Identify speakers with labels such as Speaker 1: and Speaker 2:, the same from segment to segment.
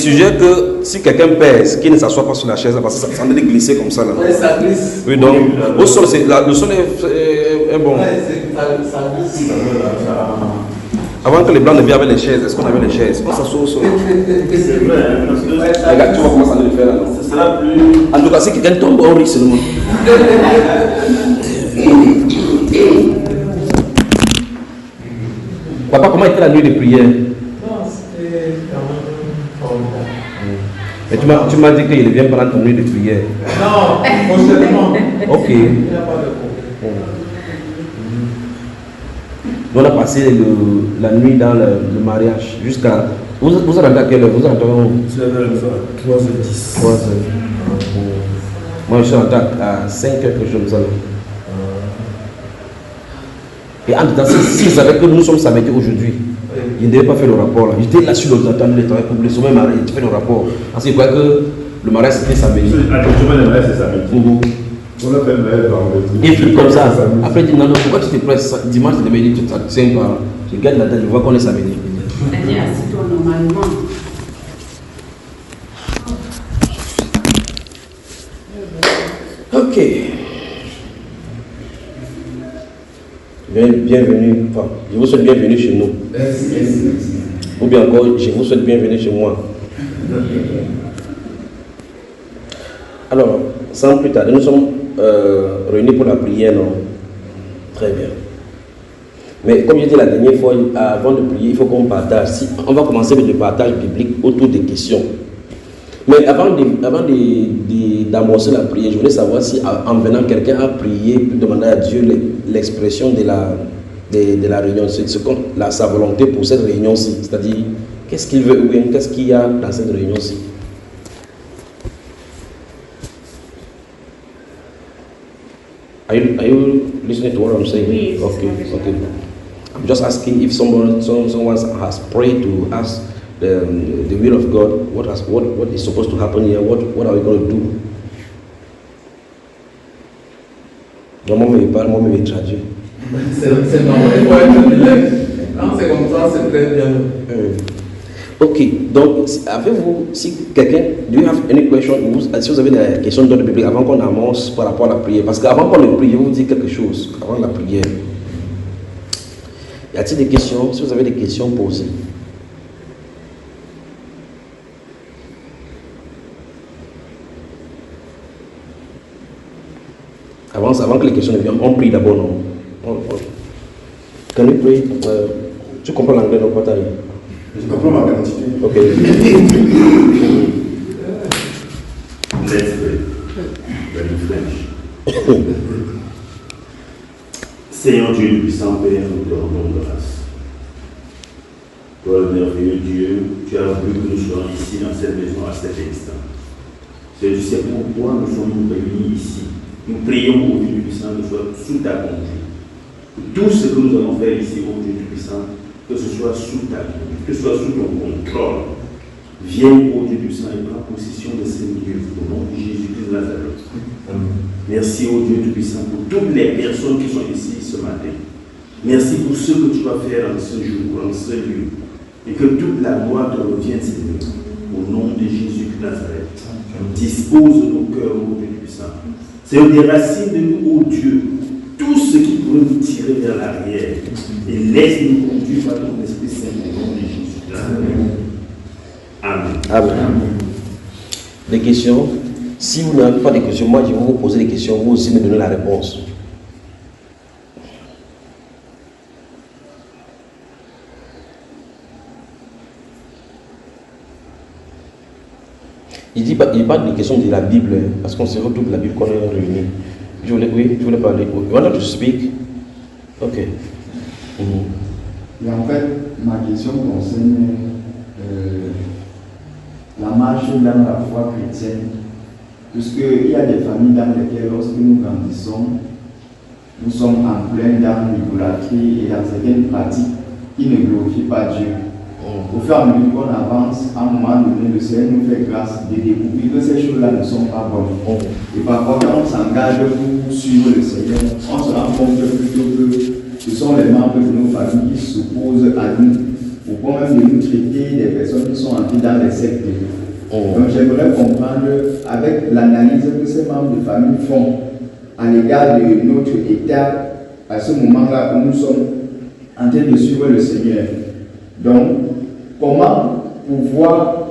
Speaker 1: suggère que si quelqu'un pèse, qu'il ne s'assoit pas sur la chaise, parce que ça en est glissé comme ça. Là.
Speaker 2: Oui, ça glisse.
Speaker 1: Oui, donc, au sol, le sol est bon.
Speaker 2: Oui, ça glisse.
Speaker 1: Avant que les blancs ne viennent avec les chaises, est-ce qu'on avait les chaises? On s'assoit au sol.
Speaker 3: C'est vrai, parce que
Speaker 1: Regarde, tu vois comment ça allait le faire là, non?
Speaker 3: ce sera plus.
Speaker 1: En tout cas, si quelqu'un tombe, on rit seulement. Papa, comment était la nuit de prière?
Speaker 2: Non, c'était quand même formidable.
Speaker 1: Mais tu m'as dit qu'il vient pendant ton nuit de prière.
Speaker 2: Non, prochainement.
Speaker 1: Ok.
Speaker 2: Il n'y a pas de problème.
Speaker 1: On a passé la nuit dans le mariage jusqu'à. Vous êtes rentré à quelle heure? Vous êtes rentré
Speaker 4: C'est vers 3h10.
Speaker 1: 3 heures. Moi, je suis rentré à 5 heures quelque chose comme ça. Et en tout cas, s'ils savaient que nous sommes samedi aujourd'hui, ils ne devaient pas faire le rapport là. J'étais là sur l'ordinateur, ils travaillaient pour le sommet mariage, ils faisaient le rapport. Parce qu'ils croyaient que le mariage c'était samedi.
Speaker 4: Actuellement, le mariage c'est samedi. On a fait le mariage vendredi.
Speaker 1: Et puis comme ça, après il dit non, pourquoi tu te presses dimanche, tu te mets dit, tu sais pas. Je regarde la date, je vois qu'on est samedi.
Speaker 5: C'est-à-dire, assis-toi normalement.
Speaker 1: Ok. Bienvenue, enfin, je vous souhaite bienvenue chez nous. Ou bien encore, je vous souhaite bienvenue chez moi. Alors, sans plus tarder, nous sommes réunis pour la prière, non? Très bien. Mais comme je dit la dernière fois, avant de prier, il faut qu'on partage. On va commencer avec le partage biblique autour des questions. Mais avant d'amorcer la prière, je voulais savoir si en venant quelqu'un a prié pour demander à Dieu l'expression de la réunion, sa volonté pour cette réunion-ci. C'est-à-dire, qu'est-ce qu'il veut ou bien qu'est-ce qu'il y a dans cette réunion-ci. Are you listening to what I'm saying?
Speaker 5: Yes.
Speaker 1: Okay. I'm just asking if someone has prayed to ask the will of God, what is supposed to happen here, what are we going to do? Moi, je vais traduire.
Speaker 2: C'est normal, il faut être bilingue. Quand c'est comme ça, c'est très bien.
Speaker 1: Ok, donc avez-vous, si quelqu'un, do you have any question, si vous avez des questions d'ordre biblique avant qu'on avance par rapport à la prière, parce qu'avant qu'on ne prie, je vais vous dire quelque chose, avant la prière. Y a-t-il des questions? Si vous avez des questions, posez. Avant que les questions ne viennent, on prie d'abord, non? Can we pray? Tu comprends l'anglais, non, pas
Speaker 4: Je comprends ma quantité.
Speaker 1: Ok.
Speaker 4: Let's pray. Very French. Seigneur Dieu puissant Père, nous te rendons grâce. Toi, le merveilleux Dieu, tu as voulu que nous soyons ici dans cette maison à cet instant. Seigneur, tu sais pourquoi nous sommes réunis ici. Nous prions au Dieu puissant de soit sous ta conduite. Tout ce que nous allons faire ici au Dieu puissant, que ce soit sous ta conduite, que ce soit sous ton contrôle. Viens au Dieu puissant et prends possession de ces lieux au nom de Jésus-Christ de Nazareth. Merci au Dieu puissant pour toutes les personnes qui sont ici ce matin. Merci pour ce que tu vas faire en ce jour, en ce lieu. Et que toute la gloire te revienne, Seigneur. Au nom de Jésus-Christ de Nazareth. Dispose nos cœurs au Dieu puissant. Seigneur, déracine de nous, ô Dieu, tout ce qui pourrait nous tirer vers l'arrière. Et laisse-nous conduire par ton Esprit Saint au nom de Jésus. Amen.
Speaker 1: Amen. Des questions? Si vous n'avez pas de questions, moi je vais vous poser des questions, vous aussi me donnez la réponse. Il parle des questions de la Bible, parce qu'on se retrouve de la Bible qu'on est réunis. Je voulais parler. You want to speak? Ok.
Speaker 6: Et en fait, ma question concerne la marche dans la foi chrétienne. Puisqu'il y a des familles dans lesquelles, lorsque nous grandissons, nous sommes en plein dans l'idolâtrie et dans certaines pratiques qui ne glorifient pas Dieu. Au fur et à mesure qu'on avance, à un moment donné, le Seigneur nous fait grâce de découvrir que ces choses-là ne sont pas bonnes. Et parfois, quand on s'engage pour suivre le Seigneur, on se rend compte plutôt que ce sont les membres de nos familles qui s'opposent à nous. au point même de nous traiter des personnes qui sont entrées dans les sectes. Donc j'aimerais comprendre, avec l'analyse que ces membres de famille font à l'égard de notre état à ce moment-là où nous sommes en train de suivre le Seigneur. Donc, comment pouvoir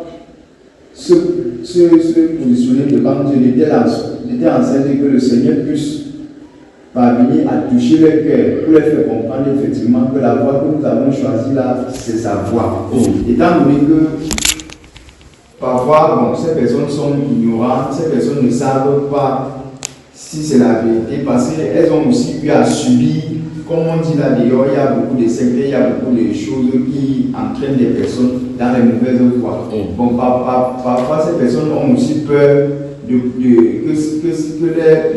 Speaker 6: se positionner devant Dieu de telle enseigne que le Seigneur puisse parvenir à toucher leur cœur pour leur faire comprendre effectivement que la voie que nous avons choisie là, c'est sa voie. Étant donné que parfois, ces personnes sont ignorantes, ces personnes ne savent pas si c'est la vérité parce qu'elles ont aussi eu à subir, comme on dit là dehors, il y a beaucoup de sectes, il y a beaucoup de choses qui entraînent des personnes dans les mauvaises voies. Bon, parfois, ces personnes ont aussi peur que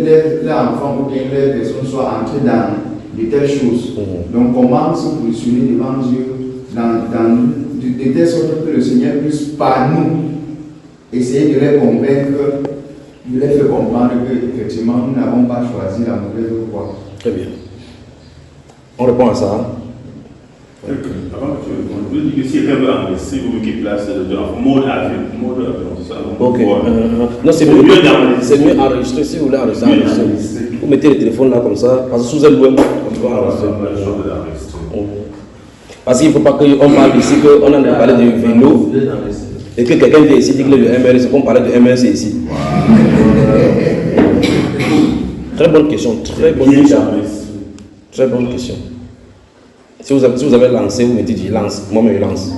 Speaker 6: leurs enfants ou bien leurs personnes soient entrés dans de telles choses. Donc, comment se positionner devant Dieu de telle sorte que le Seigneur puisse par nous essayer de les convaincre, de les faire comprendre qu'effectivement nous n'avons pas choisi la mauvaise voie.
Speaker 1: Très bien. On répond à ça.
Speaker 4: Avant que tu répondes, je veux dire que si quelqu'un veut enregistrer, vous mettez place de mode avion, c'est ça.
Speaker 1: Ok. Non, c'est mieux enregistrer. Si vous voulez enregistrer, vous mettez le téléphone là comme ça, parce que sous un web, on peut enregistrer. Parce qu'il ne faut pas qu'on parle ici, qu'on a parlé de vélo, et que quelqu'un vient ici dit que le MRC, c'est qu'on parlait de MRC ici. Très bonne question, très bonne question. Très bonne question. Si vous avez lancé, vous me dites je lance, moi-même je lance.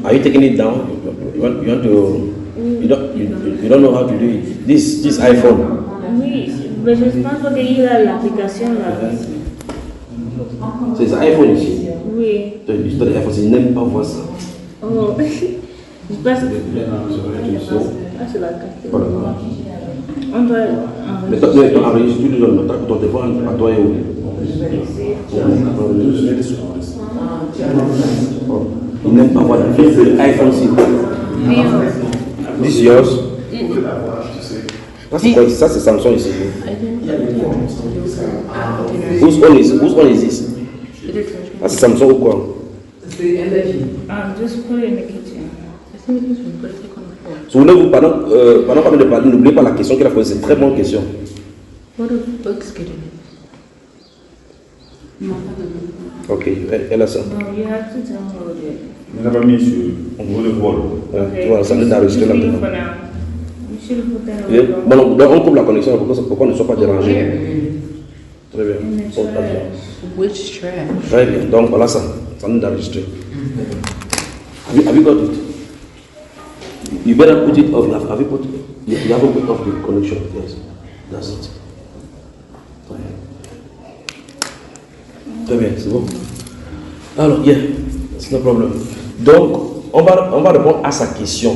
Speaker 1: Are you taking it down? You don't know how to do it. This iPhone.
Speaker 7: Oui, mais je pense qu'il y a l'application là.
Speaker 1: C'est un iPhone ici.
Speaker 7: Oui.
Speaker 1: L'histoire de l'iPhone, je n'aime pas voir ça.
Speaker 7: Oh, je pense que c'est la carte.
Speaker 1: Voilà.
Speaker 7: On doit
Speaker 1: mais toi, tu enregistres, tu lui donnes ton téléphone à toi et où? Il n'aime pas voir l'iPhone ici. This is yours? C'est quoi? Ça, c'est Samsung ici. Whose one is this? Ah, c'est Samsung ou quoi?
Speaker 7: Just put it in the kitchen.
Speaker 1: Si vous voulez, pendant qu'on de parler, n'oubliez pas la question qu'elle a posée. C'est une très bonne question. Ok, elle a ça.
Speaker 4: On n'a pas mis sur le vol.
Speaker 1: Tu vois, ça nous a enregistré là-dedans. Bon, donc on coupe la connexion pour qu'on ne soit pas dérangé. Très bien.
Speaker 5: Which trash?
Speaker 1: Très bien. Donc voilà ça. Ça nous a enregistré. Have you got it? You better put it off. Have you put it? You haven't put off the connection. Yes. That's it. Très bien, c'est bon. Alors, yeah, c'est no problem. Donc, on va répondre à sa question.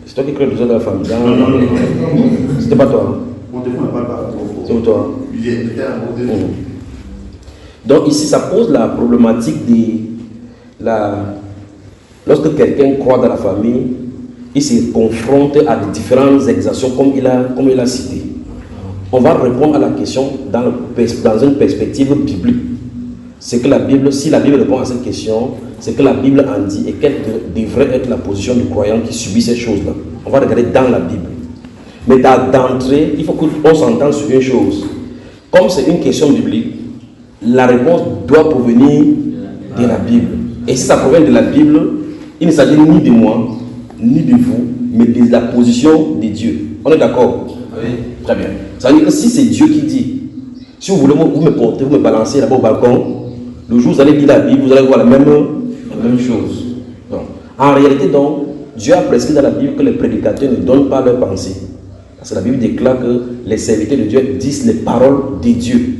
Speaker 1: C'est toi qui crée le besoin de la famille. Non. C'était pas toi.
Speaker 4: Mon téléphone ne parle pas.
Speaker 1: C'est toi. Donc, ici, ça pose la problématique lorsque quelqu'un croit dans la famille, il se confronte à différentes exactions comme il a cité. On va répondre à la question dans une perspective biblique. C'est que la Bible, si la Bible répond à cette question, c'est que la Bible en dit et quelle devrait être la position du croyant qui subit ces choses-là. On va regarder dans la Bible. Mais d'entrée, il faut qu'on s'entende sur une chose. Comme c'est une question biblique, la réponse doit provenir de la Bible. Et si ça provient de la Bible, il ne s'agit ni de moi, ni de vous, mais de la position de Dieu. On est d'accord? Oui. Très bien. Ça veut dire que si c'est Dieu qui dit, si vous voulez vous me porter, vous me balancer là-bas au balcon, le jour où vous allez lire la Bible, vous allez voir la même chose. Donc, en réalité, donc, Dieu a prescrit dans la Bible que les prédicateurs ne donnent pas leurs pensées. Parce que la Bible déclare que les serviteurs de Dieu disent les paroles de Dieu.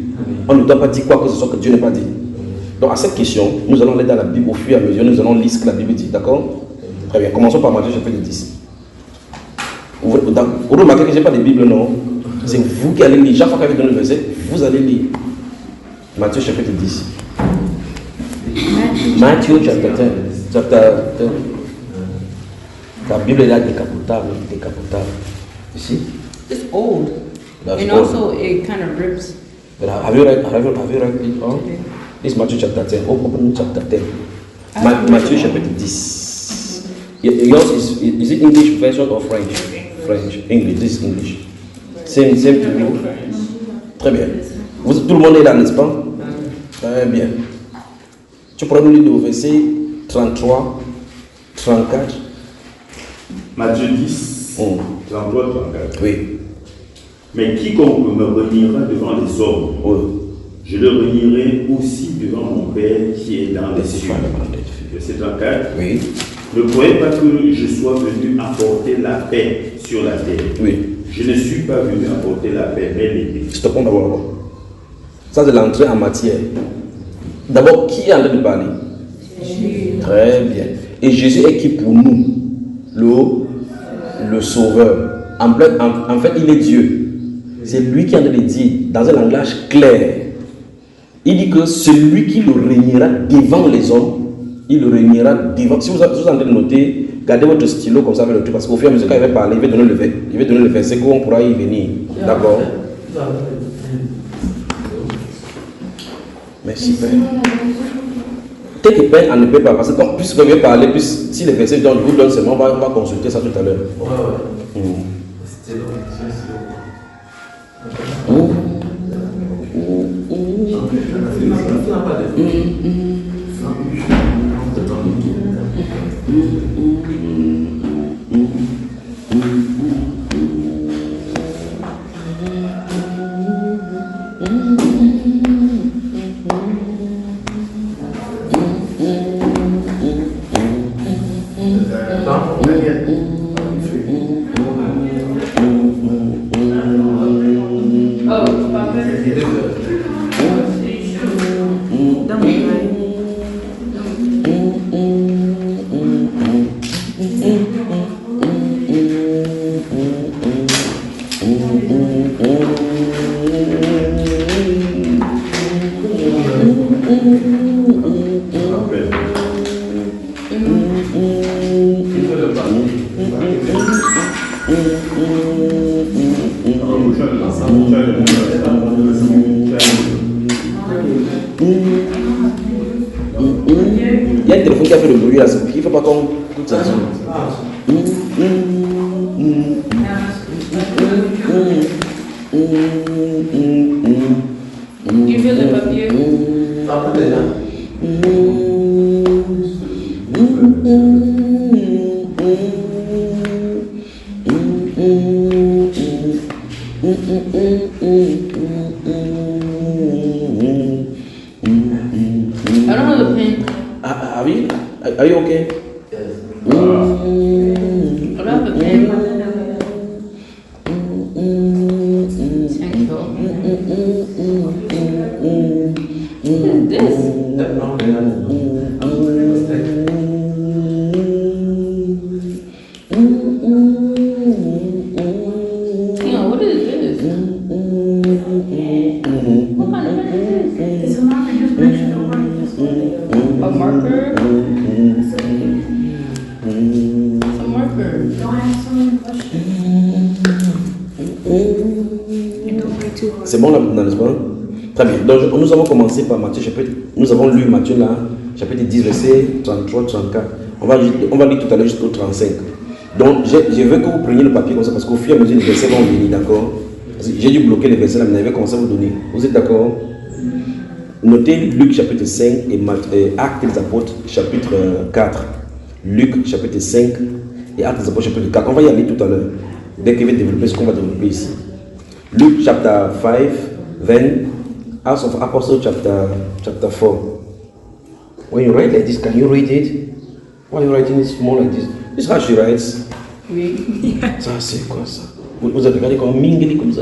Speaker 1: On ne doit pas dire quoi que ce soit que Dieu n'ait pas dit. Donc à cette question, nous allons aller dans la Bible au fur et à mesure, nous allons lire ce que la Bible dit, d'accord? Très bien, commençons par Matthieu chapitre 10. Vous remarquez que je n'ai pas de Bible, non? C'est vous qui allez lire. Chaque fois qu'il y a le verset, vous allez lire. Matthieu chapitre 10. Matthieu chapitre 10. La Bible est là décapotable. Ici?
Speaker 5: It's old.
Speaker 1: That's
Speaker 5: And
Speaker 1: all.
Speaker 5: also, it kind of rips.
Speaker 1: But have you read it all? This is Matthew chapter 10. Open chapter 10. Matthew chapitre 10. Yours is it English version or French? French. English. This is English. Same to you. Très bien. Tout le monde est là, n'est-ce pas? Très bien. Tu pourrais nous lire le verset 33, 34.
Speaker 4: Matthieu 10, 33, 34.
Speaker 1: Oui.
Speaker 4: Mais quiconque me reniera devant les hommes,
Speaker 1: Oui.
Speaker 4: je le renierai aussi devant mon Père qui est dans les cieux. Verset 34.
Speaker 1: Oui.
Speaker 4: Ne croyez pas que je sois venu apporter la paix sur la terre.
Speaker 1: Oui.
Speaker 4: Je ne suis pas venu apporter la paix, mais l'épée.
Speaker 1: Stoppons d'abord. Ça, c'est l'entrée en matière. D'abord, qui est en train de parler? Jésus. Très bien. Et Jésus est qui pour nous? Le Sauveur. En fait, il est Dieu. C'est lui qui est en train de dire, dans un langage clair, il dit que celui qui le régnera devant les hommes, il le régnera devant. Si vous êtes en train de noter, gardez votre stylo comme ça avec le truc, parce qu'au fur et à mesure, quand il va parler, il va donner le verset qu'on pourra y venir. D'accord? Merci, Père. Take a pen and a paper, parce que plus vous pouvez parler, plus si les versets vous donnent seulement, on va consulter ça tout à l'heure. Il y a un téléphone qui a fait le bruit là, il ne faut pas qu'on toute ça.
Speaker 5: Tu veux le papier? I don't have a pen.
Speaker 1: Are you okay?
Speaker 5: I don't have a pen. Thank you. What is this? What is this? What kind of pen is this?
Speaker 7: It's a marker, just make sure the word is
Speaker 5: A marker? It's a marker.
Speaker 7: Don't ask so many questions.
Speaker 1: C'est bon là maintenant, n'est-ce pas? Très bien. Donc nous avons commencé par Matthieu chapitre. Nous avons lu Matthieu là, chapitre 10, verset 33, 34. On va lire tout à l'heure jusqu'au 35. Donc je veux que vous preniez le papier comme ça parce qu'au fur et à mesure les versets vont venir, d'accord? J'ai dû bloquer les versets là, mais je vais commencer à vous donner. Vous êtes d'accord? Notez Luc chapitre 5 et Actes des Apôtres chapitre 4. Luc chapitre 5 et Actes des Apôtres chapitre 4. On va y aller tout à l'heure. Dès qu'il va développer ce qu'on va développer ici. Luke chapter 5, then Acts of Apostles chapter 4. When you write like this, can you read it? Why are you writing it small like this? This is how she writes.
Speaker 5: Oui.
Speaker 1: Ça c'est quoi ça? Vous avez regardé comme mingli comme ça.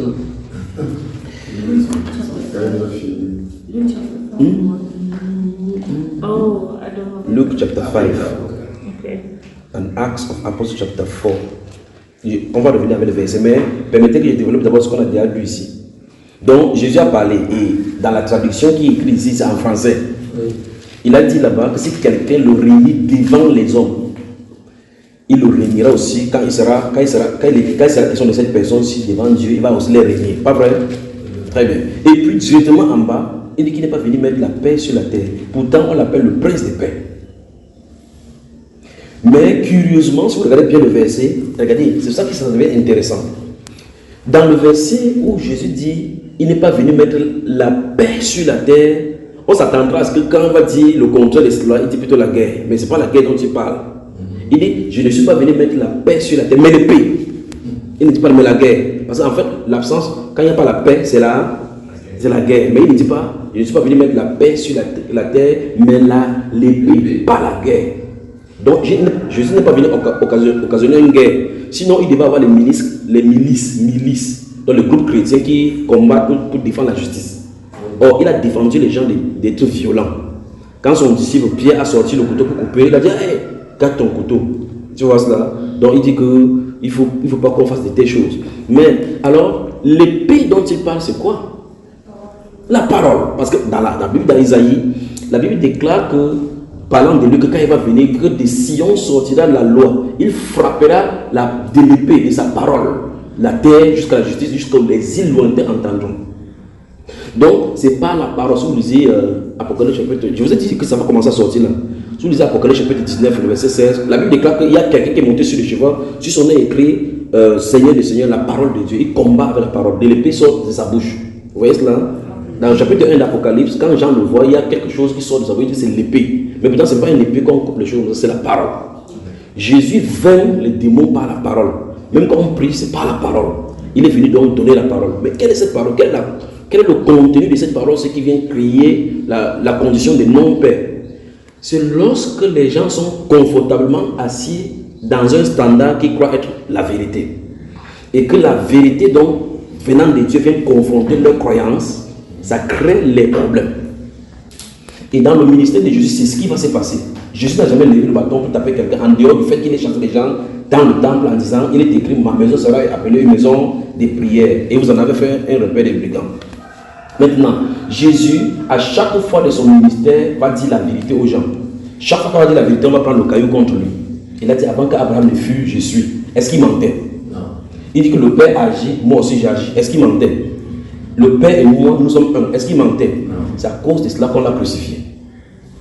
Speaker 7: Oh, I don't know.
Speaker 1: Luke chapter 5
Speaker 7: Okay.
Speaker 1: and Acts of Apostles chapter 4. On va revenir avec le verset, mais permettez que je développe d'abord ce qu'on a déjà lu ici. Donc Jésus a parlé, et dans la traduction qui est écrite ici, c'est en français. Il a dit là-bas que si quelqu'un le réunit devant les hommes, il le régnera aussi quand il sera question de cette personne-ci devant Dieu, il va aussi les régner. Pas vrai? Très bien. Et puis directement en bas, il dit qu'il n'est pas venu mettre la paix sur la terre. Pourtant, on l'appelle le prince de paix. Mais curieusement, si vous regardez bien le verset, regardez, c'est ça qui s'en devient intéressant. Dans le verset où Jésus dit, il n'est pas venu mettre la paix sur la terre, on s'attendra à ce que quand on va dire le contraire de cela, il dit plutôt la guerre. Mais ce n'est pas la guerre dont il parle. Il dit, je ne suis pas venu mettre la paix sur la terre, mais la paix. Il ne dit pas mais la guerre. Parce qu'en fait, l'absence, quand il n'y a pas la paix, c'est la guerre. Mais il ne dit pas, je ne suis pas venu mettre la paix sur la terre, mais l'épée, pas la guerre. Donc Jésus n'est pas venu occasionner une guerre. Sinon, il devait avoir les milices, dans le groupe chrétien qui combattent pour défendre la justice. Or, il a défendu les gens d'être violents. Quand son disciple Pierre a sorti le couteau pour couper, il a dit, hey, garde ton couteau. Tu vois cela? Donc il dit qu'il ne faut pas qu'on fasse de telles choses. Mais alors, l'épée dont il parle, c'est quoi? La parole. Parce que dans la Bible d'Isaïe, la Bible déclare que, parlant de lui, que quand il va venir, que de Sion sortira la loi. Il frappera de l'épée, de sa parole, la terre jusqu'à la justice, jusqu'à les îles lointaines entendront. Donc, c'est pas la parole. Si vous lisez Apocalypse chapitre, je vous ai dit que ça va commencer à sortir là. Si vous lisez Apocalypse chapitre 19, le verset 16, la Bible déclare qu'il y a quelqu'un qui est monté sur le cheval, sur son nez écrit Seigneur des Seigneurs, la parole de Dieu. Il combat avec la parole. De l'épée sort de sa bouche. Vous voyez cela? Dans le chapitre 1 d'Apocalypse, quand Jean le voit, il y a quelque chose qui sort de sa bouche, c'est l'épée. Mais pourtant, ce n'est pas une épée qu'on coupe les choses, c'est la parole. Jésus vainc les démons par la parole. Même quand on prie, c'est par la parole. Il est venu donc donner la parole. Mais quelle est cette parole? Quel est le contenu de cette parole? C'est qui vient créer la condition de non-paix. C'est lorsque les gens sont confortablement assis dans un standard qui croit être la vérité. Et que la vérité, donc, venant de Dieu, vient confronter leurs croyances, ça crée les problèmes. Et dans le ministère de Jésus, c'est ce qui va se passer. Jésus n'a jamais levé le bâton pour taper quelqu'un en dehors du fait qu'il ait chassé les gens dans le temple en disant, il est écrit, ma maison sera appelée une maison de prière. Et vous en avez fait un repère des brigands. Maintenant, Jésus, à chaque fois de son ministère, va dire la vérité aux gens. Chaque fois qu'on va dire la vérité, on va prendre le caillou contre lui. Il a dit, avant qu'Abraham ne fût, je suis. Est-ce qu'il mentait? Non. Il dit que le Père agit, moi aussi j'agis. Est-ce qu'il mentait? Le Père et moi, nous sommes un. Est-ce qu'il mentait? C'est à cause de cela qu'on l'a crucifié.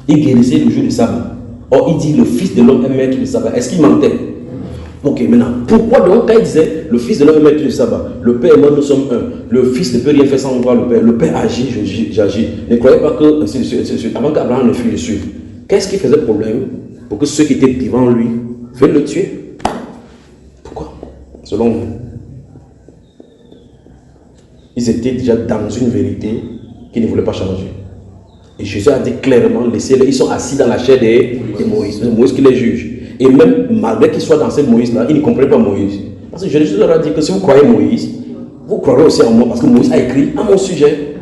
Speaker 1: Il guérissait le jour du sabbat. Or, il dit, le Fils de l'homme est maître du sabbat. Est-ce qu'il mentait? Ok, maintenant, pourquoi donc, quand il disait, le Fils de l'homme est maître du sabbat, le Père et moi, nous sommes un. Le Fils ne peut rien faire sans voir le Père. Le Père agit, j'agis. Ne croyez pas que, avant qu'Abraham ne fût, je suis. Qu'est-ce qui faisait problème pour que ceux qui étaient devant lui veulent le tuer? Pourquoi? Selon vous. Ils étaient déjà dans une vérité qu'ils ne voulaient pas changer. Et Jésus a dit clairement, laissez-les, ils sont assis dans la chair de Moïse. C'est Moïse qui les juge. Et même malgré qu'ils soient dans cette Moïse-là, ils ne comprennent pas Moïse. Parce que Jésus leur a dit que si vous croyez Moïse, vous croirez aussi en moi, parce que Moïse a écrit à mon sujet.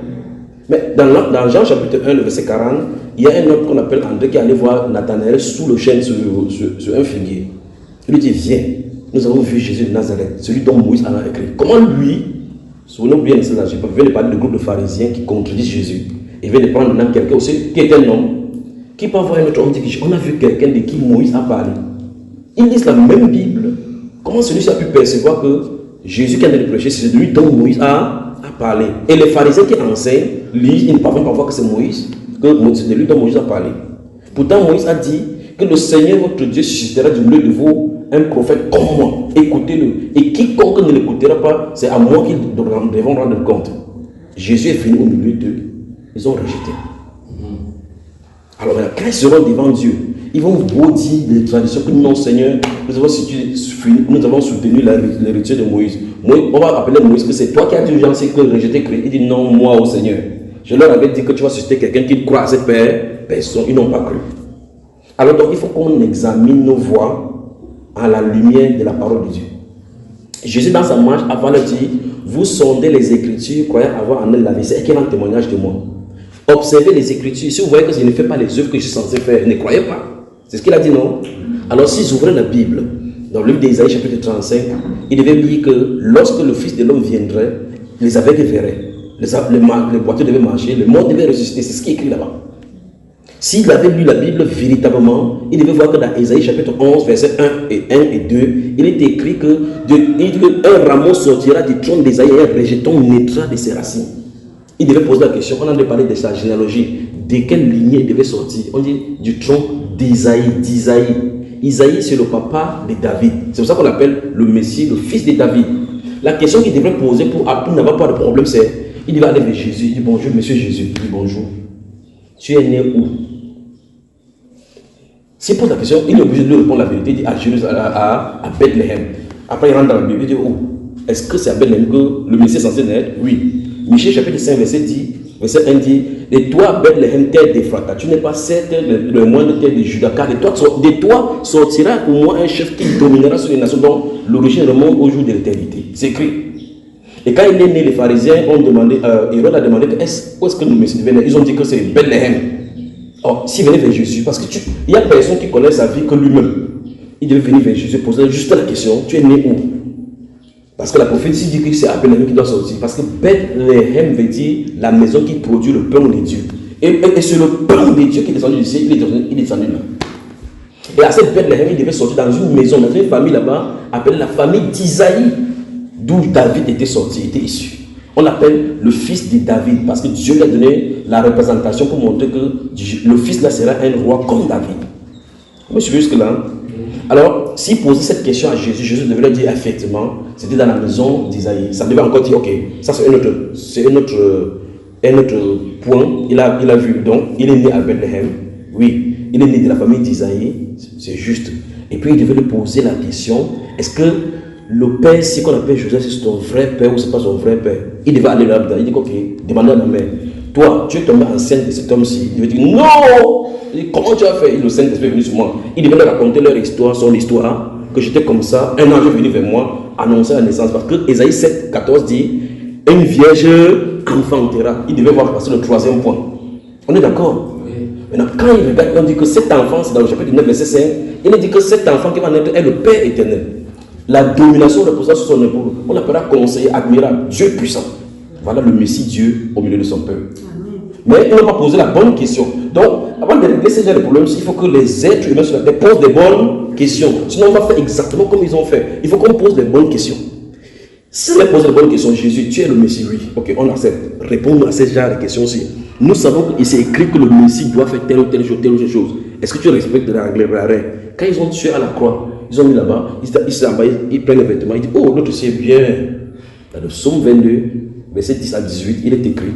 Speaker 1: Mais dans Jean chapitre 1, le verset 40, il y a un homme qu'on appelle André qui est allé voir Nathanaël sous le chêne sur un figuier. Il lui dit, viens, nous avons vu Jésus de Nazareth, celui dont Moïse a écrit. Comment lui, souvenons bien de cela, je viens de parler du groupe de pharisiens qui contredisent Jésus. Il vient de prendre maintenant quelqu'un aussi qui est un homme, qui peut avoir un autre homme, dit on a vu quelqu'un de qui Moïse a parlé. Ils lisent la même Bible. Comment celui-ci a pu percevoir que Jésus qui a de prêcher, c'est celui dont Moïse a parlé? Et les pharisiens qui enseignent, lisent, ils ne parviennent pas à voir que c'est Moïse, que c'est de lui dont Moïse a parlé. Pourtant, Moïse a dit que le Seigneur votre Dieu suscitera du milieu de vous un prophète comme moi. Écoutez-le. Et quiconque ne l'écoutera pas, c'est à moi qu'ils devront rendre compte. Jésus est venu au milieu d'eux. Ils ont rejeté. Alors, quand ils seront devant Dieu, ils vont maudire les traditions que non, Seigneur, nous avons soutenu l'héritier de Moïse. On va appeler Moïse que c'est toi qui as dit aux gens que rejeter Christ. Il dit non, moi au Seigneur. Je leur avais dit que tu vas susciter quelqu'un qui croit à cette personne. Ils n'ont pas cru. Alors, donc, il faut qu'on examine nos voies à la lumière de la parole de Dieu. Jésus, dans sa marche, avant le dit, vous sondez les Écritures, croyez avoir en elles la vie. C'est un témoignage de moi. Observez les Écritures. Si vous voyez que je ne fais pas les œuvres que je suis censé faire, ne croyez pas. C'est ce qu'il a dit, non? Alors, si vous ouvrez la Bible, dans le livre d'Ésaïe, chapitre 35, il devait lire que lorsque le Fils de l'homme viendrait, les aveugles verraient, les boiteux devaient marcher, le monde devait ressusciter. C'est ce qui est écrit là-bas. S'il avait lu la Bible véritablement, il devait voir que dans Ésaïe chapitre 11, verset 1 et 2, il est écrit que un rameau sortira du trône d'Ésaïe et un rejeton naîtra de ses racines. Il devait poser la question, on en a parlé de sa généalogie, de quelle lignée il devait sortir. On dit du trône d'Ésaïe, Isaïe, c'est le papa de David. C'est pour ça qu'on l'appelle le Messie, le fils de David. La question qu'il devrait poser pour n'avoir pas de problème, c'est, il devait aller vers Jésus, il dit bonjour, monsieur Jésus, il dit bonjour. Tu es né où? S'il pose la question, il est obligé de lui répondre la vérité. Il dit à Bethléem. Après, il rentre dans la Bible, il dit où? Est-ce que c'est à Bethléem que le Messie est censé naître? Oui. Michée chapitre 5, verset 1 dit, et toi, Bethléem, terre d'Ephrata, tu n'es pas certes le moindre terre de Juda, car de toi sortira pour moi un chef qui dominera sur les nations dont l'origine remonte au jour de l'éternité. C'est écrit. Et quand il est né, les pharisiens ont demandé, Hérode a demandé où est-ce que le Messie devait naître. Ils ont dit que c'est Bethléem. Or, s'il venait vers Jésus, parce qu'il n'y a personne qui connaît sa vie que lui-même, il devait venir vers Jésus, poser juste la question, tu es né où? Parce que la prophétie dit que c'est à Bethléem qui doit sortir. Parce que Bethléem veut dire la maison qui produit le pain de Dieu. Et c'est le pain de Dieu qui est descendu du ciel, il est descendu là. Et à cette Bethléem, il devait sortir dans une maison, dans une famille là-bas, appelée la famille d'Isaïe, d'où David était sorti, était issu. On l'appelle le fils de David, parce que Dieu lui a donné la représentation pour montrer que le fils là sera un roi comme David. Vous me suivez jusque-là? Alors, s'il posait cette question à Jésus, Jésus devait lui dire effectivement, c'était dans la maison d'Isaïe. Ça devait encore dire, ok, ça c'est un autre point. Il a vu, donc, il est né à Bethléem. Oui, il est né de la famille d'Isaïe, c'est juste. Et puis il devait lui poser la question, est-ce que le père, si qu'on appelle Joseph, c'est ton vrai père ou c'est pas son vrai père? Il devait aller là-dedans, il dit, ok, demandez à ma mère, toi, tu es tombé enceinte de cet homme-ci. Il devait dire, non! Il dit, comment tu as fait? Le Saint-Esprit est venu sur moi. Il devait leur raconter leur histoire, son histoire, que j'étais comme ça, un ange est venu vers moi, annoncer la naissance. Parce que Ésaïe 7, 14 dit, une vierge enfantera. Il devait voir passer le troisième point. On est d'accord? Oui. Maintenant, quand il regarde, on dit que cet enfant, c'est dans le chapitre 9, verset 5, il dit que cet enfant qui va naître est le Père éternel. La domination reposant sur son épaule. On l'appellera conseiller admirable, Dieu puissant. Voilà le Messie Dieu au milieu de son peuple. Mais il n'a pas posé la bonne question. Donc, avant de régler ce genre de problème, il faut que les êtres humains sur la terre posent des bonnes questions. Sinon, on va faire exactement comme ils ont fait. Il faut qu'on pose des bonnes questions. Si on pose les bonnes questions, Jésus, tu es le Messie, oui. Ok, on accepte. Répondre à ce genre de questions-ci. Nous savons qu'il s'est écrit que le Messie doit faire telle ou telle chose, Est-ce que tu respectes la règle? Quand ils ont tué à la croix, ils ont mis là-bas, ils prennent les vêtements, ils disent, oh, notre Dieu est bien. Dans le psaume 22, verset 10 à 18, il est écrit,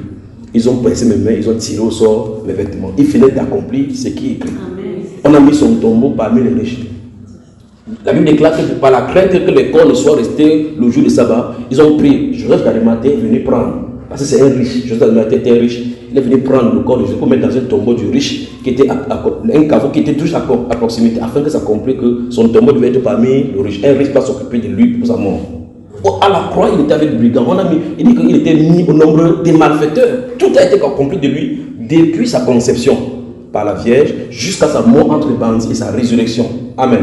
Speaker 1: ils ont pressé mes mains, ils ont tiré au sort mes vêtements. Il finit d'accomplir ce qui est écrit. Amen. On a mis son tombeau parmi les riches. La Bible déclare que par la crainte que les corps ne soient restés le jour du sabbat, ils ont pris Joseph d'Arimathée est venu prendre. Parce que c'est un riche, Joseph d'Arimathée était riche. Il est venu prendre le corps de Joseph pour mettre dans un tombeau du riche, qui était un caveau qui était toujours à proximité, afin que ça comprenne que son tombeau devait être parmi le riche. Un riche va s'occuper de lui pour sa mort. À la croix, il était avec le brigand. Il dit qu'il était mis au nombre des malfaiteurs. Tout a été accompli de lui depuis sa conception par la Vierge jusqu'à sa mort entre les bandits et sa résurrection. Amen.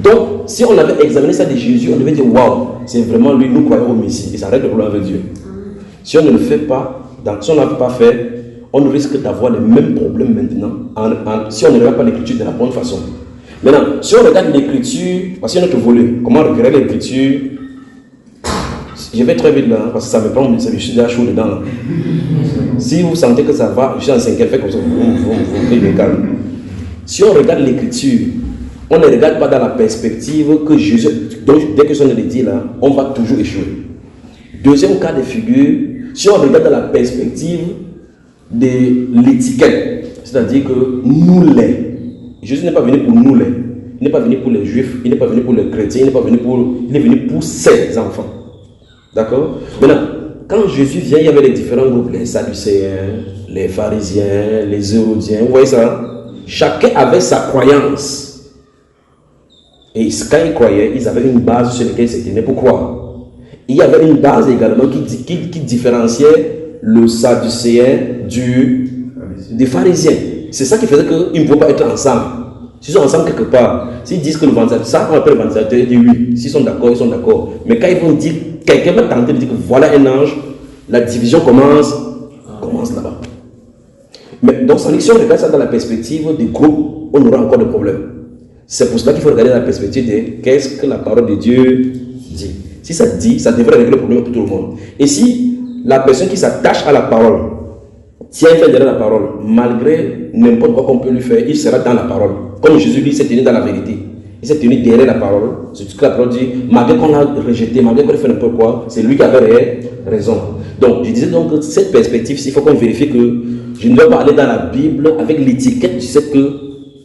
Speaker 1: Donc, si on avait examiné ça de Jésus, on devait dire waouh, c'est vraiment lui, nous croyons au Messie. Et ça règle le problème avec Dieu. Si on ne le fait pas, si on n'a pas fait, on risque d'avoir les mêmes problèmes maintenant si on ne regarde pas l'écriture de la bonne façon. Maintenant, si on regarde l'écriture, parce qu'il y a notre volet, comment regarder l'écriture? Je vais très vite là, parce que ça me prend, je suis déjà chaud dedans. Là. Si vous sentez que ça va, je suis en 5e, fait comme ça, vous calme. Si on regarde l'écriture, on ne regarde pas dans la perspective que Jésus, donc dès que ça le dit là, on va toujours échouer. Deuxième cas de figure, si on regarde dans la perspective de l'étiquette, c'est-à-dire que nous les, Jésus n'est pas venu pour nous les, il n'est pas venu pour les juifs, il n'est pas venu pour les chrétiens, il est venu pour ses enfants. D'accord? Maintenant, quand Jésus vient, il y avait les différents groupes, les Sadducéens, les pharisiens, les Hérodiens, vous voyez ça? Chacun avait sa croyance. Et quand ils croyaient, ils avaient une base sur laquelle ils se tenaient pour croire. Il y avait une base également qui différenciait le Sadducéen des pharisiens. C'est ça qui faisait qu'ils ne pouvaient pas être ensemble. S'ils sont ensemble quelque part, s'ils disent que le vendredi, ça qu'on appelle le vendredi, ils disent oui. S'ils sont d'accord, ils sont d'accord. Mais quand ils vont dire, quelqu'un va tenter de dire que voilà un ange, la division commence là-bas. Mais donc, si on regarde ça dans la perspective du groupe, on aura encore des problèmes. C'est pour cela qu'il faut regarder dans la perspective de qu'est-ce que la parole de Dieu dit. Si ça dit, ça devrait régler le problème pour tout le monde. Et si la personne qui s'attache à la parole tient derrière la parole, malgré n'importe quoi qu'on peut lui faire, il sera dans la parole. Comme Jésus lui s'est tenu dans la vérité. Il s'est tenu derrière la parole. C'est ce que la parole dit. Malgré qu'on l'a rejeté, malgré qu'on a fait n'importe quoi, c'est lui qui avait raison. Donc, je disais donc que cette perspective, il faut qu'on vérifie que je ne dois pas aller dans la Bible avec l'étiquette du fait que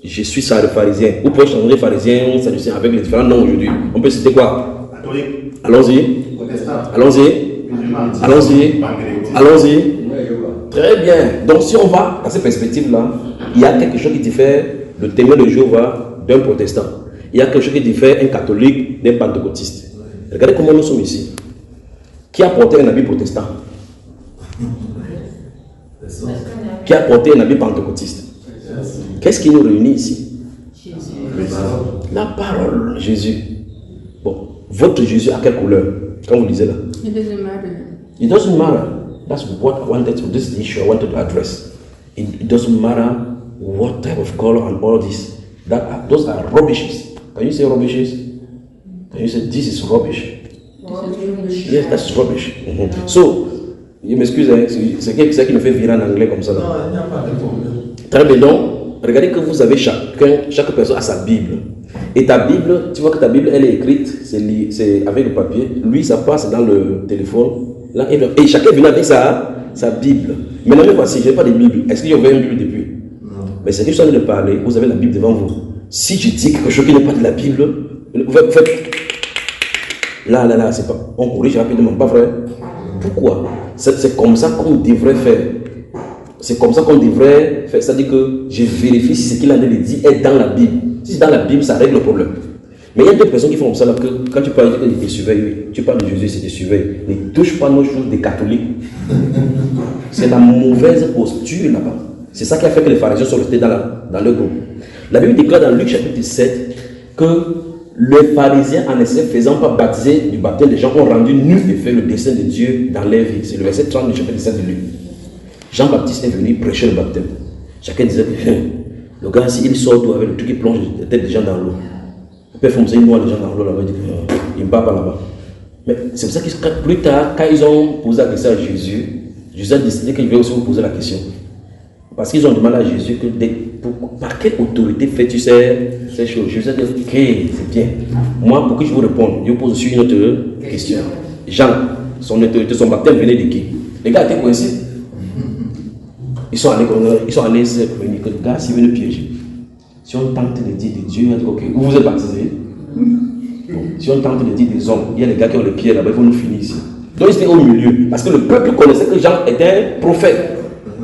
Speaker 1: je suis pharisien. Vous pouvez changer pharisien, sadducéen avec les différents noms aujourd'hui. On peut citer quoi? Allons-y. Allons-y. Très bien. Donc, si on va dans cette perspective-là, il y a quelque chose qui diffère le témoin de Jéhovah d'un protestant. Il y a quelque chose qui diffère un catholique d'un pentecôtiste. Regardez comment nous sommes ici. Qui a porté un habit protestant? Qui a porté un habit pentecôtiste? Qu'est-ce qui nous réunit ici? La parole, Jésus. Bon, votre Jésus a quelle couleur quand vous lisez là?
Speaker 5: It doesn't matter.
Speaker 1: It doesn't matter. That's what I wanted to, this is the issue I wanted to address. It doesn't matter what type of color and all this. Those are rubbishes. Can you say rubbishes? Can you say this is rubbish? Yes, that's rubbish. So, je m'excuse, hein, c'est ça qui me fait virer en anglais comme ça. Là.
Speaker 2: Non, il n'y a pas de problème.
Speaker 1: Très bien, donc, regardez que vous avez chaque personne a sa Bible. Et ta Bible, tu vois que ta Bible, elle est écrite, c'est avec le papier. Lui, ça passe dans le téléphone. Là, et chacun vient avec sa Bible. Maintenant, voici, je n'ai pas de Bible. Est-ce que j'avais une Bible depuis? Non. Mais c'est que je suis en train de parler, vous avez la Bible devant vous. Si je dis quelque chose qui n'est pas de la Bible, vous faites. Là, c'est pas. On corrige rapidement, pas vrai? Pourquoi? C'est comme ça qu'on devrait faire. C'est comme ça qu'on devrait faire. C'est-à-dire que je vérifie si ce qu'il a dit est dans la Bible. Si c'est dans la Bible, ça règle le problème. Mais il y a d'autres personnes qui font comme ça, là, que quand tu parles de te surveille, oui. Tu parles de Jésus, c'est te surveille. Ne touche pas nos choses des catholiques. C'est la mauvaise posture là-bas. C'est ça qui a fait que les pharisiens sont restés dans leur groupe. La Bible déclare dans Luc chapitre 7 que les pharisiens, en essai faisant pas baptiser du baptême des gens, ont rendu nul et fait le dessein de Dieu dans leur vie. C'est le verset 30 du chapitre 7 de Luc. Jean-Baptiste est venu prêcher le baptême. Chacun disait que le gars, s'il sort tout avec le truc qui plonge la tête des gens dans l'eau. Le père Fonseca, il noie les gens dans l'eau là-bas, il dit qu'il ne part pas là-bas. Mais c'est pour ça que plus tard, quand ils ont posé la question à Jésus, Jésus a décidé qu'il va aussi vous poser la question. Parce qu'ils ont demandé à Jésus que par quelle autorité fais-tu ces choses? Jésus a dit, ok, c'est bien. Moi, pour que je vous réponde, je vous pose aussi une autre question. Jean, son autorité, son baptême venait de qui? Les gars étaient coincés. Ils sont allés se réunir. Le gars, s'il veut le piéger. Si on tente de dire de Dieu, il va dire, ok, vous êtes baptisés. Bon, si on tente de dire des hommes, il y a les gars qui ont les pieds là-bas, ils vont nous finir ici. Donc ils étaient au milieu. Parce que le peuple connaissait que Jean était un prophète.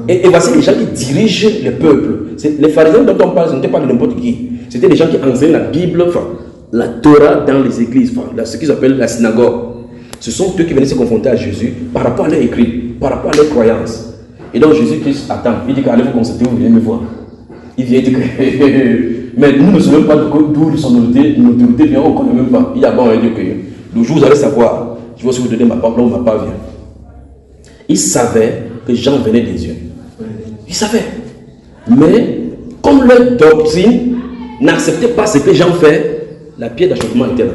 Speaker 1: Et voici les gens qui dirigent le peuple. Les pharisiens dont on parle, ce n'étaient pas de n'importe qui. C'était des gens qui enseignaient la Bible, enfin, la Torah dans les églises, enfin, ce qu'ils appellent la synagogue. Ce sont eux qui venaient se confronter à Jésus par rapport à leur écrit, par rapport à leurs croyances. Et donc Jésus-Christ attend. Il dit qu'allez vous consulter, vous venez me voir. Il vient dire que mais nous ne savons pas d'où son autorité vient, on ne connaît même pas. Il y a bon, il dit que le jour où vous allez savoir, je vais aussi vous donner ma part, là où ma part vient. Il savait que Jean venait des dieux. Il savait. Mais comme leur doctrine n'acceptait pas ce que Jean fait, la pierre d'achoppement était là.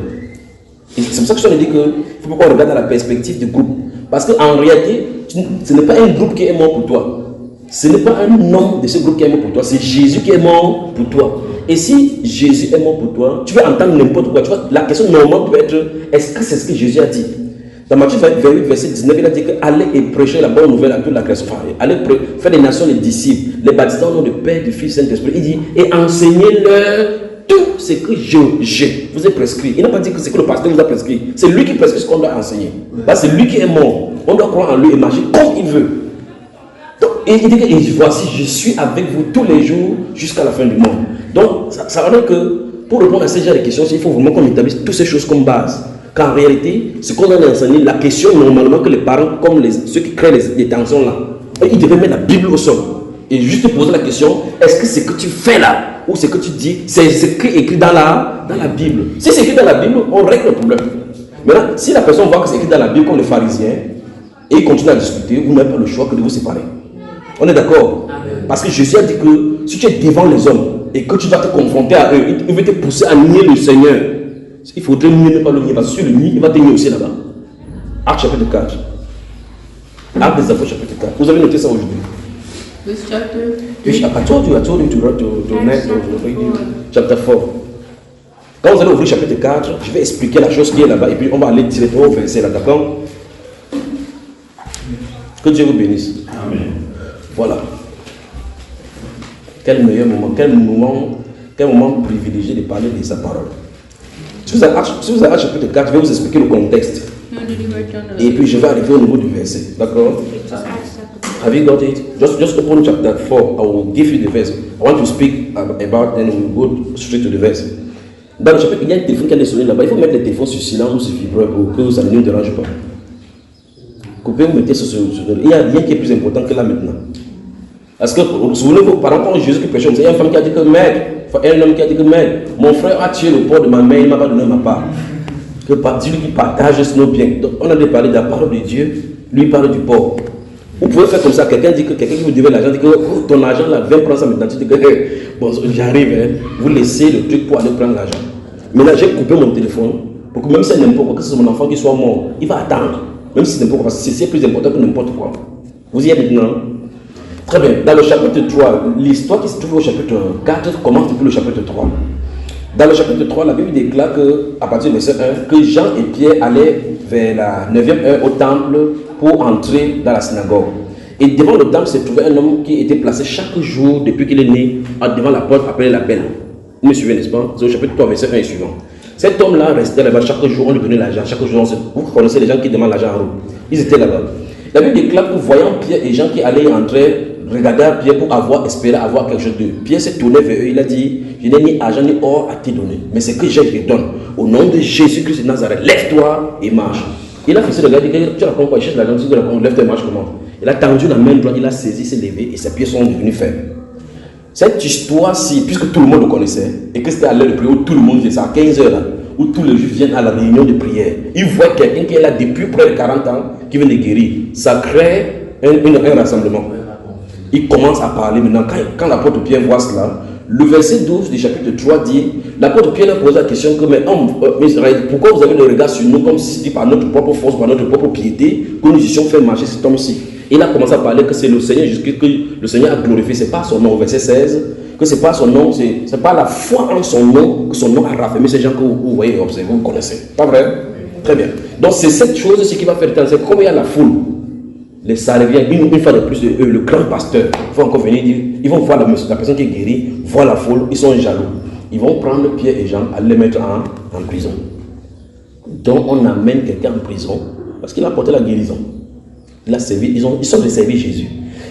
Speaker 1: Et c'est pour ça que je te dis qu'il faut pas qu'on regarde dans la perspective du groupe. Parce qu'en réalité, ce n'est pas un groupe qui est mort pour toi. Ce n'est pas un nom de ce groupe qui est mort pour toi. C'est Jésus qui est mort pour toi. Et si Jésus est mort pour toi, tu vas entendre n'importe quoi. Tu vois, la question normale peut être, est-ce que c'est ce que Jésus a dit? Dans Matthieu 28, verset 19, il a dit que allez et prêcher la bonne nouvelle à toute la création. Allez faire des nations les disciples, les baptiser au nom du Père, du Fils, Saint-Esprit. Il dit, et enseignez-leur tout ce que je vous ai prescrit. Il n'a pas dit que c'est que le pasteur vous a prescrit. C'est lui qui prescrit ce qu'on doit enseigner. Là, c'est lui qui est mort. On doit croire en lui et marcher comme il veut. Donc, il dit que voici, je suis avec vous tous les jours jusqu'à la fin du monde. Donc, ça veut dire que pour répondre à ces genres de questions, il faut vraiment qu'on établisse toutes ces choses comme base. Car en réalité, ce qu'on a enseigné, la question normalement que les parents, comme ceux qui créent les tensions là, ils devaient mettre la Bible au sol. Et juste poser la question, est-ce que ce que tu fais là, ou ce que tu dis, c'est ce qui est écrit dans la Bible? Si c'est écrit dans la Bible, on règle le problème. Maintenant, si la personne voit que c'est écrit dans la Bible comme les pharisiens, et il continue à discuter, vous n'avez pas le choix que de vous séparer. On est d'accord? Parce que Jésus a dit que si tu es devant les hommes et que tu vas te confronter à eux, il veut te pousser à nier le Seigneur. Il faudrait nier, ne pas le nier, parce que si tu le nies, il va te nier aussi là-bas. Acte chapitre 4. Acte des Apôtres chapitre 4. Vous avez noté ça aujourd'hui?
Speaker 5: This chapter?
Speaker 1: I told you to next chapter 4. Quand vous allez ouvrir chapitre 4, je vais expliquer la chose qui est là-bas et puis on va aller directement au verset là, d'accord? Que Dieu vous bénisse.
Speaker 4: Amen.
Speaker 1: Voilà. Quel meilleur moment, quel moment privilégié de parler de sa parole. Si vous avez chapitre 4, je vais vous expliquer le contexte.
Speaker 5: No, did you write down the...
Speaker 1: Et puis je vais arriver au niveau du verset. D'accord? Have you got it? Just open chapter 4. I will give you the verse. I want to speak about, then we'll go straight to the verse. Dans le chapitre, il y a un téléphone qui est sonné là-bas. Il faut mettre le téléphone sur silence ou sur vibreur pour que ça ne nous dérange pas. Coupez ou mettez sur il n'y a rien qui est plus important que là maintenant. Parce que, souvenez-vous, par rapport à Jésus qui prêchait, il y a une femme qui a dit que maître, un homme qui a dit que maître, mon frère a tué le porc de ma mère, il ne m'a pas donné ma part. Que Dieu qui partage nos biens. Donc on a parlé de la parole de Dieu, lui parle du porc. Vous pouvez faire comme ça, quelqu'un dit que quelqu'un qui vous devait l'argent dit que oh, ton argent là, viens prendre ça maintenant. Tu dis que hey, bon, j'arrive, hein. Vous laissez le truc pour aller prendre l'argent. Maintenant j'ai coupé mon téléphone pour que même si c'est n'importe quoi, que c'est mon enfant qui soit mort, il va attendre. Même si c'est n'importe quoi, parce que c'est plus important que n'importe quoi. Vous y êtes maintenant? Très bien. Dans le chapitre 3, l'histoire qui se trouve au chapitre 4 commence depuis le chapitre 3. Dans le chapitre 3, la Bible déclare que, à partir du verset 1, que Jean et Pierre allaient vers la 9e heure au temple pour entrer dans la synagogue. Et devant le temple se trouvait un homme qui était placé chaque jour depuis qu'il est né devant la porte appelée la Belle. Vous me suivez, n'est-ce pas? C'est au chapitre 3, verset 1 et suivant. Cet homme-là restait là-bas chaque jour, on lui donnait l'argent. Chaque jour, vous connaissez les gens qui demandent l'argent en route. Ils étaient là-bas. La Bible déclare que voyant Pierre et Jean qui allaient entrer, regardaient Pierre pour espérer avoir quelque chose d'eux. Pierre s'est tourné vers eux, il a dit, je n'ai ni argent ni or à te donner, mais c'est que j'ai, je te donne. Au nom de Jésus-Christ de Nazareth, lève-toi et marche. Il a fait ce regard, il dit, tu racontes quoi? Il cherche l'argent, tu racontes, lève-toi et marche comment? Il a tendu la main droite, il a saisi, il s'est levé et ses pieds sont devenus fermes. Cette histoire-ci, puisque tout le monde le connaissait, et que c'était à l'heure de prière où tout le monde faisait ça, à 15 h là, où tous les juifs viennent à la réunion de prière, ils voient quelqu'un qui est là depuis près de 40 ans, qui vient de guérir. Ça crée un rassemblement. Il commence à parler maintenant. Quand l'apôtre Pierre voit cela, le verset 12 du chapitre 3 dit, l'apôtre Pierre leur pose la question que, mais Israël, pourquoi vous avez le regard sur nous comme si c'était par notre propre force, par notre propre piété, que nous eussions fait marcher cet homme-ci? Il a commencé à parler que c'est le Seigneur Jésus-Christ que le Seigneur a glorifié. Ce n'est pas son nom, verset 16, que ce n'est pas son nom, c'est pas la foi en son nom que son nom a raffermi ces gens que vous voyez, observez, vous connaissez. Pas vrai? Très bien. Donc c'est cette chose qui va faire c'est comme il y a la foule. Les Saléviens, une fois de plus, le grand pasteur, il faut encore venir dire, ils vont voir la personne qui est guérie, voir la foule, ils sont jaloux. Ils vont prendre Pierre et Jean, aller les mettre en prison. Donc on amène quelqu'un en prison parce qu'il a apporté la guérison. Il a servi, ils sont de servir Jésus.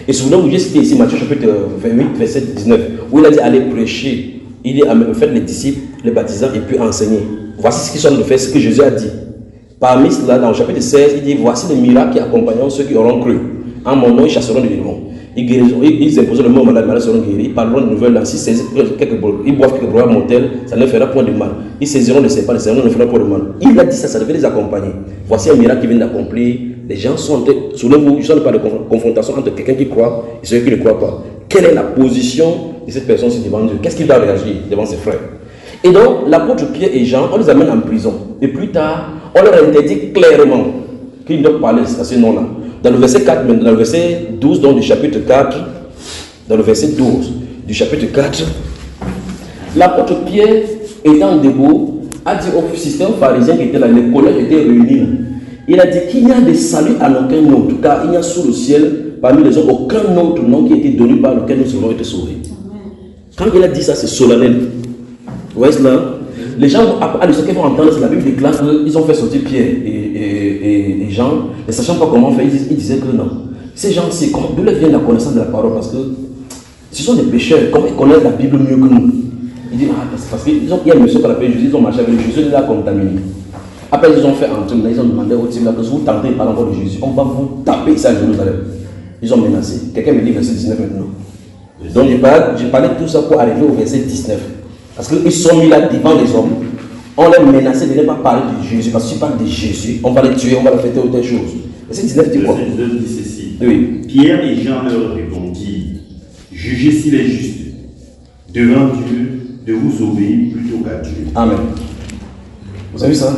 Speaker 1: Et souvenez-vous, j'ai cité ici Matthieu chapitre 28, verset 19, où il a dit allez prêcher. Il dit faites les disciples, les baptisants et puis enseigner. Voici ce qu'ils sont de faire, ce que Jésus a dit. Parmi cela, dans le chapitre 16, il dit voici les miracles qui accompagneront ceux qui auront cru. En mon nom, ils chasseront des démons. Ils imposeront le mot malade, les malades seront guéris. Ils parleront de nouvelles langues. Ils boivent quelques breuvages mortels, ça ne fera point de mal. Ils saisiront des serpents, les serpents ne feront point de mal. Il a dit ça, ça devait les accompagner. Voici un miracle qui vient d'accomplir. Les gens sont en train, souvenez-vous, je ne parle pas de confrontation entre quelqu'un qui croit et celui qui ne croit pas. Quelle est la position de cette personne devant Dieu? Qu'est-ce qu'il va réagir devant ses frères? Et donc, l'apôtre Pierre et Jean, on les amène en prison. Et plus tard, on leur interdit clairement qu'ils ne doivent parler à ce nom-là. Dans le verset 4, dans le verset 12 donc, du chapitre 4, dans le verset 12 du chapitre 4, l'apôtre Pierre, étant debout, a dit au système pharisien qui était là, les collègues étaient réunis. Il a dit qu'il n'y a de salut à aucun autre, car il n'y a sous le ciel, parmi les hommes, aucun autre nom qui a été donné par lequel nous avons été sauvés. Quand il a dit ça, c'est solennel. Vous voyez cela? Les gens, à l'époque qu'ils vont entendre, la Bible déclare qu'ils ont fait sortir Pierre et Jean, ne sachant pas comment faire, ils disaient que non. Ces gens-ci, d'où leur vient la connaissance de la parole? Parce que ce sont des pécheurs, comment ils connaissent la Bible mieux que nous? Ils disent, parce qu'il y a un monsieur qu'on appelle Jésus, ils ont marché avec Jésus, il l'a contaminé. Après, ils ont fait entrer, ils ont demandé au type là que si vous tentez par l'envoi de Jésus, on va vous taper ici à Jérusalem. Ils ont menacé. Quelqu'un me dit verset 19 maintenant. Donc, j'ai parlé de tout ça pour arriver au verset 19. Parce qu'ils sont mis là devant les hommes. On les menaçait de ne pas parler de Jésus. Parce que si tu parles de Jésus, on va les tuer, on va leur faire telle ou telle chose. Verset 19 dit quoi?
Speaker 4: Verset 19 dit ceci.
Speaker 1: Oui.
Speaker 4: Pierre et Jean leur répondirent. Jugez s'il est juste devant Dieu de vous obéir plutôt qu'à Dieu.
Speaker 1: Amen. Vous avez vu ça?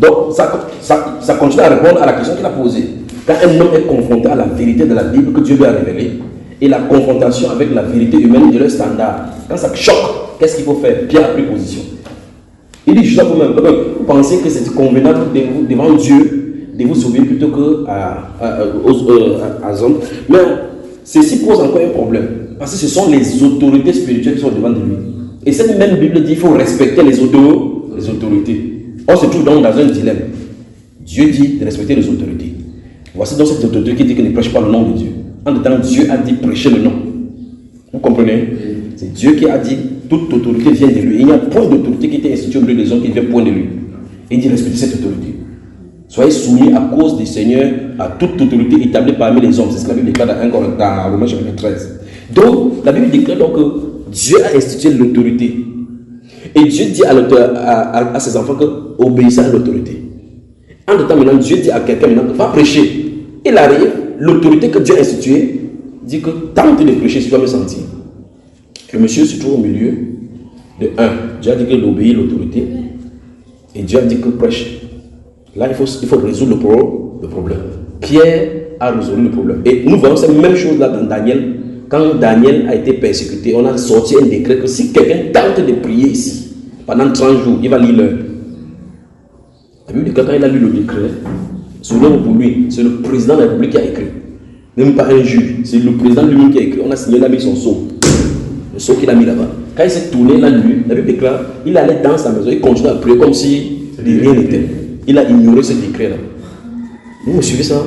Speaker 1: Donc, ça continue à répondre à la question qu'il a posée. Quand un homme est confronté à la vérité de la Bible que Dieu lui a révélée, et la confrontation avec la vérité humaine de leur standard, quand ça choque, qu'est-ce qu'il faut faire? Pierre a pris position. Il dit juste vous-même, vous pensez que c'est convenable devant Dieu de vous sauver plutôt qu'aux hommes. Mais ceci pose encore un problème, parce que ce sont les autorités spirituelles qui sont devant de lui. Et cette même Bible dit qu'il faut respecter les autorités. On se trouve donc dans un dilemme. Dieu dit de respecter les autorités. Voici donc cette autorité qui dit qu'il ne prêche pas le nom de Dieu. En même temps, Dieu a dit prêcher le nom. Vous comprenez? C'est Dieu qui a dit toute autorité vient de lui. Et il n'y a point d'autorité qui était instituée au milieu des hommes qui vient point de lui. Et il dit respectez cette autorité. Soyez soumis à cause du Seigneur à toute autorité établie parmi les hommes. C'est ce que la Bible déclare dans Romains chapitre 13. Donc, la Bible déclare donc que Dieu a institué l'autorité. Et Dieu dit à ses enfants que obéissez à l'autorité. En même temps, maintenant, Dieu dit à quelqu'un maintenant, va prêcher. Il arrive, l'autorité que Dieu a instituée dit que tente de prêcher si tu vas me sentir. Le monsieur se trouve au milieu de un. Dieu a dit qu'il obéit l'autorité. Et Dieu a dit que prêche. Là, il faut résoudre le problème. Pierre a résolu le problème. Et nous voyons cette même chose là dans Daniel. Quand Daniel a été persécuté, on a sorti un décret que si quelqu'un tente de prier ici, pendant 30 jours, il va lire l'heure. La Bible dit que quand il a lu le décret, selon pour lui, c'est le président de la République qui a écrit. Même pas un juge, c'est le président lui-même qui a écrit. On a signé, il a mis son sceau. Le sceau qu'il a mis là-bas. Quand il s'est tourné, il a lu, la Bible déclare, il allait dans sa maison, il continue à prier comme si rien n'était. Il a ignoré ce décret-là. Vous me suivez ça?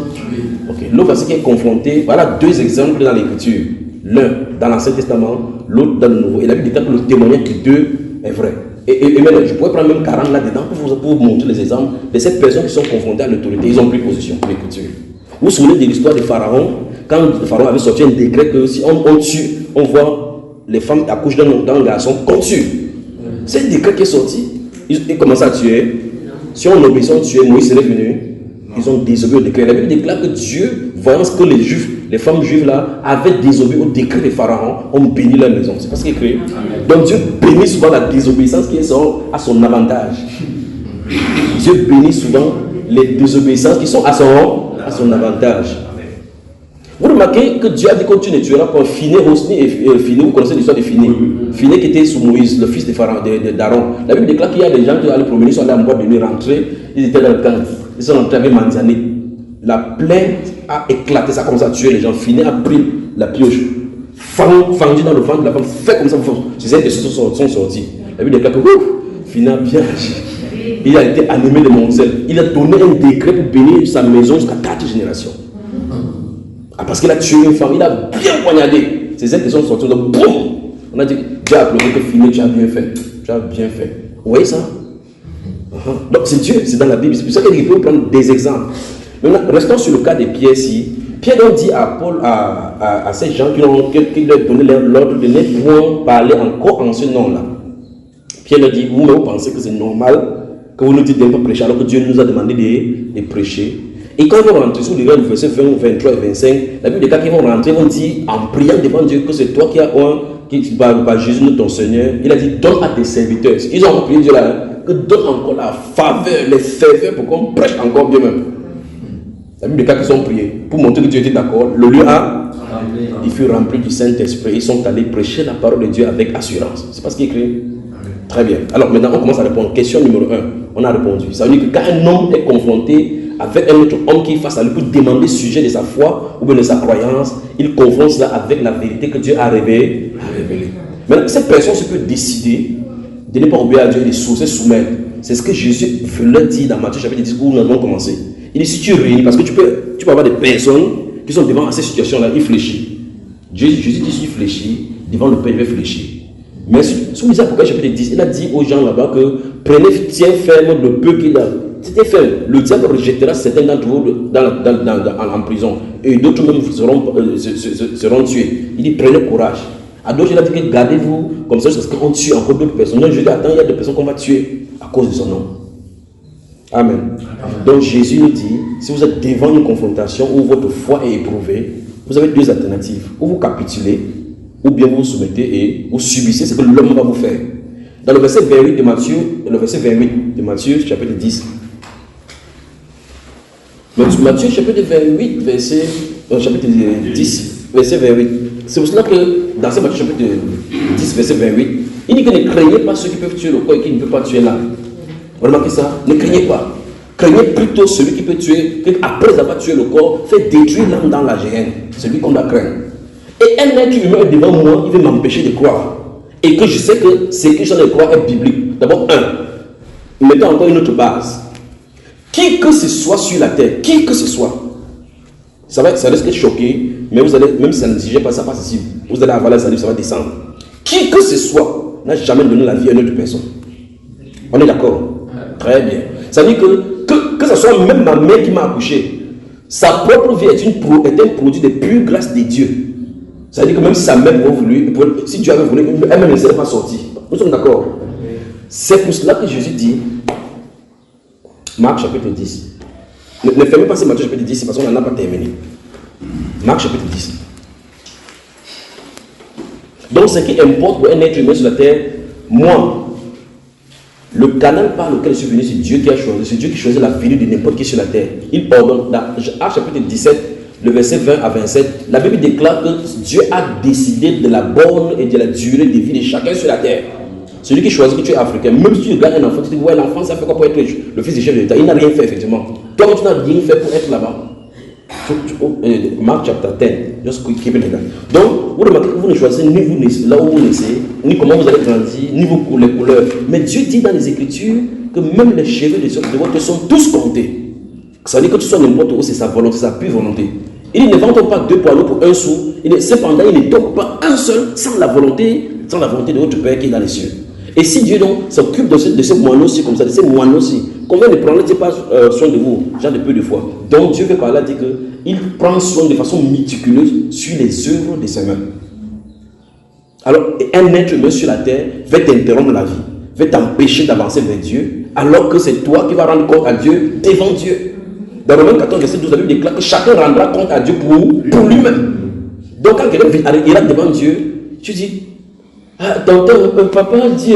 Speaker 1: Ok. L'autre verset qui est confronté, voilà deux exemples dans l'Écriture. L'un dans l'Ancien Testament, l'autre dans le Nouveau. Et la Bible déclare que le témoignage des deux est vrai. Et même, je pourrais prendre même 40 là-dedans pour vous montrer les exemples de ces personnes qui sont confrontées à l'autorité. Ils ont pris position pour l'Écriture. Vous vous souvenez de l'histoire de Pharaon, quand le Pharaon avait sorti un décret que si on tue, on voit les femmes accouchent d'un garçon qu'on tue. C'est un décret qui est sorti. Ils commencent à tuer. Si on obéissait, on tuait, Moïse serait venu. Ils ont désobéi au décret. La Bible déclare que Dieu, voyant ce que les Juifs, les femmes juives là, avaient désobéi au décret de Pharaon, ont béni leur maison. C'est pas ce qui est écrit. Donc Dieu bénit souvent la désobéissance qui est à son avantage. Dieu bénit souvent les désobéissances qui sont à son avantage. Vous remarquez que Dieu a dit que tu ne tueras pas Phiné, Hosni et Phiné. Vous connaissez l'histoire de Phiné. Phiné qui était sous Moïse, le fils de Pharaon, d'Aaron. La Bible déclare qu'il y a des gens qui allaient promener, ils sont allés en boîte de nuit rentrer, ils étaient dans le camp. Ils sont rentrés avec Manzané. La plaie a éclaté, ça a commencé à tuer les gens. Phiné a pris la pioche, fendu dans le ventre de la femme, fait comme ça. Ces aides sont sortis. La Bible déclare que Phiné a bien agi. Il a été animé de mon zèle. Il a donné un décret pour bénir sa maison jusqu'à 4 générations. Parce qu'il a tué une femme, il a bien poignardé. Ces aides sont sortis, donc boum! On a dit, Dieu a applaudi que Phiné, tu as bien fait. Tu as bien fait. Vous voyez ça? Donc c'est Dieu, c'est dans la Bible. C'est pour ça qu'il peut prendre des exemples. Maintenant, restons sur le cas de Pierre ici. Pierre donc dit à Paul, à ces gens qui leur donné l'ordre de ne point parler encore en ce nom-là. Pierre leur dit, vous pensez que c'est normal que vous ne dites pas prêcher alors que Dieu nous a demandé de prêcher. Et quand ils vont rentrer sur les versets 20, 23 et 25, la Bible déclare qu'ils vont rentrer, ils vont dire en priant devant Dieu que c'est toi qui as par Jésus ton Seigneur. Il a dit donne à tes serviteurs. Ils ont prié Dieu là, que donne encore la faveur, les faveurs pour qu'on prêche encore bien même. La Bible déclare qu'ils ont prié pour montrer que Dieu était d'accord. Le lieu il fut rempli du Saint-Esprit. Ils sont allés prêcher la parole de Dieu avec assurance. C'est pas ce qui est écrit. Très bien. Alors maintenant on commence à répondre. Question numéro 1. On a répondu. Ça veut dire que quand un homme est confronté avec un autre homme qui est face à lui pour demander sujet de sa foi ou bien de sa croyance, il confronte cela avec la vérité que Dieu a révélée. Maintenant, cette personne se peut décider de ne pas obéir à Dieu et de se soumettre. C'est ce que Jésus veut dire dans Matthieu chapitre 10 où nous avons commencé. Il dit si tu réunis, parce que tu peux avoir des personnes qui sont devant ces situations-là, ils fléchissent. Jésus dit si tu fléchis, devant le Père, il va fléchir. Mais si vous lisez Apocalypse chapitre 10, il a dit aux gens là-bas que tiens ferme le peu qu'il a. C'était fait. Le diable rejettera certains d'entre vous en prison. Et d'autres même seront tués. Il dit prenez courage. À d'autres, il a dit que gardez-vous comme ça parce qu'on tue encore d'autres personnes. Donc je dis attends, il y a des personnes qu'on va tuer à cause de son nom. Amen. Donc Jésus nous dit, si vous êtes devant une confrontation où votre foi est éprouvée, vous avez deux alternatives. Ou vous capitulez, ou bien vous vous soumettez et vous subissez ce que l'homme va vous faire. Dans le verset 28 de Matthieu, chapitre 10. Matthieu chapitre 28, chapitre 10, verset 28. C'est pour cela que dans ce Matthieu chapitre 10, verset 28, il dit que ne craignez pas ceux qui peuvent tuer le corps et qui ne peuvent pas tuer l'âme. Vous remarquez ça? Ne craignez pas. Craignez plutôt celui qui peut tuer, qui après avoir tué le corps, fait détruire l'âme dans la géhenne. Celui qu'on doit craindre. Et un être humain devant moi, il veut m'empêcher de croire. Et que je sais que ce que j'en ai croire est biblique. D'abord, mettons encore une autre base. Qui que ce soit sur la terre, qui que ce soit, ça risque de choquer, mais vous allez, même si ça ne digère pas, ça passe ici. Vous allez avoir la salive, ça va descendre. Qui que ce soit n'a jamais donné la vie à une autre personne. On est d'accord? Très bien. Ça veut dire que ce soit même ma mère qui m'a accouché, sa propre vie est un produit de pure grâce de Dieu. Ça veut dire que même si sa mère avait voulu, si Dieu avait voulu, elle-même ne serait pas sortie. Nous sommes d'accord? C'est pour cela que Jésus dit, Marc chapitre 10. Ne fermez pas ce Matthieu chapitre 10 parce qu'on n'en a pas terminé. Marc chapitre 10. Donc ce qui importe pour un être humain sur la terre, moi, le canal par lequel je suis venu, c'est Dieu qui a choisi. C'est Dieu qui choisit la venue de n'importe qui sur la terre. Il ordonne. Dans Actes chapitre 17, le verset 20 à 27, la Bible déclare que Dieu a décidé de la borne et de la durée de vie de chacun sur la terre. Celui qui choisit que tu es africain, même si tu regardes un enfant, tu te dis, ouais, l'enfant, ça fait quoi pour être le fils du chef de l'État? Il n'a rien fait, effectivement. Toi, tu n'as rien fait pour être là-bas. Marc chapitre 10, just keep it like that. Donc, vous remarquez que vous ne choisissez ni vous là où vous naissez, ni comment vous allez grandir, ni les couleurs. Mais Dieu dit dans les Écritures que même les cheveux de votre sont tous comptés. Ça veut dire que tu sois n'importe où, c'est sa volonté, sa pure volonté. Il ne vend pas 2 poids pour un sou. Cependant, il ne toque pas un seul sans la volonté de votre Père qui est dans les cieux. Et si Dieu donc s'occupe de ces moineaux-ci comme ça, de ces moineaux-ci, combien ne prendrait-il pas soin de vous, genre de peu de foi? Donc Dieu fait par là dire qu'il prend soin de façon méticuleuse sur les œuvres de ses mains. Alors, un être humain sur la terre va t'interrompre la vie, va t'empêcher d'avancer vers Dieu, alors que c'est toi qui vas rendre compte à Dieu devant Dieu. Dans Romains 14, verset 12, la Bible déclare que chacun rendra compte à Dieu pour lui-même. Donc quand quelqu'un ira devant Dieu, tu dis, ah, papa dit,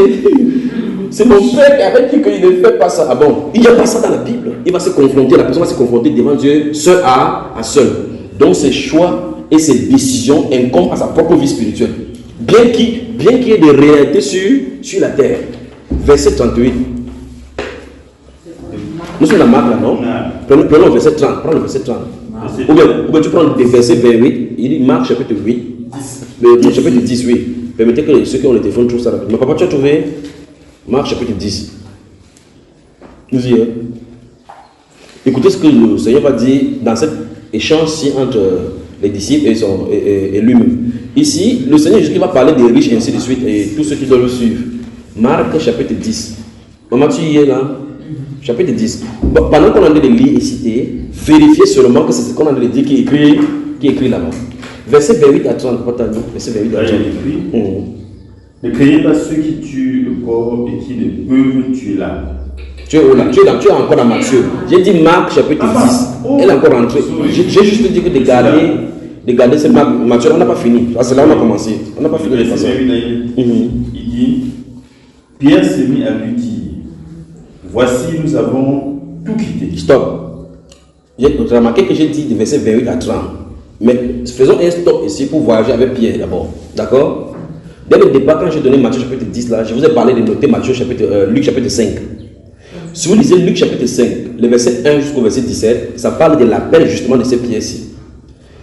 Speaker 1: c'est mon père qui avait dit qu'il ne fait pas ça. Ah bon, il n'y a pas ça dans la Bible. Il va se confronter, la personne va se confronter devant Dieu, seul à seul. Donc ses choix et ses décisions incombent à sa propre vie spirituelle. Bien qu'il y ait des réalités sur la terre. Verset 38. Nous sommes dans Marc là, non? Prenons le verset 30. Prends le verset 30. Ou bien tu prends le verset 28. Il dit Marc chapitre 8. Chapitre 10, oui. Permettez que ceux qui ont le téléphone trouvent ça rapidement. Mais papa, tu as trouvé Marc chapitre 10. Nous y est. Écoutez ce que le Seigneur va dire dans cet échange-ci entre les disciples et lui-même. Ici, le Seigneur Jésus va parler des riches et ainsi de suite et tous ceux qui doivent le suivre. Marc chapitre 10. Maman, tu y es là? Chapitre 10. Bon, pendant qu'on a de lire et citer, vérifiez seulement que c'est ce qu'on a de dire qui est écrit là-bas. Verset 28 à 30. Verset 28 à 30.
Speaker 4: Ne craignez pas ceux qui tuent le corps et qui ne peuvent tuer l'âme.
Speaker 1: Tu es encore dans Matthieu. J'ai dit Marc chapitre 10. Elle est encore rentrée. J'ai juste dit que de garder ce Matthieu. On n'a pas fini. C'est là où on a commencé. On n'a pas fini les façons.
Speaker 4: Il dit, Pierre s'est mis à lui dire, voici, nous avons tout quitté.
Speaker 1: Stop. J'ai remarqué que j'ai dit de verset 28 à 30. Mais faisons un stop ici pour voyager avec Pierre d'abord. D'accord? Dès le départ, quand j'ai donné Matthieu chapitre 10, là, je vous ai parlé de noter Luc chapitre 5. Si vous lisez Luc chapitre 5, le verset 1 jusqu'au verset 17, ça parle de l'appel justement de ces Pierre-ci.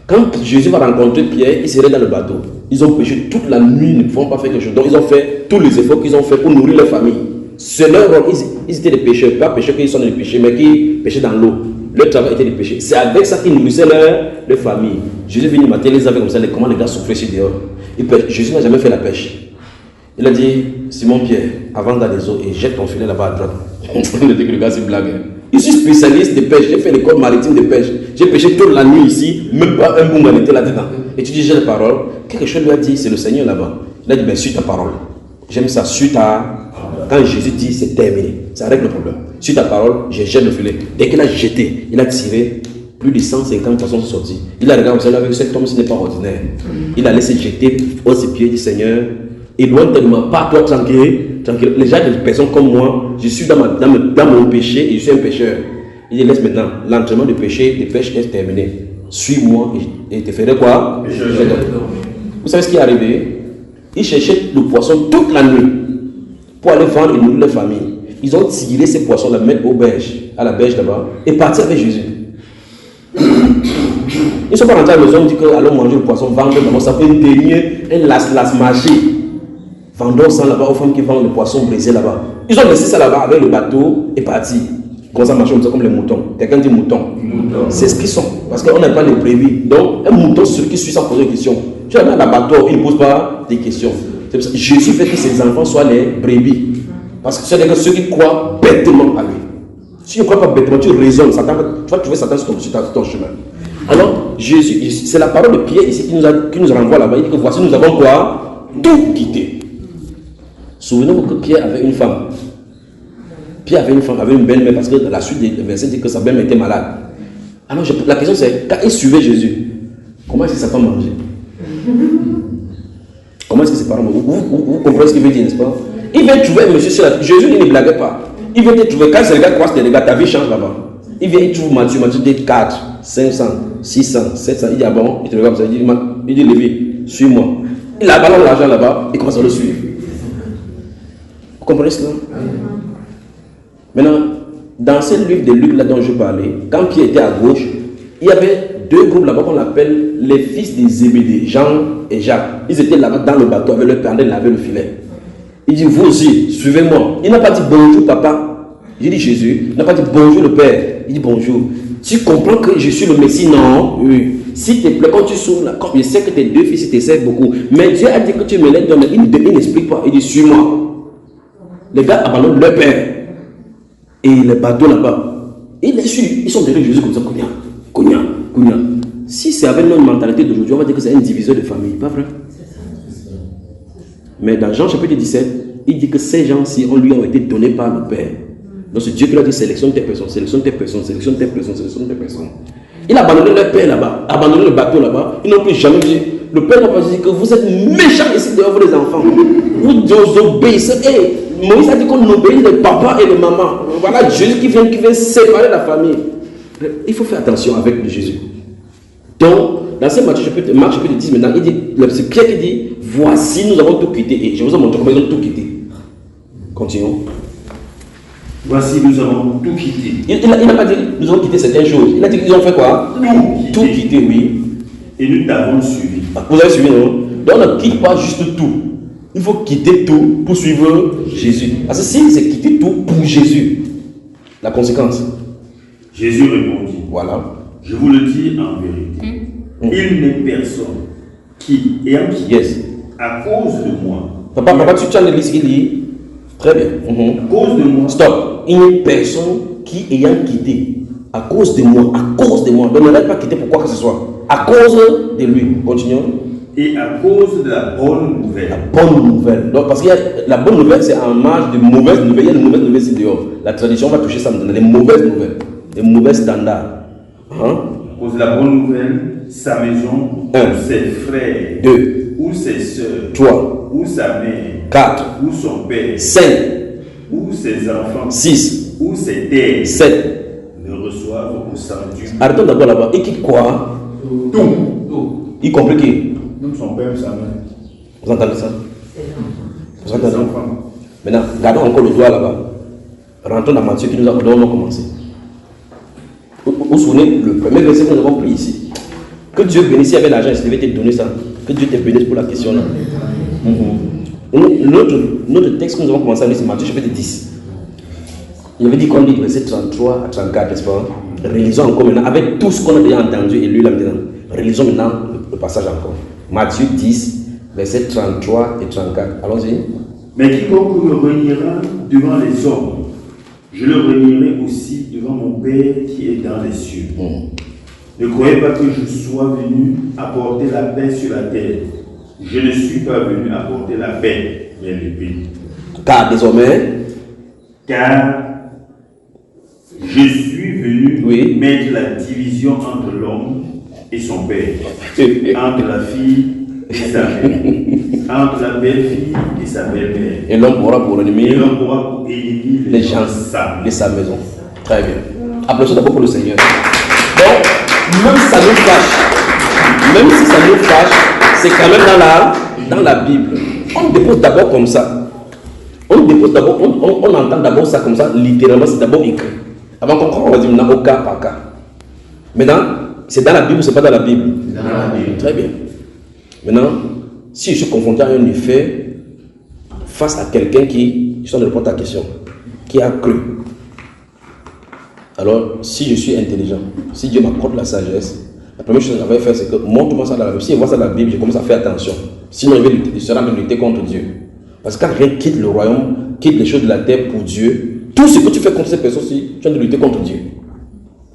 Speaker 1: Quand Jésus va rencontrer Pierre, il serait dans le bateau. Ils ont péché toute la nuit, ils ne pouvons pas faire quelque chose. Donc ils ont fait tous les efforts qu'ils ont fait pour nourrir leur famille. C'est leur rôle. Ils étaient des pécheurs, pas pécheurs qui sont des péchés, mais qui péchaient dans l'eau. Leur travail était des péchés. C'est avec ça qu'ils nourrissaient leur famille. Jésus venu matin, les avait comme ça, comment les gars souffraient sur dehors. Jésus n'a jamais fait la pêche. Il a dit, Simon Pierre, avant d'aller les eaux et jette ton filet là-bas à droite. On a dit que le gars c'est blague. Je suis spécialiste de pêche, j'ai fait l'école maritime de pêche. J'ai pêché toute la nuit ici, même pas un boum était là-dedans. Et tu dis, j'ai la parole. Quelque chose lui a dit, c'est le Seigneur là-bas. Il a dit, ben, suis ta parole. J'aime ça, suis ta. Quand Jésus dit, c'est terminé. Ça règle le problème. Suis ta parole, je jette le filet. Dès qu'il a jeté, il a tiré. plus de 150 personnes sont sorties. Il a regardé, vous avec cet homme, ce n'est pas ordinaire. Il a laissé jeter aux ses pieds du Seigneur. Et loin tellement, pas toi tranquille, tranquille. Les gens, des personnes comme moi, je suis dans mon péché et je suis un pécheur. Il dit, laisse maintenant, l'entraînement de péché, de pêche est terminé. Suis-moi et te ferai quoi? Vous savez ce qui est arrivé? Ils cherchaient le poisson toute la nuit pour aller vendre et nourrir leur famille. Ils ont tiré ces poissons-là, mettre au berge, à la berge là-bas, et partir avec Jésus. Ils ne sont pas rentrés à la maison, ils ont dit que allons manger le poisson, vendre d'abord, ça fait un dernier, un las-marché. Vendons ça là-bas aux femmes qui vendent le poisson brisé là-bas. Ils ont laissé ça là-bas avec le bateau et parti. Comment ça marche comme les moutons? Quelqu'un dit mouton. C'est ce qu'ils sont. Parce qu'on n'a pas les brebis. Donc, un mouton, celui qui suit sans poser de questions. Tu as un abattoir, il ne pose pas des questions. C'est pour ça que Jésus fait que ses enfants soient les brebis. Parce que c'est ceux qui croient bêtement à lui. Si tu ne crois pas bêtement, tu raisonnes. Tu vas trouver Satan sur ton chemin. Alors, Jésus, c'est la parole de Pierre ici qui nous renvoie là-bas. Il dit que voici, nous avons quoi? Tout quitté. Souvenez-vous que Pierre avait une femme. Pierre avait une femme, avait une belle-mère, parce que la suite des versets dit que sa belle-mère était malade. Alors la question c'est, quand il suivait Jésus, comment est-ce que sa femme mangeait? Comment est-ce que ses parents mangeaient? Vous comprenez ce qu'il veut dire, n'est-ce pas? Il vient trouver un monsieur sur la... Jésus il ne blaguait pas. Il vient te trouver, quand ces gars croisent tes regards, ta vie change là-bas. Il vient, il trouve Matthieu dit 4, 500, 600, 700, il dit ah bon, il te regarde, il dit Lévi, suis-moi. Il a ballonné l'argent là-bas, il commence à le suivre. Vous comprenez cela? Maintenant, dans ce livre de Luc là dont je parlais, quand Pierre était à gauche, il y avait deux groupes là-bas qu'on appelle les fils des Zébédée, Jean et Jacques. Ils étaient là-bas dans le bateau avec leur père, ils lavaient le filet. Il dit, vous aussi, suivez-moi. Il n'a pas dit bonjour papa. J'ai dit Jésus. Il n'a pas dit bonjour le père. Il dit bonjour. Tu comprends que je suis le Messie? Non. Oui. S'il te plaît, quand tu s'ouvres là, je sais que tes deux fils te servent beaucoup. Mais Dieu a dit que tu me les donnes. Il n'explique pas. Il dit, suis-moi. Les gars abandonnent leur père. Et les bateaux là-bas, ils sont derrière Jésus comme ça, cognac. Si c'est avec notre mentalité d'aujourd'hui, on va dire que c'est un diviseur de famille, pas vrai? Mais dans Jean chapitre 17, il dit que ces gens-ci, on lui ont été donnés par le Père. Donc c'est Dieu qui leur dit sélectionne tes personnes, sélectionne tes personnes, sélectionne tes personnes, sélectionne tes personnes. Il a abandonné leur père là-bas, abandonné le bateau là-bas. Ils n'ont plus jamais dit, le Père n'a pas dit que vous êtes méchants ici dehors, vous les enfants. Vous obéissez. Hey, Moïse a dit qu'on obéit les papas et les mamans. Voilà Jésus qui vient séparer la famille. Il faut faire attention avec Jésus. Donc, dans ce Marc chapitre 10 maintenant, il dit, c'est Pierre qui dit, voici nous avons tout quitté. Et je vous ai montré comment ils ont tout quitté. Continuons.
Speaker 4: Voici nous avons tout quitté.
Speaker 1: Il n'a pas dit nous avons quitté certaines choses. Il a dit qu'ils ont fait quoi? Tout quitté, oui.
Speaker 4: Et nous t'avons suivi.
Speaker 1: Vous avez suivi, non? Donc on ne quitte pas juste tout. Il faut quitter tout pour suivre Jésus. Parce que si c'est quitter tout pour Jésus, la conséquence.
Speaker 4: Jésus répondit.
Speaker 1: Voilà.
Speaker 4: Je vous le dis en vérité. Il n'est personne qui, ayant quitté, à cause de moi.
Speaker 1: Papa, tu as une liste qui lit. Très bien.
Speaker 4: À cause de moi.
Speaker 1: Stop. Il n'est personne qui, ayant quitté, à cause de moi, donc ne l'a pas quitté pour quoi que ce soit. À cause de lui. Continuons.
Speaker 4: Et à cause de la bonne nouvelle.
Speaker 1: La bonne nouvelle. Donc, parce que la bonne nouvelle, c'est en marge de mauvaises nouvelles. Il y a de mauvaises nouvelles ici dehors. La tradition va toucher ça maintenant. Les mauvaises nouvelles. Les mauvais standards.
Speaker 4: À cause de la bonne nouvelle, sa maison, ou ses frères,
Speaker 1: 2,
Speaker 4: ou ses soeurs,
Speaker 1: 3,
Speaker 4: ou sa mère,
Speaker 1: 4,
Speaker 4: ou son père,
Speaker 1: 5,
Speaker 4: ou ses enfants,
Speaker 1: 6,
Speaker 4: ou ses terres,
Speaker 1: 7,
Speaker 4: ne reçoivent au sanctuaire.
Speaker 1: Arrêtons d'abord là-bas. Et qui quoi?
Speaker 2: Tout.
Speaker 1: Y compris qui?
Speaker 2: Même son père, sa mère.
Speaker 1: Vous entendez ça? Vous entendez?
Speaker 2: Enfants.
Speaker 1: Maintenant, gardons encore le doigt là-bas. Rentrons dans Matthieu qui nous a commencé. Vous vous souvenez, le premier verset que nous avons pris ici. Que Dieu bénisse, s'il y avait l'argent, il devait te donner ça. Que Dieu te bénisse pour la question là. Notre texte que nous avons commencé à lire, c'est Matthieu chapitre 10. Il avait dit qu'on lit verset 33 à 34, n'est-ce pas? Rélisons encore maintenant, avec tout ce qu'on a déjà entendu et lu là maintenant. Rélisons maintenant le passage encore. Matthieu 10, verset 33 et 34. Allons-y.
Speaker 4: Mais quiconque me reniera devant les hommes, je le renierai aussi devant mon Père qui est dans les cieux. Ne croyez pas que je sois venu apporter la paix sur la terre. Je ne suis pas venu apporter la paix, mais l'épée.
Speaker 1: Car désormais,
Speaker 4: Car Je suis venu mettre la division entre l'homme et son père, entre la fille et sa mère, entre la belle-fille et sa belle-mère.
Speaker 1: Et l'homme aura pour ennemi
Speaker 4: les gens
Speaker 1: de sa maison. Très bien. Applaudissons d'abord pour le Seigneur. Donc, même si ça nous fâche, c'est quand même dans la Bible. On dépose d'abord comme ça. On entend d'abord ça comme ça, littéralement, c'est d'abord écrit. Avant qu'on croit, on va dire maintenant au cas par cas. Maintenant, c'est dans la Bible ou c'est pas dans la Bible?
Speaker 4: Dans la Bible.
Speaker 1: Très bien. Maintenant, si je suis confronté à un effet face à quelqu'un qui, je suis en train de répondre à ta question, qui a cru. Alors, si je suis intelligent, si Dieu m'accorde la sagesse, la première chose que j'avais fait, c'est que montre-moi ça dans la Bible. Si je vois ça dans la Bible, je commence à faire attention. Sinon, je serai en train de lutter contre Dieu. Parce que quand quelqu'un quitte le royaume, quitte les choses de la terre pour Dieu, tout ce que tu fais contre ces personnes-ci, tu es en train de lutter contre Dieu.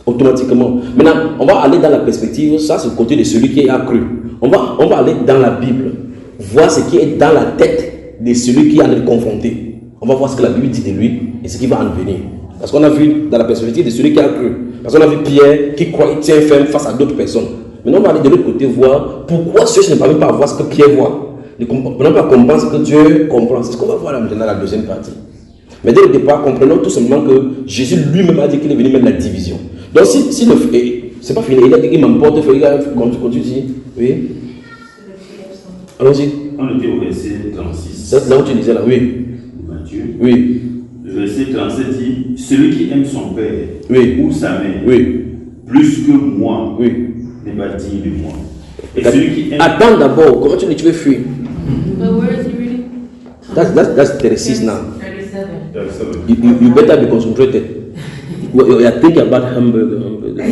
Speaker 1: Automatiquement. Maintenant, on va aller dans la perspective, ça c'est le côté de celui qui a cru. On va aller dans la Bible, voir ce qui est dans la tête de celui qui en est confronté. On va voir ce que la Bible dit de lui et ce qui va en venir. Parce qu'on a vu dans la perspective de celui qui a cru. Parce qu'on a vu Pierre qui croit, il tient ferme face à d'autres personnes. Maintenant, on va aller de l'autre côté voir pourquoi ceux-ci ne parviennent pas à voir ce que Pierre voit. Ne comprenons pas comprendre ce que Dieu comprend. C'est ce qu'on va voir là maintenant dans la deuxième partie. Mais dès le départ, comprenons tout simplement que Jésus lui-même a dit qu'il est venu mettre la division. Donc, si c'est pas fini, il a dit qu'il m'emporte, quand tu dis, oui. Allons-y.
Speaker 4: On était au verset 36.
Speaker 1: C'est là où tu disais là, oui.
Speaker 4: Matthieu.
Speaker 1: Oui.
Speaker 4: Le verset 37 dit, celui qui aime son père ou sa mère plus que moi n'est pas digne de moi. Et celui qui aime...
Speaker 1: Attends d'abord, comment tu veux fuir?
Speaker 5: But where is he reading?
Speaker 1: That's 36 now.
Speaker 5: 37.
Speaker 1: You better be concentrated. You are thinking about hamburger.
Speaker 7: I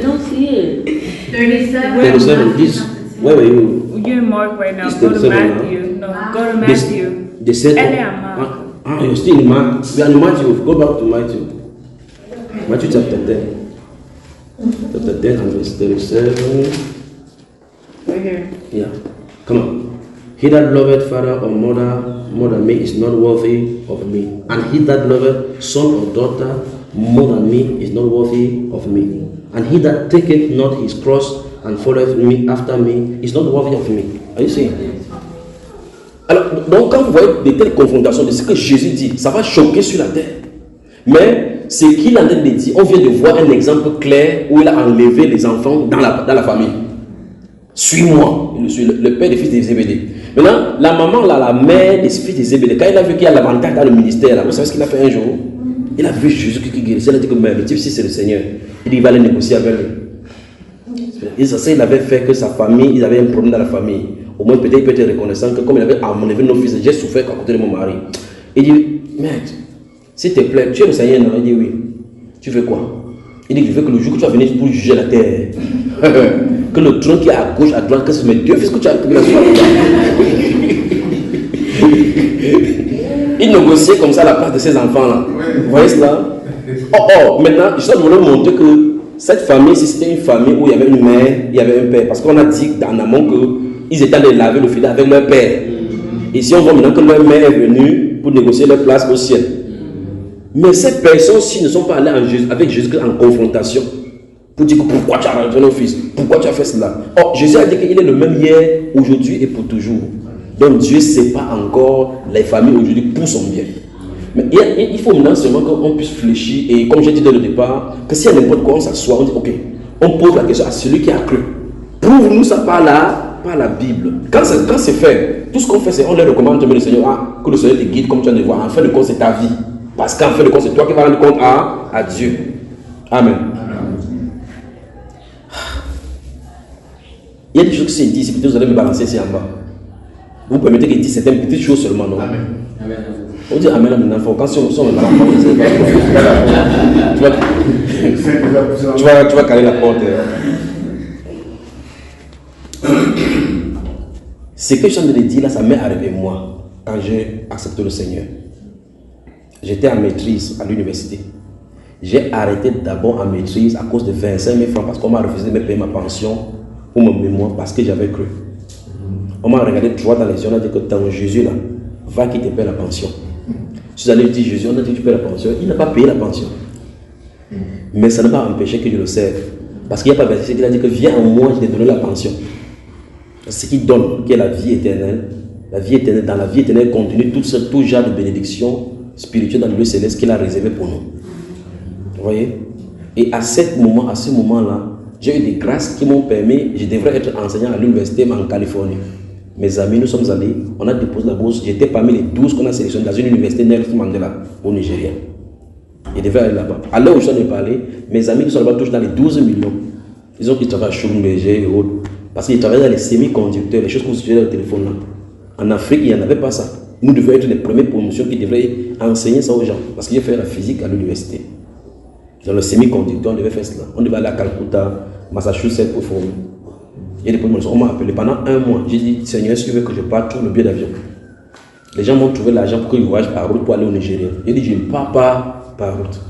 Speaker 7: don't see it.
Speaker 1: 37. This, where were you?
Speaker 7: You're in Mark right now.
Speaker 1: It's
Speaker 7: Go to
Speaker 1: 37
Speaker 7: Matthew. No, go to Matthew.
Speaker 1: They said,
Speaker 7: Mark.
Speaker 1: you're still in Mark. We are in Matthew. Go back to Matthew. Matthew chapter 10. Chapter 10 and verse 37.
Speaker 7: Right here.
Speaker 1: Yeah. Come on. He that loveth father or mother more than me is not worthy of me. And he that loveth son or daughter more than me is not worthy of me. And he that taketh not his cross and followeth me after me is not worthy of me. Are you seeing? Alors, donc quand vous voyez de telles confrontations de ce que Jésus dit, ça va choquer sur la terre. Mais ce qu'il a dit, on vient de voir un exemple clair où il a enlevé les enfants dans la famille. Suis-moi, le père des fils des Zébédée. Maintenant, la maman, là, la mère des fils des Zébédée, quand il a vu qu'il y a l'avantage dans le ministère, là, vous savez ce qu'il a fait un jour? Il a vu Jésus qui guérissait. Il a dit que le type, si c'est le Seigneur, il va aller négocier avec lui. Il avait fait que sa famille, il avait un problème dans la famille. Au moins, peut-être il peut être reconnaissant que comme il avait enlevé nos fils, j'ai souffert à côté de mon mari. Il dit, merde, s'il te plaît, tu es le Seigneur, non? Il dit oui. Tu veux quoi? Il dit, je veux que le jour que tu vas venir pour juger la terre, que le trône qui est à gauche, à droite, que ce soit mes deux fils que tu as pris la soirée. Il négociait comme ça la place de ses enfants-là. Vous voyez cela? Maintenant, je dois vous montrer que cette famille, si c'était une famille où il y avait une mère, il y avait un père. Parce qu'on a dit en amont qu'ils étaient allés laver le filet avec leur père. Et si on voit maintenant que leur mère est venue pour négocier leur place au ciel. Mais ces personnes-ci ne sont pas allées avec Jésus en confrontation. Pour dire pourquoi tu as arrêté nos fils, pourquoi tu as fait cela. Jésus a dit qu'il est le même hier, aujourd'hui et pour toujours. Donc Dieu ne sait pas encore les familles aujourd'hui pour son bien. Mais il faut maintenant seulement qu'on puisse fléchir et comme j'ai dit dès le départ, que si y a n'importe quoi, on s'assoit, on dit ok, on pose la question à celui qui a cru. Prouve-nous ça par la Bible. Quand c'est fait, tout ce qu'on fait, c'est on leur recommande le Seigneur, que le Seigneur te guide comme tu viens de voir. En fin de compte, c'est ta vie. Parce qu'en fin de compte, c'est toi qui vas rendre compte à Dieu. Amen. Il y a des choses qui sont dites ici, peut-être vous allez me balancer ici en bas. Vous permettez qu'il dise certaines petites choses seulement, non? Amen. On dit Amen, amen, quand si on me balance, tu vas caler la porte. Ce que je suis en train de dire là, ça m'est arrivé moi, quand j'ai accepté le Seigneur. J'étais en maîtrise à l'université. J'ai arrêté d'abord en maîtrise à cause de 25 000 francs parce qu'on m'a refusé de me payer ma pension pour mon mémoire parce que j'avais cru. On m'a regardé droit dans les yeux, on a dit que dans Jésus là, va qui te paie la pension. Je suis allé lui dire, Jésus, on a dit que tu payes la pension. Il n'a pas payé la pension. Mais ça n'a pas empêché que je le serve. Parce qu'il n'y a pas verset qui a dit que viens en moi, je t'ai donné la pension. C'est ce qu'il donne, qui est la vie éternelle. La vie éternelle, dans la vie éternelle contenu tout genre de bénédiction spirituelle dans le lieu céleste qu'il a réservé pour nous. Vous voyez? Et à ce moment-là, j'ai eu des grâces qui m'ont permis, je devrais être enseignant à l'université en Californie. Mes amis, nous sommes allés, on a déposé la bourse, j'étais parmi les 12 qu'on a sélectionnés dans une université Nelson Mandela, au Nigeria. Je devais aller là-bas. À l'heure où je suis en train de parler, mes amis qui sont là-bas touchent dans les 12 millions. Ils ont qui travaillent à Schlumberger et autres. Parce qu'ils travaillent dans les semi-conducteurs, les choses que vous utilisez dans le téléphone là. En Afrique, il n'y en avait pas ça. Nous devions être les premières promotions qui devraient enseigner ça aux gens. Parce que j'ai fait la physique à l'université. Dans le semi-conducteur, on devait faire cela. On devait aller à Calcutta, Massachusetts pour former. Il y a des promotions. On m'a appelé pendant un mois. J'ai dit, Seigneur, si tu veux que je parte tout le billet d'avion. Les gens m'ont trouvé l'argent pour qu'ils voyagent par route pour aller au Nigeria. J'ai dit, je ne pars pas par route.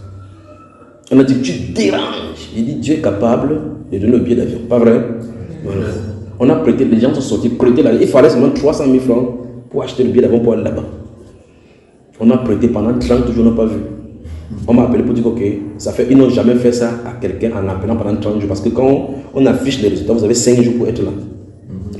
Speaker 1: On a dit, tu déranges. J'ai dit, Dieu est capable de donner le billet d'avion. Pas vrai? Voilà. On a prêté, les gens sont sortis, prêté l'argent. Il fallait seulement 300 000 francs pour acheter le billet d'avion pour aller là-bas. On a prêté pendant 30 jours, on n'a pas vu. On m'a appelé pour dire, ok, ça fait, ils n'ont jamais fait ça à quelqu'un en appelant pendant 30 jours. Parce que quand on affiche les résultats, vous avez 5 jours pour être là.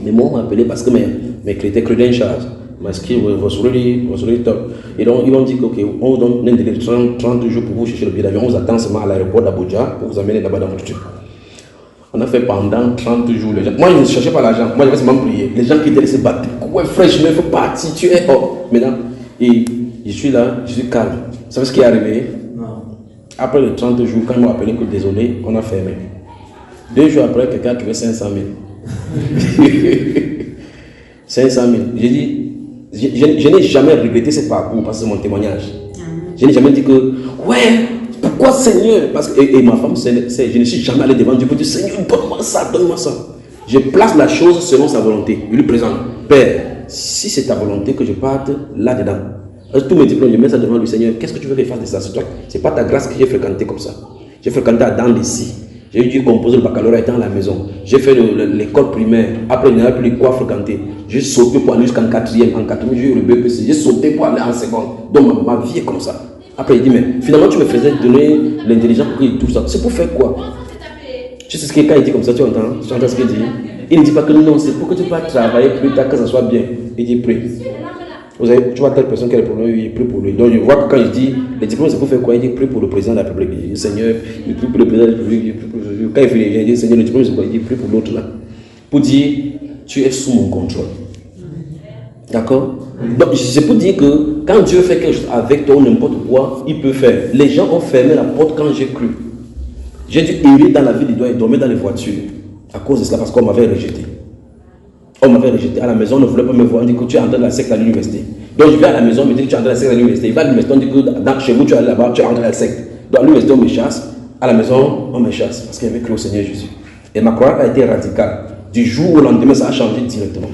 Speaker 1: Mais moi, on m'a appelé parce que mes credentials, my skill was really top. Et donc, ils m'ont dit, ok, on vous donne un délai de 30 jours pour vous chercher le billet d'avion. On vous attend seulement à l'aéroport d'Abuja pour vous amener là-bas dans votre truc. On a fait pendant 30 jours les gens. Moi, je ne cherchais pas l'argent. Moi, j'avais seulement prié. Les gens qui étaient laissés battre. Ouais, frère, je ne fais pas partie. Tu es hors. Maintenant, et je suis là, je suis calme. Vous savez ce qui est arrivé?
Speaker 2: Non.
Speaker 1: Après les 30 jours, quand ils m'ont appelé que désolé, on a fermé. 2 jours après, quelqu'un a trouvé 500 000. 500 000. J'ai dit, je n'ai jamais regretté ce parcours parce que c'est mon témoignage. Je n'ai jamais dit que, ouais, pourquoi Seigneur? Parce que, et ma femme, je ne suis jamais allé devant Dieu pour dire, Seigneur, donne-moi ça, donne-moi ça. Je place la chose selon sa volonté. Je lui présente, Père, si c'est ta volonté que je parte là-dedans, tous mes diplômes, je mets ça devant lui, Seigneur, qu'est-ce que tu veux que je fasse de ça? C'est pas ta grâce que j'ai fréquenté comme ça. J'ai fréquenté à dans ici. J'ai dû composer le baccalauréat étant à la maison. J'ai fait l'école primaire. Après, il n'y avait plus quoi fréquenter. J'ai sauté pour aller jusqu'en 4e. En 4e, j'ai eu le BPC. J'ai sauté pour aller en seconde. Donc, ma vie est comme ça. Après, il dit, mais finalement, tu me faisais donner l'intelligence pour qu'il tout ça. C'est pour faire quoi? Tu sais ce que quand il dit comme ça, tu entends ce qu'il dit? Il ne dit pas que non, c'est pour que tu puisses travailler plus tard, que ça soit bien. Il dit, prie. Vous avez, tu vois telle personne qui a le problème, il prie pour lui. Donc je vois que quand il dit, les diplômes c'est pour faire quoi? Il dit, prie pour le président de la République. Il dit, Seigneur, il prie pour le président de la République, il prie pour le... Quand il finit, il dit, Seigneur, le diplôme c'est quoi? Il dit, prie pour l'autre là. Pour dire, tu es sous mon contrôle. D'accord? Donc c'est pour dire que quand Dieu fait quelque chose avec toi ou n'importe quoi, il peut faire. Les gens ont fermé la porte quand j'ai cru. J'ai dû errer dans la ville, il doit dormir dans les voitures. À cause de cela, parce qu'on m'avait rejeté. On m'avait rejeté à la maison, on ne voulait pas me voir. On dit que tu es entré dans la secte à l'université. Donc je vais à la maison, on me dit que tu es entré dans la secte à l'université. Il va à l'université, on dit que chez vous tu es allé là-bas, tu es entré dans la secte. Donc à l'université, on me chasse. À la maison, on me chasse. Parce qu'il y avait cru au Seigneur Jésus. Et ma croyance a été radicale. Du jour au lendemain, ça a changé directement.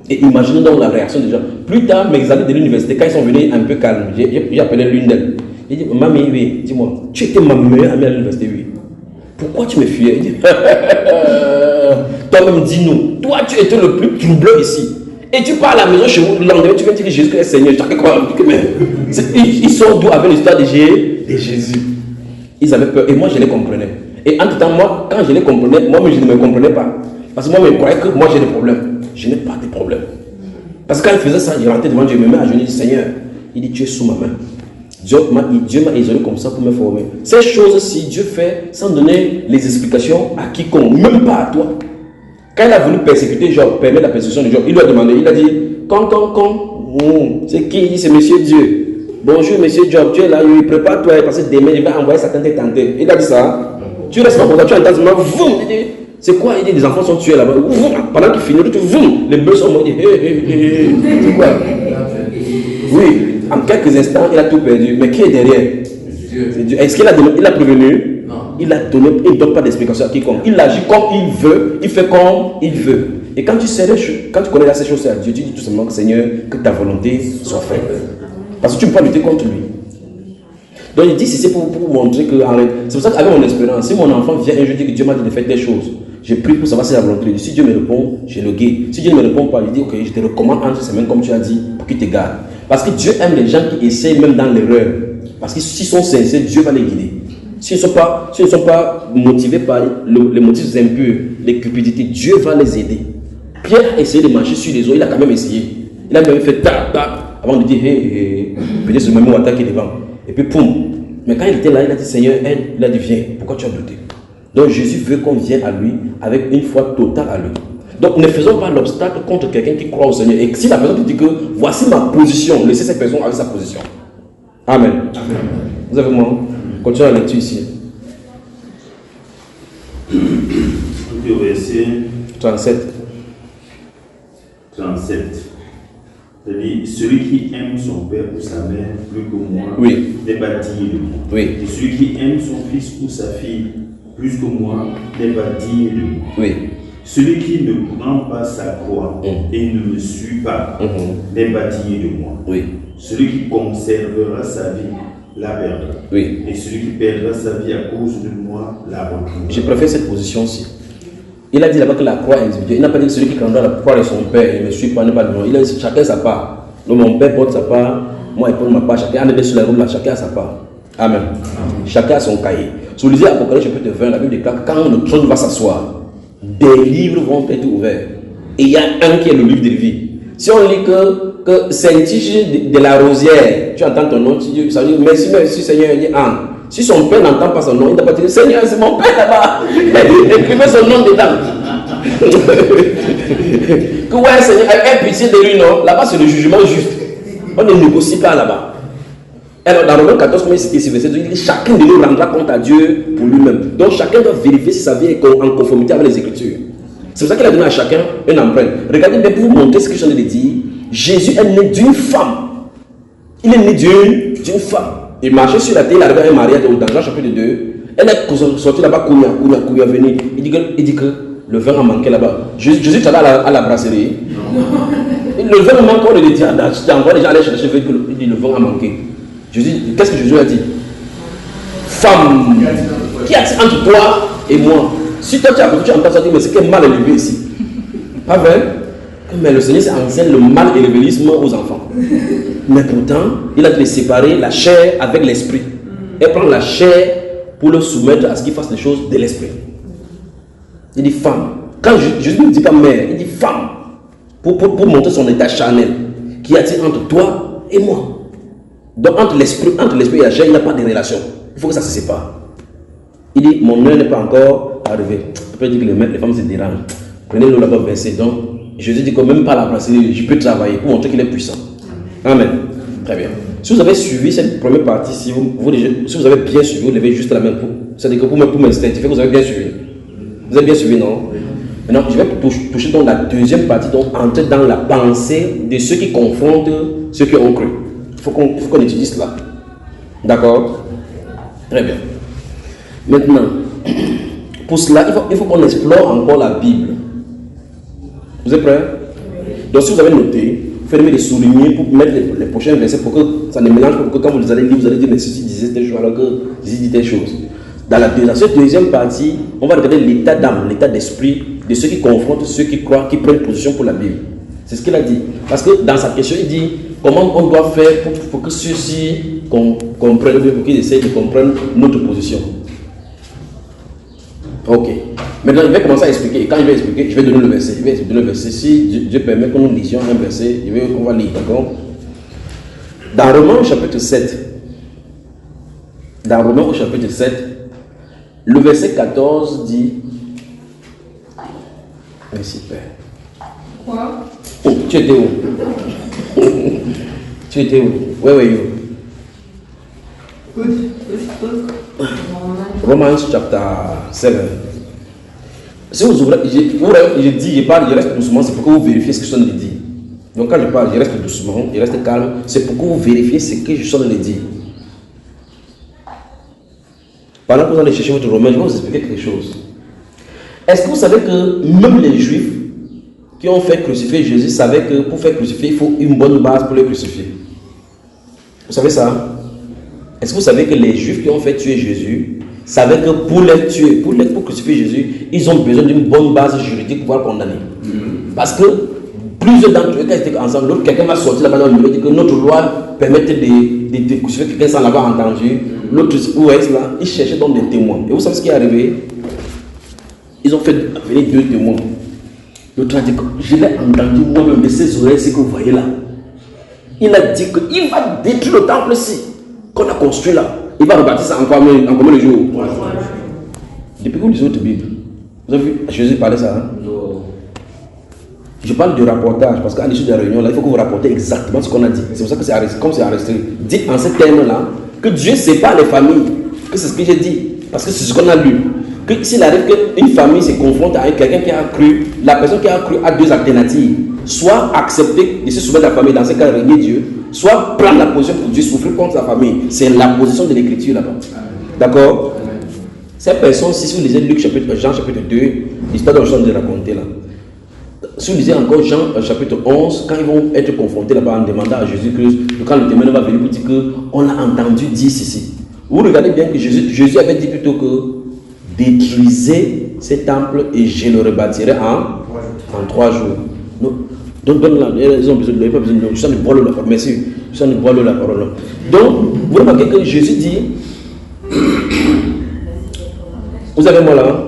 Speaker 1: Et imaginez donc la réaction des gens. Plus tard, mes amis de l'université, quand ils sont venus un peu calmes, j'ai appelé l'une d'elles. Il dit, Mamie, oui, dis-moi, tu étais ma meilleure amie à l'université, oui. Pourquoi tu me fuyais? Il dit, toi-même dis-nous, toi tu étais le plus troublant ici. Et tu pars à la maison chez vous, le lendemain tu viens dire que Jésus est Seigneur. Ils sont d'où avec l'histoire de Jésus. Ils avaient peur et moi je les comprenais. Et entre temps, moi, quand je les comprenais, moi je ne me comprenais pas. Parce que moi je croyais que moi j'ai des problèmes. Je n'ai pas de problème. Parce que quand il faisait ça, je rentrais devant Dieu, je me mets à genoux, je dis Seigneur, il dit tu es sous ma main. Dieu m'a isolé comme ça pour me former. Ces choses, si Dieu fait sans donner les explications à quiconque, même pas à toi. Quand il a voulu persécuter Job, permettre la persécution de Job, il lui a demandé, il a dit, c'est qui? Il dit, c'est Monsieur Dieu. Bonjour Monsieur Job, tu es là, oui, prépare-toi, parce que demain il va envoyer Satan te tenter. Il a dit ça. Tu restes pas pour ça, tu entends seulement, c'est quoi? Il dit, les enfants sont tués là-bas. Pendant qu'il finit, les bœufs sont morts. C'est quoi? Oui, en quelques instants, il a tout perdu. Mais qui est derrière? Dieu. Est-ce qu'il a donné? Il a prévenu? Non. Il a donné, il ne donne pas d'explication à quiconque. Il agit comme il veut, il fait comme il veut. Et quand tu sais, quand tu connais ces choses à Dieu, tu dis tout simplement, Seigneur, que ta volonté soit faite. Parce que tu ne peux pas lutter contre lui. Donc il dit, c'est pour montrer que, c'est pour ça qu'avec mon expérience, si mon enfant vient et je dis que Dieu m'a dit de faire des choses, je prie pour savoir si c'est la volonté. Si Dieu me répond, je le guide. Si Dieu ne me répond pas, il dit, ok, je te recommande en cette semaine comme tu as dit, pour qu'il te garde. Parce que Dieu aime les gens qui essayent même dans l'erreur. Parce que s'ils sont sincères, Dieu va les guider. S'ils ne sont pas motivés par les motifs impurs, les cupidités, Dieu va les aider. Pierre a essayé de marcher sur les eaux, il a quand même essayé. Il a même fait tac, tac, avant de dire, peut-être c'est le même water qui est devant. Et puis, poum. Mais quand il était là, il a dit, Seigneur, aide. Il a dit, viens, pourquoi tu as douté? Donc Jésus veut qu'on vienne à lui avec une foi totale à lui. Donc ne faisons pas l'obstacle contre quelqu'un qui croit au Seigneur. Et si la personne te dit que voici ma position, laissez cette personne avec sa position. Amen. Amen. Vous avez moi? Continuez la lecture ici.
Speaker 4: Le verset
Speaker 1: 37.
Speaker 4: 37. C'est-à-dire, celui qui aime son père ou sa mère plus que moi n'est pas digne de moi.
Speaker 1: Oui.
Speaker 4: Et celui qui aime son fils ou sa fille plus que moi n'est pas digne de moi.
Speaker 1: Oui.
Speaker 4: Celui qui ne prend pas sa croix et ne me suit pas n'est pas digne de moi.
Speaker 1: Oui.
Speaker 4: Celui qui conservera sa vie la perdra.
Speaker 1: Oui.
Speaker 4: Et celui qui perdra sa vie à cause de moi la retrouvera.
Speaker 1: Je préfère cette position-ci. Il a dit là-bas que la croix est individuelle. Il n'a pas dit que celui qui prendra la croix de son père et ne me suit pas n'est pas de moi. Il a dit chacun sa part. Donc mon père porte sa part, moi il porte ma part. Chacun est sur la route là, chacun a sa part. Amen. Chacun a son cahier. Si vous lisez Apocalypse chapitre 20, la Bible déclare que quand le trône va s'asseoir, des livres vont être ouverts. Et il y a un qui est le livre de vie. Si on lit que Saint-Tige de la Rosière, tu entends ton nom, ça veut dire merci, merci Seigneur, il dit Anne. Si son père n'entend pas son nom, il ne doit pas dire Seigneur, c'est mon père là-bas. Écrivez son nom dedans. Que ouais, Seigneur, aie pitié de lui, non? Là-bas, c'est le jugement juste. On ne négocie pas là-bas. Alors, dans Romains 14, comme il cité ce verset, il dit chacun de nous rendra compte à Dieu pour lui-même. Donc, chacun doit vérifier si sa vie est en conformité avec les Écritures. C'est pour ça qu'il a donné à chacun une empreinte. Regardez bien pour vous montrer ce que je viens de dire. Jésus est né d'une femme. Il est né d'une femme. Il marchait sur la terre, il arrivait à un mariage dans Jean chapitre 2. Elle est sortie là-bas, Kounia venue. Il dit que le vin a manqué là-bas. Jésus est allé à la brasserie. Le vin a manqué, on lui dit, envoie les gens aller chercher le vin, il dit le vin a manqué. Qu'est-ce que Jésus a dit? Femme, qui a-t-il entre toi et moi? Si toi tu as tu entends ça, tu dis, mais c'est quel mal élevé ici? Pas vrai? Mais le Seigneur enseigne le mal élévélisme aux enfants. Mais pourtant, il a de les séparer la chair avec l'esprit. Et prendre la chair pour le soumettre à ce qu'il fasse les choses de l'esprit. Il dit femme. Quand Jésus ne dit pas mère, il dit femme. Pour montrer son état charnel. Qu'y a-t-il entre toi et moi? Donc entre l'esprit et la chair, il n'y a pas de relation. Il faut que ça se sépare. Il dit, mon heure n'est pas encore arrivée. On peut dire que les femmes se dérangent. Prenez-le là-bas verset. Donc, Jésus dit que même pas la brasserie, je peux travailler pour montrer qu'il est puissant. Amen. Très bien. Si vous avez suivi cette première partie, si vous avez bien suivi, vous levez juste la main. C'est-à-dire que pour m'installer, vous avez bien suivi. Vous avez bien suivi, non? Maintenant, je vais toucher dans la deuxième partie, donc entrer dans la pensée de ceux qui confrontent ceux qui ont cru. Il faut qu'on étudie cela. D'accord? Très bien. Maintenant, pour cela, il faut qu'on explore encore la Bible. Vous êtes prêts? Donc si vous avez noté, faites-moi des souligner pour mettre les prochains versets pour que ça ne mélange pas, pour que quand vous allez lire, vous allez dire mais ceci disait telle chose alors que ceci dit telle chose. Dans cette deuxième partie, on va regarder l'état d'âme, l'état d'esprit de ceux qui confrontent, ceux qui croient, qui prennent position pour la Bible. C'est ce qu'il a dit. Parce que dans sa question, il dit comment on doit faire pour que ceux-ci comprennent, pour qu'ils essayent de comprendre notre position. Ok. Maintenant, il va commencer à expliquer. Et quand il va expliquer, je vais donner le verset. Il va donner le verset. Si Dieu permet que nous lisions un verset, on va lire. D'accord? Dans Romains au chapitre 7, le verset 14 dit. Merci, Père.
Speaker 5: Quoi?
Speaker 1: Oh, tu étais où? Tu étais où? Where were you? Romans chapter 7. Si vous ouvrez, je reste doucement, c'est pour que vous vérifiez ce que je suis en train de dire. Donc quand je parle, je reste doucement, je reste calme, c'est pour que vous vérifiez ce que je suis en train de dire. Pendant que vous allez chercher votre Romain, je vais vous expliquer quelque chose. Est-ce que vous savez que même les Juifs qui ont fait crucifier Jésus savaient que pour faire crucifier, il faut une bonne base pour le crucifier? Vous savez ça? Est-ce que vous savez que les Juifs qui ont fait tuer Jésus savaient que pour les tuer, pour crucifier Jésus, ils ont besoin d'une bonne base juridique pour pouvoir condamner? Parce que plusieurs d'entre eux, quand ils étaient ensemble, l'autre, quelqu'un va sortir là-bas dans le milieu, dit que notre loi permettait de coucher quelqu'un sans l'avoir entendu. L'autre, où est-ce là? Ils cherchaient donc des témoins. Et vous savez ce qui est arrivé? Ils ont fait venir 2 témoins. L'autre a dit que je l'ai entendu moi-même de ses oreilles, ce que vous voyez là. Il a dit qu'il va détruire le temple-ci qu'on a construit là. Il va rebâtir ça en combien de jours? Depuis que vous lisez votre Bible, vous avez vu Jésus parler ça, hein? Je parle du rapportage parce qu'à l'issue de la réunion, là, il faut que vous rapportez exactement ce qu'on a dit. C'est pour ça que c'est arrêté, comme c'est arrêté. Dites en ces termes-là que Dieu sépare les familles. Que c'est ce que j'ai dit. Parce que c'est ce qu'on a lu. Que s'il arrive qu'une famille se confronte à quelqu'un qui a cru, la personne qui a cru a 2 alternatives. Soit accepter de se soumettre à la famille, dans ce cas régner Dieu, soit prendre la position pour Dieu, souffrir contre sa famille. C'est la position de l'écriture là-bas. D'accord? Ces personnes, si vous lisez Jean chapitre 2, l'histoire dont je suis en train de raconter là. Si vous lisez encore Jean chapitre 11, quand ils vont être confrontés là-bas en demandant à Jésus-Christ, quand le témoin va venir pour dire qu'on a entendu dire ceci. Vous regardez bien que Jésus avait dit plutôt que détruisez ces temples et je le rebâtirai en 3 jours. Donc, ils ont besoin de l'eau, je sens de boire l'eau la parole. Merci, je sens de boire l'eau la parole. Donc, vous remarquez que Jésus dit, vous avez moi là,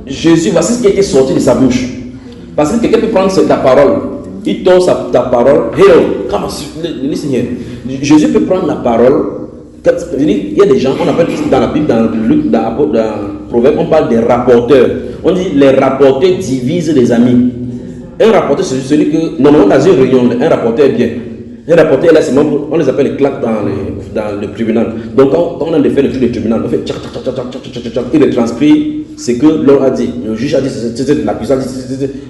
Speaker 1: Jésus, voici ce qui a été sorti de sa bouche. Parce que quelqu'un peut prendre ta parole, il tombe ta parole, listen here. Jésus peut prendre la parole. Il y a des gens, on appelle dans la Bible, dans Luc, dans Proverbe, on parle des rapporteurs. On dit les rapporteurs divisent les amis. Un rapporteur, c'est celui que, normalement dans une réunion, un rapporteur est bien. Un rapporteur, là, on les appelle les claques dans le tribunal. Donc, quand on a fait le truc du tribunal, on fait tchac, tchac, tchac, tchac, tchac, tchac, il retranscrit ce que l'homme a dit. Le juge a dit, l'accusé a dit,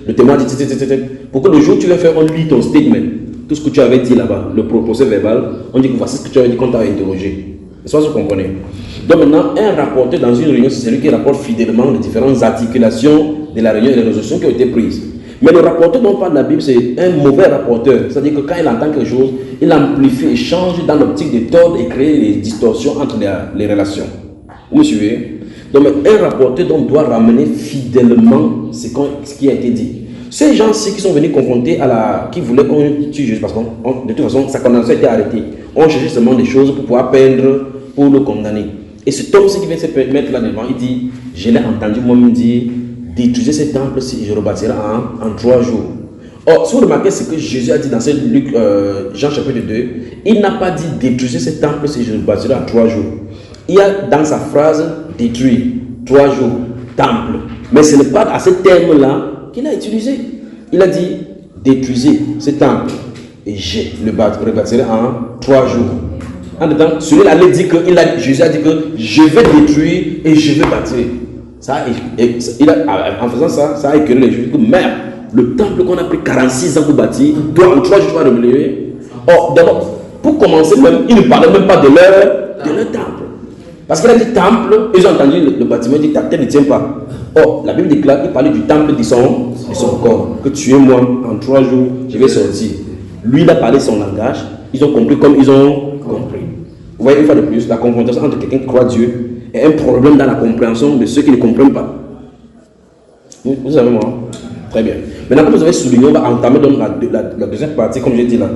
Speaker 1: le témoin a dit, pour que le jour où tu vas faire, on lit ton statement. Tout ce que tu avais dit là-bas, le procès verbal, on dit que voici ce que tu avais dit quand tu as interrogé. C'est ça que vous comprenez. Donc maintenant, un rapporteur dans une réunion, c'est celui qui rapporte fidèlement les différentes articulations de la réunion et les résolutions qui ont été prises. Mais le rapporteur dont parle la Bible, c'est un mauvais rapporteur. C'est-à-dire que quand il entend quelque chose, il amplifie et change dans l'optique de tordre et créer des distorsions entre les relations. Vous me suivez? Donc un rapporteur doit ramener fidèlement ce qui a été dit. Ces gens-ci qui sont venus confronter qui voulaient qu'on tue Jésus, parce que de toute façon, sa condamnation a été arrêtée. On cherchait seulement des choses pour pouvoir peindre, pour le condamner. Et cet homme-ci qui vient se mettre là devant, il dit, je l'ai entendu moi-même dire, détruisez ce temple si je rebâtirai en 3 jours. Or, si vous remarquez ce que Jésus a dit dans Jean chapitre 2, il n'a pas dit détruisez ce temple si je le rebâtirai en 3 jours. Il y a dans sa phrase détruire, 3 jours, temple. Mais ce n'est pas à ce terme-là qu'il a utilisé. Il a dit détruisez ce temple et je le rebâtirai en 3 jours. En même temps, celui-là dit que Jésus a dit que je vais détruire et je vais bâtir. En faisant ça, ça a éclairé les Juifs que merde, le temple qu'on a pris 46 ans pour bâtir, doit en 3 jours va relever. Or, d'abord, pour commencer même, il ne parlait même pas de leur temple. Parce qu'il a dit temple, ils ont entendu le bâtiment, il dit ta tête ne tient pas. Or, la Bible déclare qu'il parlait du temple de son corps. Que tuez-moi en 3 jours, je vais sortir. Lui, il a parlé son langage, ils ont compris comme ils ont compris. Vous voyez une fois de plus, la confrontation entre quelqu'un qui croit Dieu et un problème dans la compréhension de ceux qui ne comprennent pas. Vous savez moi? Très bien. Maintenant, comme vous avez souligné, on va entamer donc la deuxième partie, comme j'ai dit là.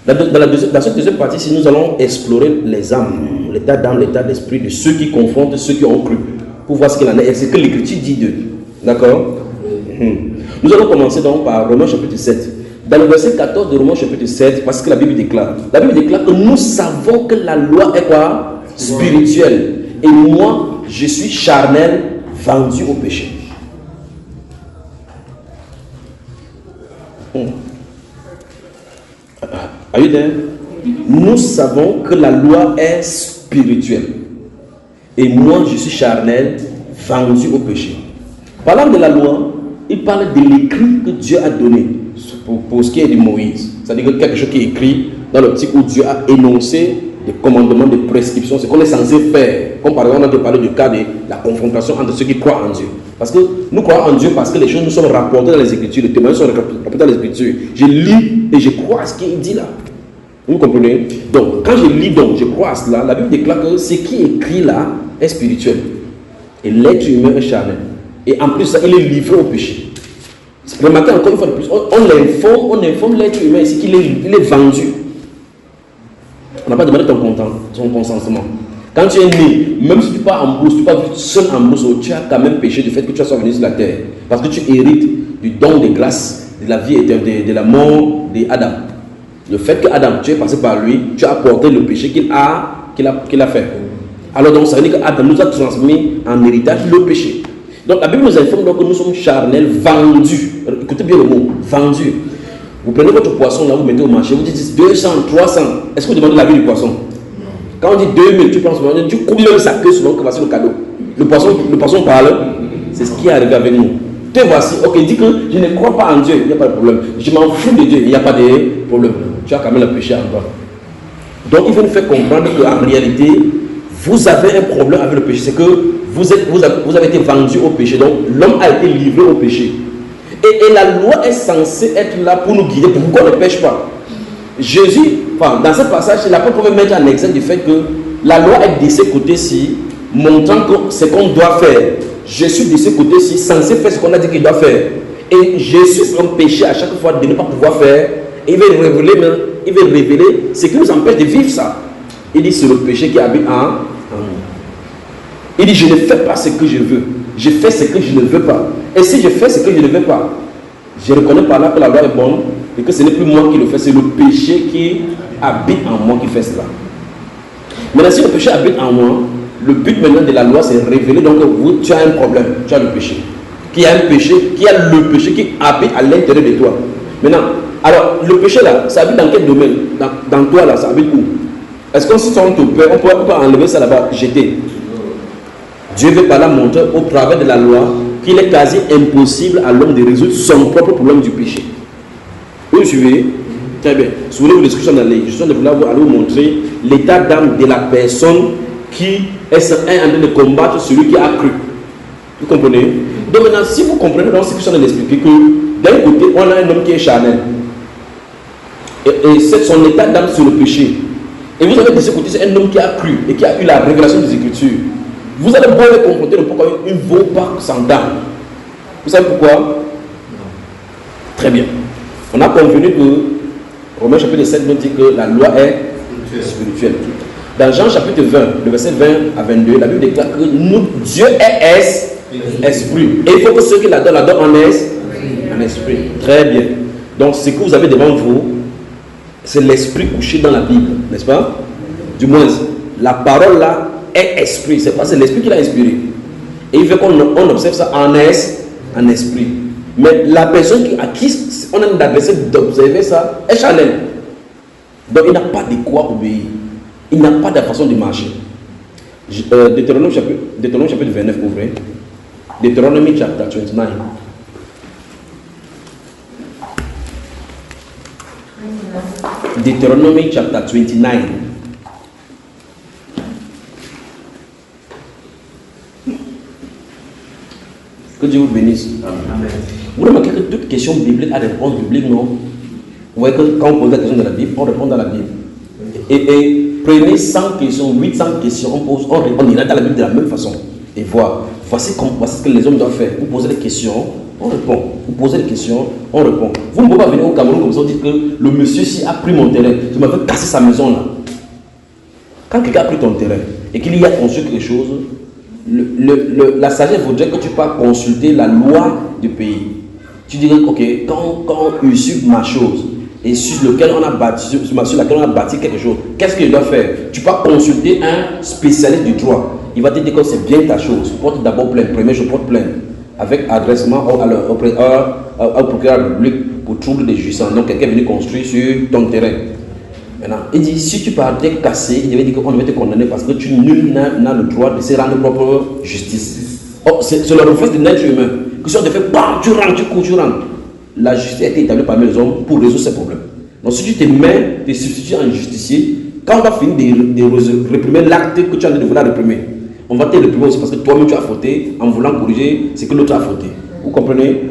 Speaker 1: Dans cette deuxième partie, si nous allons explorer les âmes, l'état d'âme, l'état d'esprit de ceux qui confrontent ceux qui ont cru, pour voir ce qu'il en est et ce que l'Écriture dit d'eux. D'accord? Nous allons commencer donc par Romains chapitre 7. Dans le verset 14 de Romains chapitre 7, parce que la Bible déclare que nous savons que la loi est quoi? Spirituelle. Et moi, je suis charnel, vendu au péché. Are you there? Nous savons que la loi est spirituelle. Et moi, je suis charnel, vendu au péché. Parlant de la loi, il parle de l'écrit que Dieu a donné pour ce qui est de Moïse. C'est-à-dire que quelque chose qui est écrit dans l'optique où Dieu a énoncé des commandements, des prescriptions, ce qu'on est censé faire. Comme par exemple, on a parlé du cas de la confrontation entre ceux qui croient en Dieu. Parce que nous croyons en Dieu parce que les choses nous sont rapportées dans les Écritures, les témoignages sont rapportés dans les Écritures. Je lis et je crois à ce qu'il dit là. Vous comprenez? Donc, quand je lis donc, je crois à cela, la Bible déclare que ce qui est écrit là est spirituel. Et l'être humain est charnel. Et en plus, ça, il est livré au péché. Remarquez encore une fois de plus, on informe l'être humain ici qu'il est vendu. On n'a pas demandé son consentement. Quand tu es né, même si tu pars en bourse, tu pars seul en bourse, tu as quand même péché du fait que tu sois venu sur la terre. Parce que tu hérites du don de grâce, de la vie éternelle, de la mort d'Adam. Le fait que Adam, tu es passé par lui, tu as apporté le péché qu'il a fait. Alors donc ça veut dire qu'Adam nous a transmis en héritage le péché. Donc la Bible nous informe donc que nous sommes charnels, vendus. Écoutez bien le mot, vendus. Vous prenez votre poisson là, vous mettez au marché, vous dites 200, 300. Est-ce que vous demandez la vie du poisson? Quand on dit 2000, tu penses, tu coupes même sa queue souvent que voici le cadeau. Le poisson parle, c'est ce qui est arrivé avec nous. Te voici, ok, dis que je ne crois pas en Dieu, il n'y a pas de problème. Je m'en fous de Dieu, il n'y a pas de problème. Tu as quand même le péché en toi. Donc il faut nous faire comprendre qu'en réalité, vous avez un problème avec le péché. C'est que vous avez été vendu au péché. Donc l'homme a été livré au péché. Et la loi est censée être là pour nous guider, pour qu'on ne pêche pas. Jésus, dans ce passage, l'apôtre peut mettre en exemple du fait que la loi est de ce côté-ci, montrant que ce qu'on doit faire. Je suis de ce côté-ci, censé faire ce qu'on a dit qu'il doit faire. Et Jésus a un péché à chaque fois de ne pas pouvoir faire. Et il veut révéler ce qui nous empêche de vivre ça. Il dit c'est le péché qui habite en nous. Il dit je ne fais pas ce que je veux. Je fais ce que je ne veux pas. Et si je fais ce que je ne veux pas, je reconnais par là que la loi est bonne et que ce n'est plus moi qui le fais, c'est le péché qui habite en moi qui fait cela. Maintenant, si le péché habite en moi, le but maintenant de la loi, c'est révéler donc que tu as un problème, tu as le péché. Qu'il y a un péché, qu'il y a le péché qui habite à l'intérieur de toi. Maintenant, alors le péché là, ça habite dans quel domaine? Dans toi là, ça habite où? Est-ce qu'on se sent peur, on peut enlever ça là-bas, jeter? Dieu veut par là montrer au travers de la loi qu'il est quasi impossible à l'homme de résoudre son propre problème du péché. Vous suivez? Très bien. Souvenez-vous de ce que je suis en train de vous montrer l'état d'âme de la personne qui est en train de combattre celui qui a cru. Vous comprenez? Donc maintenant, si vous comprenez dans ce que je suis en train d'expliquer, que d'un côté, on a un homme qui est charnel. Et c'est son état d'âme sur le péché. Et vous avez de ce côté, c'est un homme qui a cru et qui a eu la révélation des Écritures. Vous allez beau le confronter, le pourquoi il ne vaut pas sans dame. Vous savez pourquoi? Non. Très bien. On a convenu que Romains chapitre 7 nous dit que la loi est spirituelle. Dans Jean chapitre 20, le verset 20 à 22, la Bible déclare que Dieu est esprit. Et il faut que ceux qui l'adorent en esprit. Très bien. Donc ce que vous avez devant vous, c'est l'esprit couché dans la Bible, n'est-ce pas? Du moins, la parole là est esprit. C'est l'esprit qui l'a inspiré. Et il veut qu'on observe ça en esprit. Mais la personne à qui on a adressé d'observer ça est charnelle. Donc il n'a pas de quoi obéir. Il n'a pas de façon de marcher. Deutéronome chapitre 29, ouvrez. Deutéronome chapter 29. Deuteronomy chapter 29. Que Dieu vous bénisse. Amen. Vous remarquez que toute question biblique a des réponses bibliques, non? Vous voyez que quand on pose la question de la Bible, on répond dans la Bible. Et prenez 100 questions, 800 questions, on ira dans la Bible de la même façon. Et voici ce que les hommes doivent faire. Vous posez des questions, on répond. Vous posez des questions, on répond. Vous ne pouvez pas venir au Cameroun comme ça, vous dites que le monsieur ci a pris mon terrain, je m'avais cassé sa maison là. Quand quelqu'un a pris ton terrain et qu'il y a construit quelque chose, la sagesse voudrait que tu passes consulter la loi du pays. Tu dirais, ok, quand on usurpe ma chose et sur laquelle on a bâti quelque chose, qu'est-ce qu'il doit faire? Tu peux consulter un spécialiste du droit. Il va te dire que c'est bien ta chose. Porte d'abord plainte. Première, je porte plainte avec adressement au procureur public pour trouble de jouissance. Donc quelqu'un est venu construire sur ton terrain. Maintenant, il dit, si tu partais cassé, il va dire qu'on va te condamner parce que nul n'a le droit de se rendre propre justice. Oh, c'est le reflet de l'être humain. Que si on te fait, bam, tu rentres, tu cours, tu rentres. La justice a été établie parmi les hommes pour résoudre ces problèmes. Donc si tu te substitues en justicier, quand on va finir de réprimer l'acte que tu as de vouloir réprimer, on va te réprimer aussi parce que toi-même tu as fauté en voulant corriger ce que l'autre a fauté. Vous comprenez?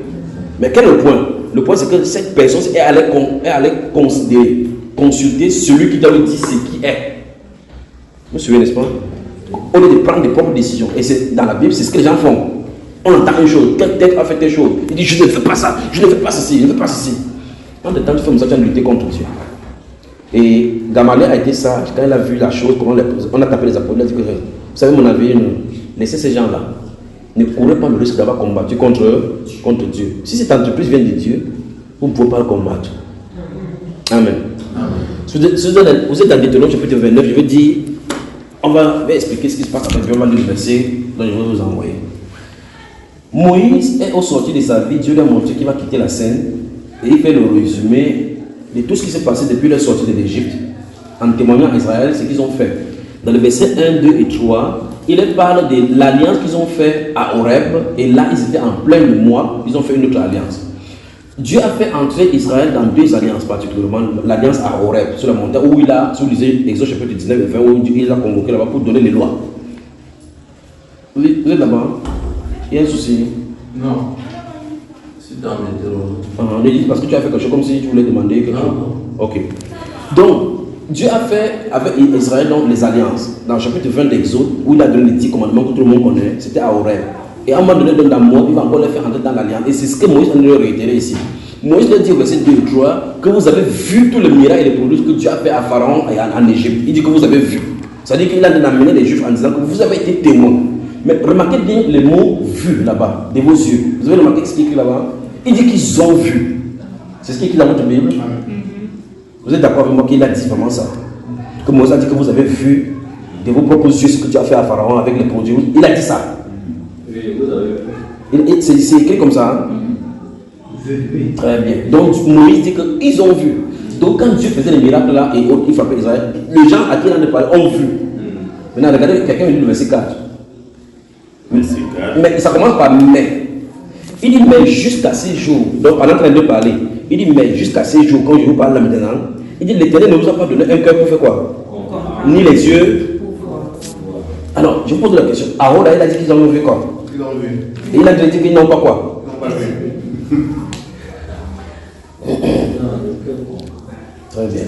Speaker 1: Mais quel est le point? Le point c'est que cette personne est allée consulter celui qui doit lui dire ce qui est. Vous me suivez, n'est-ce pas? Au lieu de prendre des propres décisions. Et c'est dans la Bible, c'est ce que les gens font. On entend une chose, tel a fait telle chose. Il dit, je ne fais pas ça, je ne fais pas ceci, je ne fais pas ceci. En de temps, tu fais comme ça, tu as lutté contre Dieu. Et Gamaliel a été sage, quand il a vu la chose, comment on a tapé les apôtres, il a dit que, vous savez mon avis, laissez ces gens-là. Ne courez pas le risque d'avoir combattu contre Dieu. Si cette entreprise vient de Dieu, vous ne pouvez pas le combattre. Amen. Si vous êtes dans Deutéronome chapitre 29, je vais dire, on va expliquer ce qui se passe avec Dieu, on va lire le verset dont je vais vous envoyer. Moïse est au sortir de sa vie, Dieu lui a montré qu'il va quitter la scène et il fait le résumé de tout ce qui s'est passé depuis leur sortie de l'Égypte en témoignant à Israël ce qu'ils ont fait. Dans le verset 1, 2 et 3, il parle de l'alliance qu'ils ont fait à Horeb et là ils étaient en plein mois, ils ont fait une autre alliance. Dieu a fait entrer Israël dans deux alliances particulièrement, l'alliance à Horeb sur la montagne où il a, si vous lisez Exode chapitre 19 et 20, où il a convoqué là-bas pour donner les lois. Vous êtes là-bas? Il y a un souci?
Speaker 2: Non. C'est dans Deutéronome.
Speaker 1: On dit parce que tu as fait quelque chose comme si tu voulais demander quelque chose. Ok. Donc, Dieu a fait avec Israël donc, les alliances. Dans le chapitre 20 d'Exode, où il a donné les 10 commandements que tout le monde connaît, c'était à Horeb. Et à un moment donné, dans la mort, il va encore les faire entrer dans l'alliance. Et c'est ce que Moïse a réitéré ici. Moïse leur dit au verset 2 et 3 que vous avez vu tous les miracles et les prodiges que Dieu a fait à Pharaon et en Égypte. Il dit que vous avez vu. C'est-à-dire qu'il a amené les Juifs en disant que vous avez été témoins. Mais remarquez bien les mots vus là-bas, de vos yeux. Vous avez remarqué ce qui est écrit là-bas? Il dit qu'ils ont vu. C'est ce qui est écrit dans votre Bible. Vous êtes d'accord avec moi qu'il a dit vraiment ça? Que Moïse a dit que vous avez vu de vos propres yeux ce que tu as fait à Pharaon avec les produits. Il a dit ça. C'est écrit comme ça. Très bien. Donc Moïse dit qu'ils ont vu. Donc quand Dieu faisait les miracles là et il frappait Israël, les gens à qui il en a parlé ont vu. Maintenant regardez, quelqu'un lit le verset 4. Mais ça commence par mais. Il dit mais jusqu'à ces jours. Donc pendant train de parler, il dit mais jusqu'à ces jours, quand je vous parle là maintenant, il dit l'Éternel ne vous a pas donné un cœur pour faire quoi? Ni les yeux. Alors je vous pose la question. Aaron il a dit qu'ils ont vu quoi?
Speaker 2: Ils ont vu.
Speaker 1: Et il a dit qu'ils n'ont pas quoi?
Speaker 2: Ils n'ont pas vu.
Speaker 1: Très bien.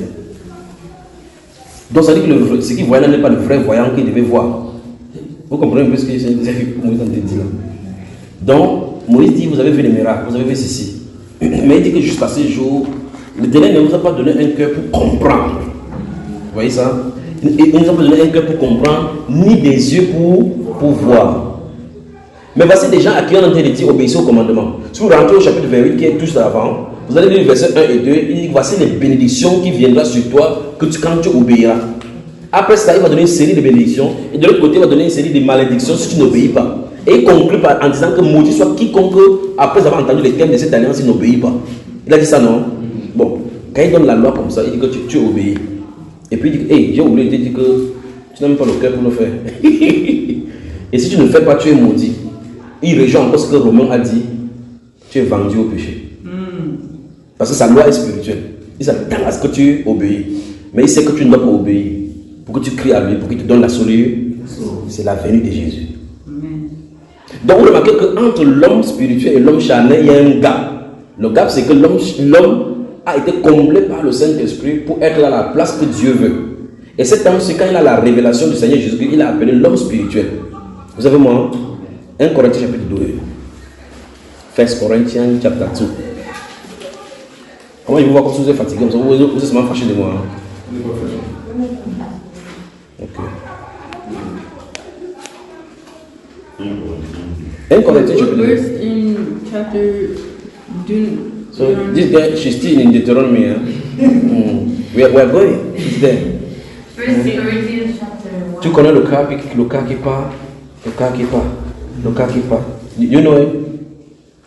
Speaker 1: Donc ça dit que ce qu'il voyait là n'est pas le vrai voyant qu'il devait voir. Vous comprenez un peu ce que Moïse dit là? Donc, Moïse dit, vous avez vu les miracles, vous avez vu ceci. Mais il dit que jusqu'à ces jours, l'Éternel ne vous a pas donné un cœur pour comprendre. Vous voyez ça? Il ne nous a pas donné un cœur pour comprendre, ni des yeux pour voir. Mais voici des gens à qui on a dit obéissez au commandement. Si vous rentrez au chapitre 28 qui est tout avant, vous allez lire le verset 1 et 2, il dit voici les bénédictions qui viendront sur toi quand tu obéiras. Après ça, il va donner une série de bénédictions. Et de l'autre côté, il va donner une série de malédictions si tu n'obéis pas. Et il conclut en disant que maudit soit quiconque, après avoir entendu les thèmes de cette alliance, il n'obéit pas. Il a dit ça, non? Bon, quand il donne la loi comme ça, il dit que tu obéis. Et puis il dit, hey, j'ai oublié de dire que tu n'as même pas le cœur pour le faire. Et si tu ne le fais pas, tu es maudit. Il rejoint encore ce que Romain a dit, tu es vendu au péché. Parce que sa loi est spirituelle. Il s'attend à ce que tu obéis. Mais il sait que tu ne dois pas obéir. Pour que tu cries à lui, pour qu'il te donne la solution, c'est la venue de Jésus. Donc vous remarquez qu'entre l'homme spirituel et l'homme charnel, il y a un gap. Le gap, c'est que l'homme a été comblé par le Saint-Esprit pour être à la place que Dieu veut. Et cet homme, c'est quand il a la révélation du Seigneur Jésus-Christ, il a appelé l'homme spirituel. Vous avez moi 1 Corinthiens chapitre 2. 1 Corinthians chapitre 2. Comment je vous vois comme si vous êtes fatigué, vous êtes seulement fâché de moi. Ok. 1 Corinthians chapitre 2.
Speaker 7: Verse in chapter 2.
Speaker 1: So this guy, she's still in Deuteronomy. We are going. He's there.
Speaker 5: 1 Corinthians chapter 1.
Speaker 1: Tu connais le cas qui part, You know it?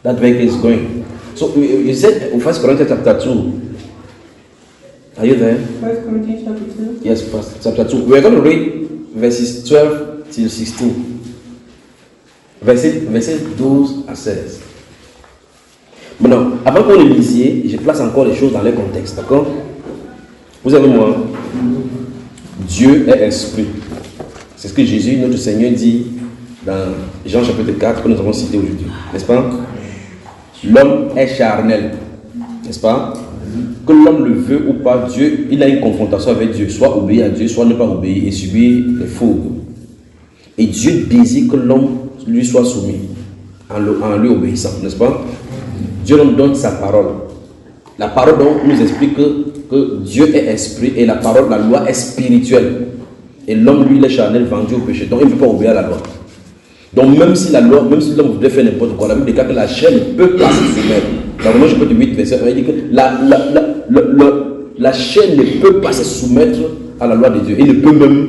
Speaker 1: That vehicle is going. So you said 1 Corinthians chapter 2. Are you there?
Speaker 7: 1 Corinthians chapter 2.
Speaker 1: Yes, chapter 2. We are going to read verses 12 till 16. Verset 12 à 16. Maintenant, avant qu'on les lisiez, je place encore les choses dans leur contexte, d'accord? Vous avez moi, Dieu est esprit. C'est ce que Jésus, notre Seigneur, dit dans Jean chapitre 4 que nous avons cité aujourd'hui, n'est-ce pas? L'homme est charnel, n'est-ce pas? Que l'homme le veut ou pas, Dieu, il a une confrontation avec Dieu, soit obéir à Dieu, soit ne pas obéir et subir les fougues. Et Dieu désire que l'homme lui soit soumis. en lui obéissant, n'est-ce pas? Dieu nous donne sa parole. La parole donc nous explique que Dieu est esprit et la parole, la loi est spirituelle. Et l'homme, lui, il est charnel, vendu au péché. Donc il ne veut pas obéir à la loi. Donc même si la loi, même si l'homme voudrait faire n'importe quoi, la Bible déclare que la chair ne peut pas se soumettre. Dans Romains chapitre 8, verset 1, il dit que la chair ne peut pas se soumettre à la loi de Dieu. Il ne peut même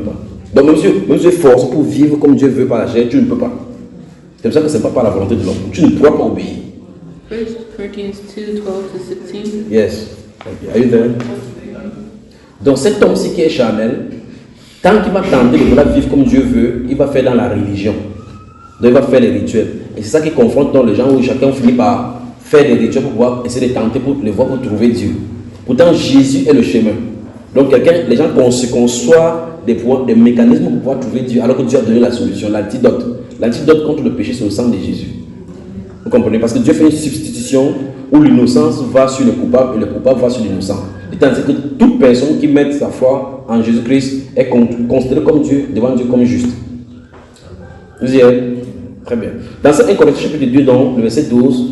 Speaker 1: pas. Donc même si tu es forcé pour vivre comme Dieu veut par la chair, tu ne peux pas. C'est pour ça que ce n'est pas par la volonté de l'homme. Tu ne pourras pas obéir.
Speaker 7: 1 Corinthians 2, 12 to 16.
Speaker 1: Yes. Are you there? Donc cet homme-ci qui est charnel, tant qu'il va tenter de vouloir vivre comme Dieu veut, il va faire dans la religion. Donc il va faire les rituels. Et c'est ça qui confronte dans les gens où chacun finit par faire des rituels pour pouvoir essayer de tenter pour les voir pour trouver Dieu. Pourtant Jésus est le chemin. Donc les gens se conçoivent des mécanismes pour pouvoir trouver Dieu alors que Dieu a donné la solution, l'antidote. L'antidote contre le péché, c'est le sang de Jésus. Vous comprenez? Parce que Dieu fait une substitution où l'innocence va sur le coupable et le coupable va sur l'innocent. C'est-à-dire que toute personne qui met sa foi en Jésus-Christ est considérée comme Dieu, devant Dieu comme juste. Vous y êtes? Très bien. Dans 1 Corinthiens chapitre 2, dans le verset 12,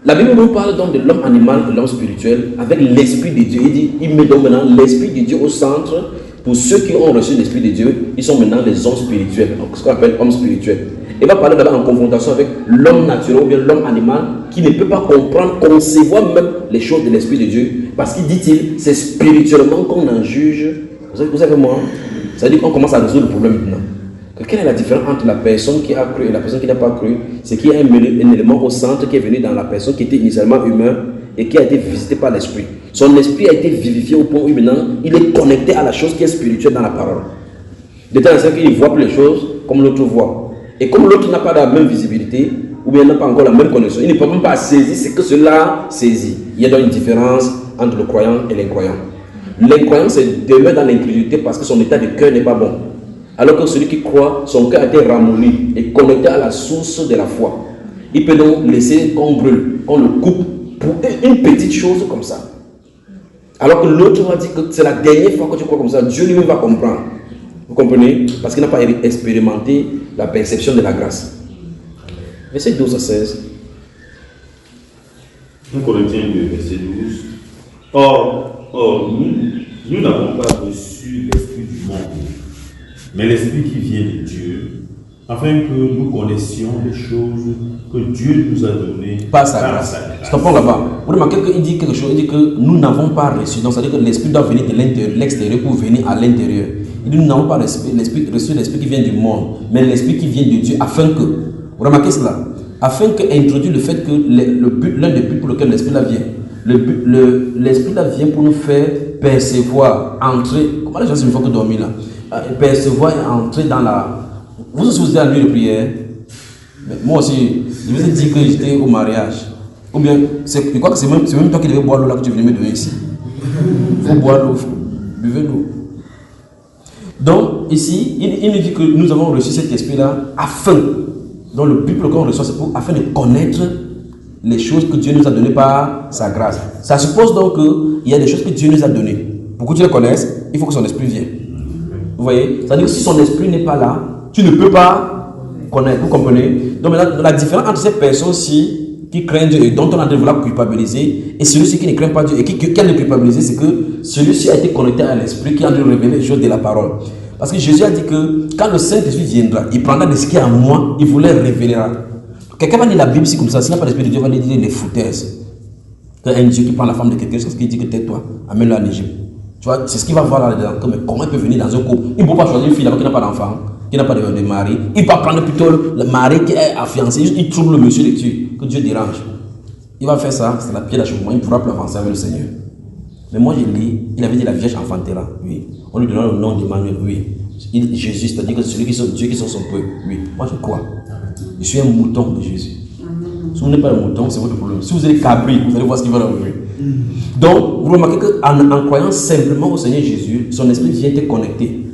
Speaker 1: la Bible nous parle donc de l'homme animal et de l'homme spirituel avec l'esprit de Dieu. Il dit, il met donc maintenant l'esprit de Dieu au centre. Pour ceux qui ont reçu l'esprit de Dieu, ils sont maintenant les hommes spirituels, ce qu'on appelle hommes spirituels. Il va parler d'abord en confrontation avec l'homme naturel ou bien l'homme animal qui ne peut pas comprendre, concevoir même les choses de l'esprit de Dieu. Parce qu'il dit-il, c'est spirituellement qu'on en juge. Vous savez moi, ça veut dire qu'on commence à résoudre le problème maintenant. Quelle est la différence entre la personne qui a cru et la personne qui n'a pas cru? C'est qu'il y a un élément au centre qui est venu dans la personne qui était initialement humain et qui a été visité par l'esprit. Son esprit a été vivifié au point où maintenant il est connecté à la chose qui est spirituelle dans la parole. De telle sorte qu'il ne voit plus les choses comme l'autre voit. Et comme l'autre n'a pas la même visibilité, ou bien n'a pas encore la même connaissance, il ne peut même pas saisir ce que cela saisit. Il y a donc une différence entre le croyant et l'incroyant. L'incroyant demeure dans l'incrédulité parce que son état de cœur n'est pas bon. Alors que celui qui croit, son cœur a été ramolli et connecté à la source de la foi. Il peut donc laisser qu'on brûle, qu'on le coupe pour une petite chose comme ça. Alors que l'autre va dire que c'est la dernière fois que tu crois comme ça, Dieu lui-même va comprendre. Vous comprenez? Parce qu'il n'a pas expérimenté la perception de la grâce. Verset 12 à 16.
Speaker 4: 1 Corinthiens 2, verset 12. Or nous n'avons pas reçu l'esprit du monde, mais l'esprit qui vient de Dieu, afin que nous connaissions les choses que Dieu nous a données
Speaker 1: par sa grâce. Stoppons là-bas. Vous remarquez qu'il dit quelque chose, il dit que nous n'avons pas reçu. Donc ça veut dire que l'esprit doit venir de l'extérieur pour venir à l'intérieur. Il dit nous n'avons pas reçu l'esprit qui vient du monde, mais l'esprit qui vient de Dieu, afin que, vous remarquez cela, afin qu'introduire le fait que l'un des buts pour lequel l'esprit là vient, l'esprit là vient pour nous faire percevoir, entrer, comment les gens se font que dormir là, percevoir et entrer dans la... Vous aussi vous êtes à la nuit de prière. Mais moi aussi, je vous ai dit que j'étais au mariage. Ou bien, je crois que c'est même toi qui devais boire l'eau là que tu venais me donner ici. Il faut boire l'eau, buvez l'eau. Donc, ici, il nous dit que nous avons reçu cet esprit-là afin, donc le but pour lequel on reçoit, c'est afin de connaître les choses que Dieu nous a données par sa grâce. Ça suppose donc qu'il y a des choses que Dieu nous a données. Pour que tu les connaisses, il faut que son esprit vienne. Vous voyez? C'est-à-dire que si son esprit n'est pas là, tu ne peux pas connaître. Vous comprenez? Donc maintenant, la différence entre ces personnes-ci qui craignent Dieu et dont on a de vouloir culpabiliser et celui-ci qui ne craint pas Dieu et qui a de culpabiliser, c'est que celui-ci a été connecté à l'esprit qui a de révéler les choses de la parole. Parce que Jésus a dit que quand le Saint-Esprit viendra, il prendra de ce qui est en moi, il vous les révélera. Quelqu'un va lire la Bible ici comme ça, s'il n'y a pas l'Esprit de Dieu, va lui dire les foutaises. Un Dieu qui prend la femme de quelqu'un, c'est ce qu'il dit que tais-toi, amène-le en Égypte. Tu vois, c'est ce qu'il va voir là-dedans. Mais comment il peut venir dans un couple? Il ne peut pas choisir une fille là-bas qui n'a pas d'enfant, qui n'a pas de mari. Il va prendre plutôt le mari qui est affiancé. Il trouve le monsieur dessus, que Dieu dérange. Il va faire ça, c'est la pierre d'achoppement. Il ne pourra plus avancer avec le Seigneur. Mais moi je lis, il avait dit la Vierge enfantera, oui. On lui donnera le nom d'Emmanuel, oui. Jésus, c'est-à-dire que celui qui sont Dieu qui sont son peuple, oui. Moi je crois. Je suis un mouton de Jésus. Si vous n'êtes pas un mouton, c'est votre problème. Si vous êtes cabri, vous allez voir ce qu'il va arriver. Donc, vous remarquez qu'en croyant simplement au Seigneur Jésus, son esprit vient te connecter.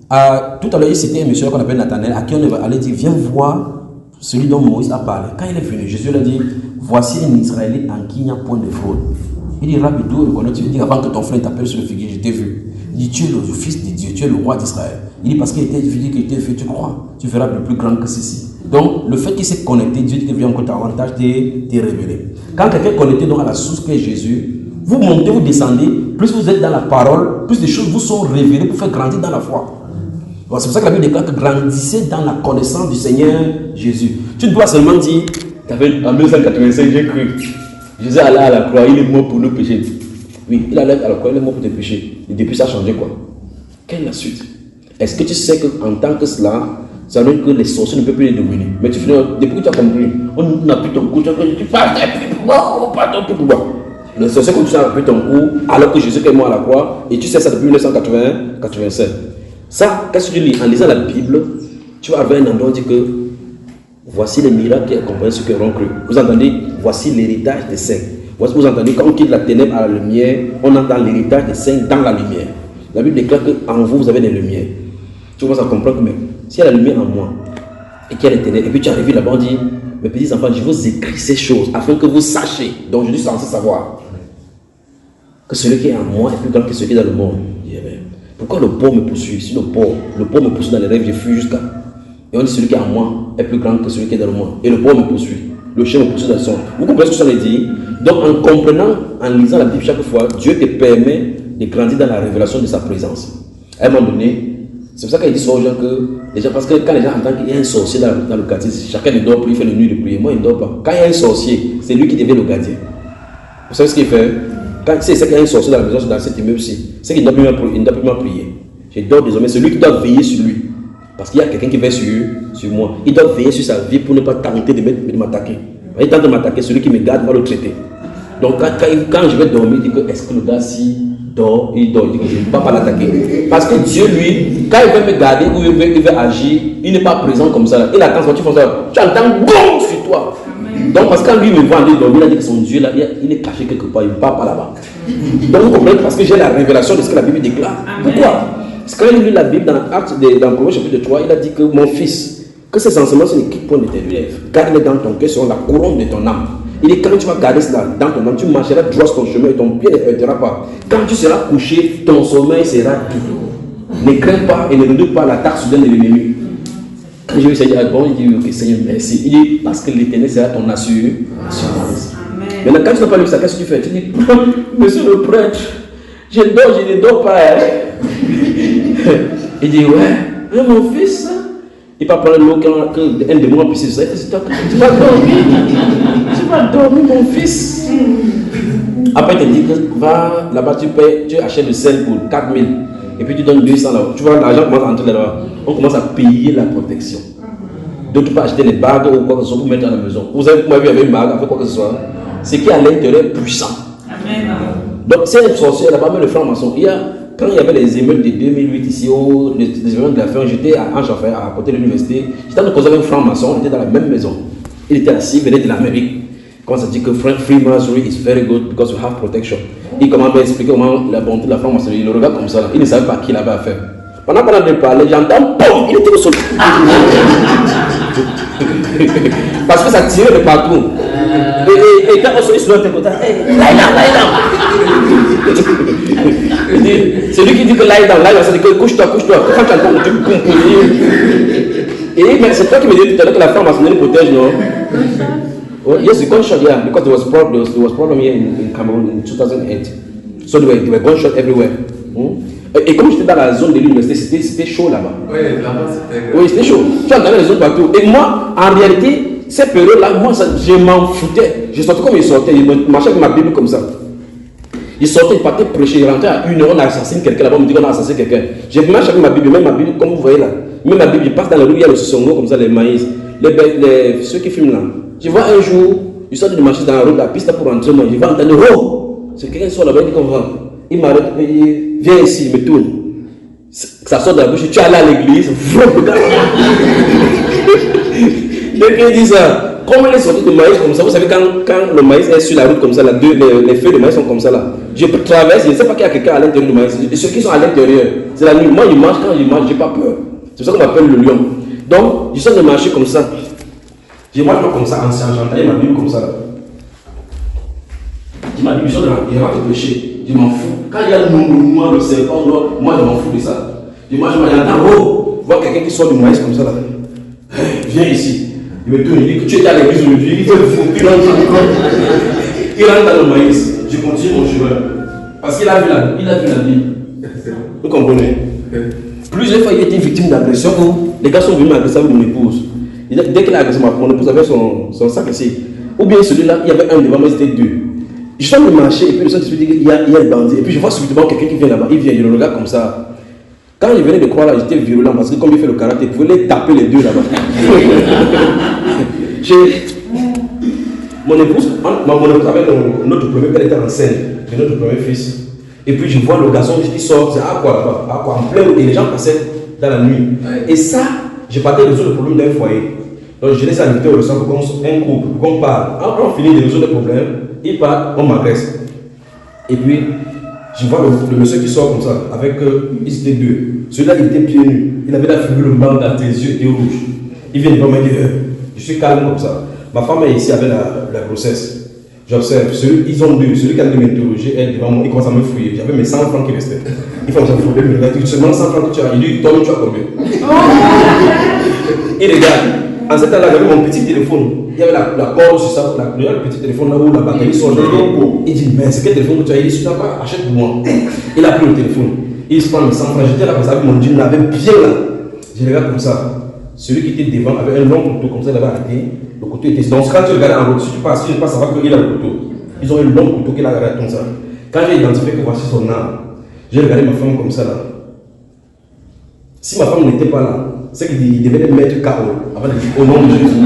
Speaker 1: Tout à l'heure, il citait un monsieur qu'on appelle Nathanaël, à qui on va aller dire, viens voir celui dont Moïse a parlé. Quand il est venu, Jésus lui a dit, voici un Israélite en qui il n'y a point de fraude. Il dit, Rabbi, d'où reconnaît-tu? Il dit, avant que ton frère t'appelle sur le figuier, je t'ai vu. Il dit, tu es le fils de Dieu, tu es le roi d'Israël. Il dit, parce qu'il était vu, tu crois, tu feras le plus grand que ceci. Donc, le fait qu'il s'est connecté, Dieu te vient encore davantage te révéler. Quand quelqu'un est connecté donc à la source qui est Jésus, vous montez, vous descendez, plus vous êtes dans la parole, plus des choses vous sont révélées pour faire grandir dans la foi. Donc, c'est pour ça que la Bible déclare que grandissez dans la connaissance du Seigneur Jésus. Tu ne dois seulement dire, en 1985, j'ai cru. Jésus allait à la croix, il est mort pour nos péchés. Oui, il allait à la croix, il est mort pour tes péchés. Et depuis, ça a changé quoi? Quelle est la suite? Est-ce que tu sais qu'en tant que cela, ça veut dire que les sorciers ne peuvent plus les dominer? Mais tu finis, depuis que tu as compris, on n'a plus ton coup, tu parles, plus pouvoir. Les sorciers continuent à plus ton coup, alors que Jésus est mort à la croix, et tu sais ça depuis 1987. Ça, qu'est-ce que tu lis? En lisant la Bible, tu vas avoir un endroit où dit que voici les miracles qui accompagnent ceux qui auront cru. Vous entendez? Voici l'héritage des saints. Vous entendez? Quand on quitte la ténèbre à la lumière, on entend l'héritage des saints dans la lumière. La Bible déclare qu'en vous, vous avez des lumières. Tu commences à comprendre que même s'il y a la lumière en moi et qu'il y a les ténèbres, et puis tu arrives là-bas, on dit, mes petits enfants, je vous écris ces choses afin que vous sachiez. Donc je suis censé savoir que celui qui est en moi est plus grand que celui qui est dans le monde. Pourquoi le pauvre me poursuit? Si le pauvre me poursuit dans les rêves, je fuis jusqu'à. Et on dit celui qui est en moi est plus grand que celui qui est dans le monde. Et le pauvre me poursuit. Le chien me poursuit dans le son. Vous comprenez ce que ça veut dire? Donc en comprenant, en lisant la Bible chaque fois, Dieu te permet de grandir dans la révélation de sa présence. À un moment donné, c'est pour ça qu'il dit souvent aux gens que, déjà, parce que quand les gens entendent qu'il y a un sorcier dans le quartier, chacun ne dort plus, il fait une nuit de prière. Moi, il ne dort pas. Quand il y a un sorcier, c'est lui qui devient le gardien. Vous savez ce qu'il fait? Quand c'est qu'il y a un sorcier dans la maison, dans cet immeuble-ci, c'est qu'il ne doit plus prier. Je dors désormais, c'est lui qui doit veiller sur lui. Parce qu'il y a quelqu'un qui veille sur moi. Il doit veiller sur sa vie pour ne pas tenter de m'attaquer. Il tente de m'attaquer, celui qui me garde va le traiter. Donc quand je vais dormir, il dit que est-ce que le gars si dort, il dort, il dit que je ne peux pas l'attaquer. Parce que Dieu, lui, quand il veut me garder ou il veut agir, il n'est pas présent comme ça. Il attend, tu fais ça, tu entends boum sur toi. Donc parce que quand lui me voit aller dormir, il a dit que son Dieu là, il est caché quelque part, il ne part pas là-bas. Donc vous comprenez, parce que j'ai la révélation de ce que la Bible déclare. Pourquoi? Parce que quand il lit la Bible dans Proverbe chapitre 3, il a dit que mon fils, que ces enseignements ne quittent point de tes lèvres, garde-les dans ton cœur, seront la couronne de ton âme. Il dit quand tu vas garder cela dans ton âme, tu marcheras droit sur ton chemin et ton pied ne heurtera pas. Quand tu seras couché, ton sommeil sera doux. Ne crains pas et ne redoute pas l'attaque soudaine de l'ennemi. Quand je vais Seigneur, bon, il dit ok Seigneur merci. Il dit parce que l'Éternel sera ton assurance. Maintenant quand tu n'as pas lu ça, qu'est-ce que tu fais? Tu dis monsieur le prêtre, je ne dors pas. Il dit ouais, mon fils. Il va prendre l'eau qu'un démon puisse se dire, tu vas dormir mon fils. Après il te dit que va là-bas, tu achètes le sel pour 4000 et puis tu donnes 200 là. Tu vois l'argent commence à entrer là-bas. On commence à payer la protection. Donc tu peux acheter des bagues ou quoi que ce soit pour mettre à la maison. Vous avez vu avec une bague, avec quoi que ce soit. Ce qui est à l'intérieur est puissant. Amen. Donc c'est un sorcier là-bas, même le franc-maçon. Quand il y avait les émeutes de 2008 ici, les événements de la fin, j'étais à Ange-en-Fer, à côté de l'université. J'étais en train de causer avec un franc-maçon, on était dans la même maison. Il était assis, il venait de l'Amérique. Quand ça dit que Freemasonry is very good because you have protection. Il commence à expliquer comment la bonté de la franc-maçonnerie. Il le regarde comme ça, là. Il ne savait pas qui il avait affaire. Pendant qu'on a parlé, j'entends, boum, il était au sol. Parce que ça tirait de partout. Et quand on se dit sur l'autre côté, hey, lie down. C'est lui qui dit que lie down, ça dit que couche-toi. Quand tu entends, tu peux. Et c'est toi qui me dis tout à l'heure que la franc-maçonnerie protège, non? Well, yes, the gunshot, yeah, because there was problem here in Cameroon in 2008. So there were gunshots everywhere. Et comme j'étais dans la zone de l'université, c'était chaud là-bas.
Speaker 2: Oui, là-bas c'était.
Speaker 1: Oui, c'était chaud. Tu entendais les autres partout. Et moi, en réalité, cette période-là, moi, je m'en foutais. Je sortais comme il sortait. Il marchait avec ma Bible comme ça. Il sortait, il partait prêcher. Il rentrait à 1h, on assassine quelqu'un là-bas. On me dit qu'on a assassiné quelqu'un. Je marche avec ma Bible, même ma Bible, comme vous voyez là. Même ma Bible, je passe dans la rue, il y a le songo comme ça, les maïs. Ceux qui filment là. Je vois un jour, ils sortent de marcher dans la route, la piste pour rentrer. Moi, je vais entendre, oh, c'est quelqu'un qui sort là-bas, il dit qu'on va. Il m'arrête, il dit, viens ici, il me tourne. Ça sort de la bouche, tu es allé à l'église, donc il dit ça, comme il est sorti de maïs comme ça, vous savez quand le maïs est sur la route comme ça, là, les feuilles de maïs sont comme ça là. Je traverse, je ne sais pas qu'il y a quelqu'un à l'intérieur du maïs. Et ceux qui sont à l'intérieur, c'est la nuit. Moi, je marche, quand je marche, je n'ai pas peur. C'est ça qu'on appelle le lion. Donc, je sors de marcher comme ça. Je marche pas comme ça, en chantant, il m'a dit comme ça là. Il m'a dit, je sors de la rentre de péché. Je m'en fous. Quand il y a le nombre noir, le serpent noir, moi je m'en fous de ça. Je marche, j'entends, oh, voir quelqu'un qui sort du maïs comme ça là. Viens ici. Il me tourne, il dit que tu étais à l'église aujourd'hui, il rentre dans le maïs. Je continue mon chemin. Parce qu'il a vu la Bible. Vous comprenez? Plusieurs fois, il a été victime d'agression où les gars sont venus m'agresser avec mon épouse. Dès qu'il a agressé mon épouse avait son sac ici. Ou bien celui-là, il y avait un devant moi, c'était deux. Je suis en train de marcher et puis le Saint-Esprit dit qu'il y a un bandit. Et puis je vois subitement quelqu'un qui vient là-bas. Il vient, il le regarde comme ça. Quand il venait de croire là, j'étais virulent parce que comme il fait le karaté, il pouvait les taper les deux là-bas. Mon épouse avait notre premier père était enceinte de notre premier fils. Et puis je vois le garçon qui sort, c'est à quoi là-bas, à quoi en plein, et les gens passaient dans la nuit. Et ça, je partais de résoudre le problème d'un foyer. Donc je laisse inviter au restaurant pour un couple, qu'on parle. Quand on finit de résoudre le problème, il part, on m'agresse. Et puis, je vois le monsieur qui sort comme ça, avec, ils étaient deux. Celui-là, il était pieds nus. Il avait la figure, le blanc dans tes yeux et rouge. Il vient devant moi et dit, je suis calme comme ça. Ma femme est ici avec la grossesse. J'observe, ils ont deux. Celui qui a dû m'interroger, elle devant moi, il commence à me fouiller. J'avais mes 100 francs qui restaient. Il fait comme ça, il me regarde, tu te demandes 100 francs que tu as. Il dit, toi, tu as combien? Il regarde. En ce temps-là, j'avais mon petit téléphone. Il y avait la corde sur ça, le petit téléphone là où la batterie sort. Il dit, mais c'est quel téléphone que tu as? Il dit, si tu n'as pas, achète pour moi. Il a pris le téléphone. Il se prend mes 100 francs. J'étais là comme ça avec mon jean, avait bien là. Je regarde comme ça. Celui qui était devant avait un long couteau comme ça, il avait arrêté. Le couteau était. Donc quand tu regardais en route, si je passe, ça va qu'il a le couteau. Ils ont un long couteau qu'il a arrêté comme ça. Quand j'ai identifié que voici son âme, j'ai regardé ma femme comme ça là. Si ma femme n'était pas là, c'est qu'il devait le mettre KO avant de dire au nom de Jésus.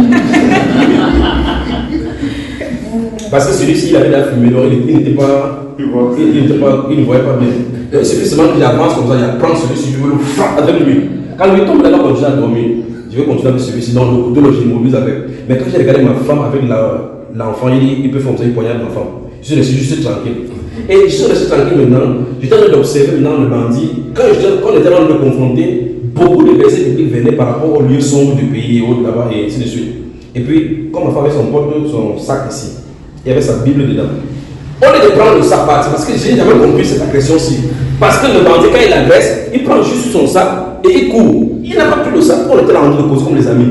Speaker 1: Parce que celui-ci, il avait la fumée, donc il ne voyait pas bien. Il suffit seulement qu'il avance comme ça, il prend celui-ci, je veux le frapper avec lui. Quand lui tombe, là, il va continuer à dormir. Je vais continuer avec celui-ci, donc le couteau, je l'immobilise avec. Mais quand j'ai regardé ma femme avec l'enfant, il peut faire comme ça, il poignarde l'enfant. Je suis resté juste tranquille. Et je suis resté tranquille maintenant. J'étais en train d'observer maintenant le bandit. Quand on était en train de le confronter, beaucoup de versets bibliques venaient par rapport aux lieux sombres du pays et autres là-bas, et ainsi de suite. Et puis, comme ma femme avait son sac ici, il y avait sa Bible dedans. Au lieu de prendre le sac parti, parce que j'ai jamais compris cette agression-ci. Parce que le bandit, quand il agresse, il prend juste son sac et il court. Il n'a pas pris le sac. On était là en train de causer comme les amis.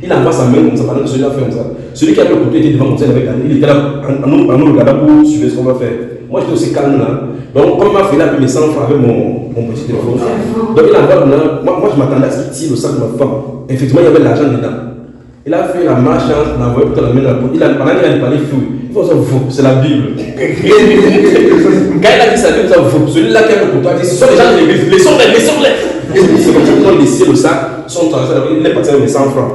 Speaker 1: Il envoie sa main comme ça, pendant que celui-là fait comme ça. Celui qui avait le couteau était devant comme ça, il était là en nous regardant pour suivre ce qu'on va faire. Moi j'étais aussi calme là. Donc comme il m'a fait là, mes 100 francs avec mon petit téléphone. Donc il envoie maintenant. Moi je m'attendais à ce qu'il tire le sac de ma femme. Effectivement, il y avait de l'argent dedans. Il a fait la marche, il a envoyé pour la main dans la poche. Pendant qu'il a parlé fou. Il faut ça vous, c'est la Bible. Quand il a dit ça, il ça vous. Celui-là qui a le couteau, il a dit ce sont les gens de l'église, laissons-les. C'est comme ça qu'ils ont laissé le sac, son temps, il est parti avec mes 100 francs.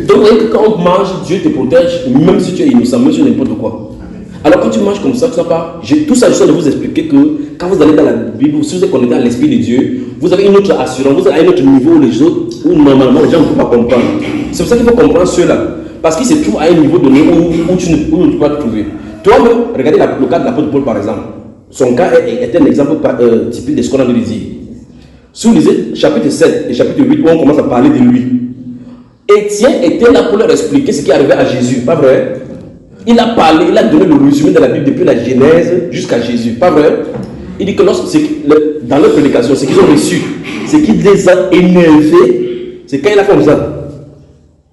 Speaker 1: Donc vous voyez que quand on mange, Dieu te protège, même si tu es innocent, même sur n'importe quoi. Alors quand tu manges comme ça, tu n'as pas. Tout ça, je suis de vous expliquer que quand vous allez dans la Bible, si vous êtes connecté à l'Esprit de Dieu, vous avez une autre assurance, vous avez un autre niveau, les autres, où normalement les gens ne peuvent pas comprendre. C'est pour ça qu'il faut comprendre ceux-là. Parce qu'ils se trouvent à un niveau donné où tu ne peux pas te trouver. Toi-même, regardez le cas de l'apôtre Paul par exemple. Son cas est un exemple typique de ce qu'on a dit. Si vous lisez chapitre 7 et chapitre 8, où on commence à parler de lui, Étienne était là pour leur expliquer ce qui arrivait à Jésus, pas vrai? Il a parlé, il a donné le résumé de la Bible depuis la Genèse jusqu'à Jésus, pas vrai? Il dit que dans leur prédication, ce qu'ils ont reçu, ce qui les a énervés, c'est quand il a fait comme ça.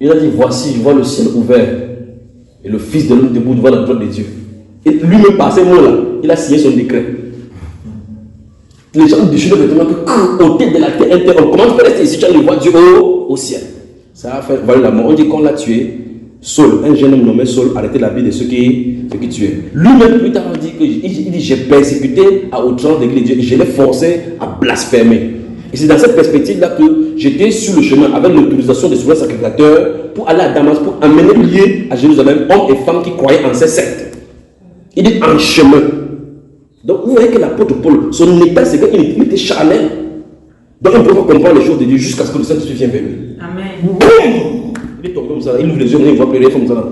Speaker 1: Il a dit, voici, je vois le ciel ouvert et le Fils de l'homme debout devant la droite de Dieu. Et lui-même, par ces mots-là, il a signé son décret. Les gens déchirent le vêtement que au tête de la terre interne, comment tu peux rester ici, tu vas le voir Dieu au ciel. Ça a fait valer la mort. On dit qu'on l'a tué. Saul, un jeune homme nommé Saul, arrêtait la vie de ceux qui tuaient. Lui-même, plus tard, il dit j'ai persécuté à outrance l'église de Dieu et je l'ai forcé à blasphémer. Et c'est dans cette perspective-là que j'étais sur le chemin avec l'autorisation des souverains sacrificateurs pour aller à Damas, pour amener liés à Jérusalem, hommes et femmes qui croyaient en ces sectes. Il est en chemin. Donc vous voyez que l'apôtre Paul, son état, c'est qu'il était charnel. Donc on peut pas comprendre les choses de Dieu jusqu'à ce que le Saint-Esprit vienne vers lui.
Speaker 5: Amen.
Speaker 1: Boum! Il est tombé comme ça, il ouvre les yeux, il ne voit plus rien comme ça.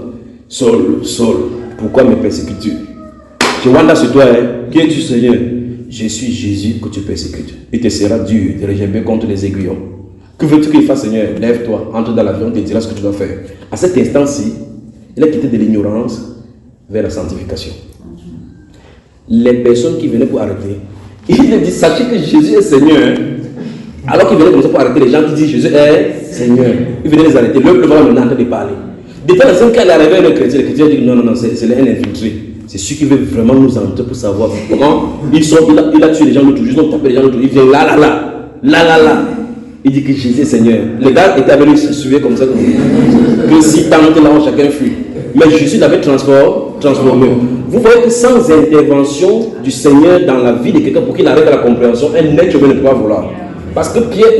Speaker 1: Saul, pourquoi me persécutes-tu? Je vois là sur toi, qui es-tu, Seigneur? Je suis Jésus que tu persécutes. Il te sera dur de régerber contre les aiguillons. Que veux-tu qu'il fasse, Seigneur? Lève-toi, entre dans l'avion, te dira ce que tu dois faire. À cet instant-ci, il a quitté de l'ignorance vers la sanctification. Les personnes qui venaient pour arrêter, il a dit, sachez que Jésus est Seigneur. Alors qu'ils venaient comme ça pour arrêter les gens qui disent Jésus est Seigneur. Ils venaient les arrêter. Le voilà maintenant en train de parler. Des fois, dans un cas, il est arrivé à un chrétien. Les chrétiens disent non, c'est un infiltré. C'est celui qui veut vraiment nous entrer pour savoir comment il a tué les gens l'autre jour. Ils ont tapé les gens l'autre jour. Il vient là. Il dit que Jésus est Seigneur. Les gars étaient avec lui, se souvenaient comme ça. Que si tente là, chacun fuit. Mais Jésus l'avait transformé. Vous voyez que sans intervention du Seigneur dans la vie de quelqu'un pour qu'il arrive à la compréhension, un être humain ne peut pas vouloir. Parce que Pierre,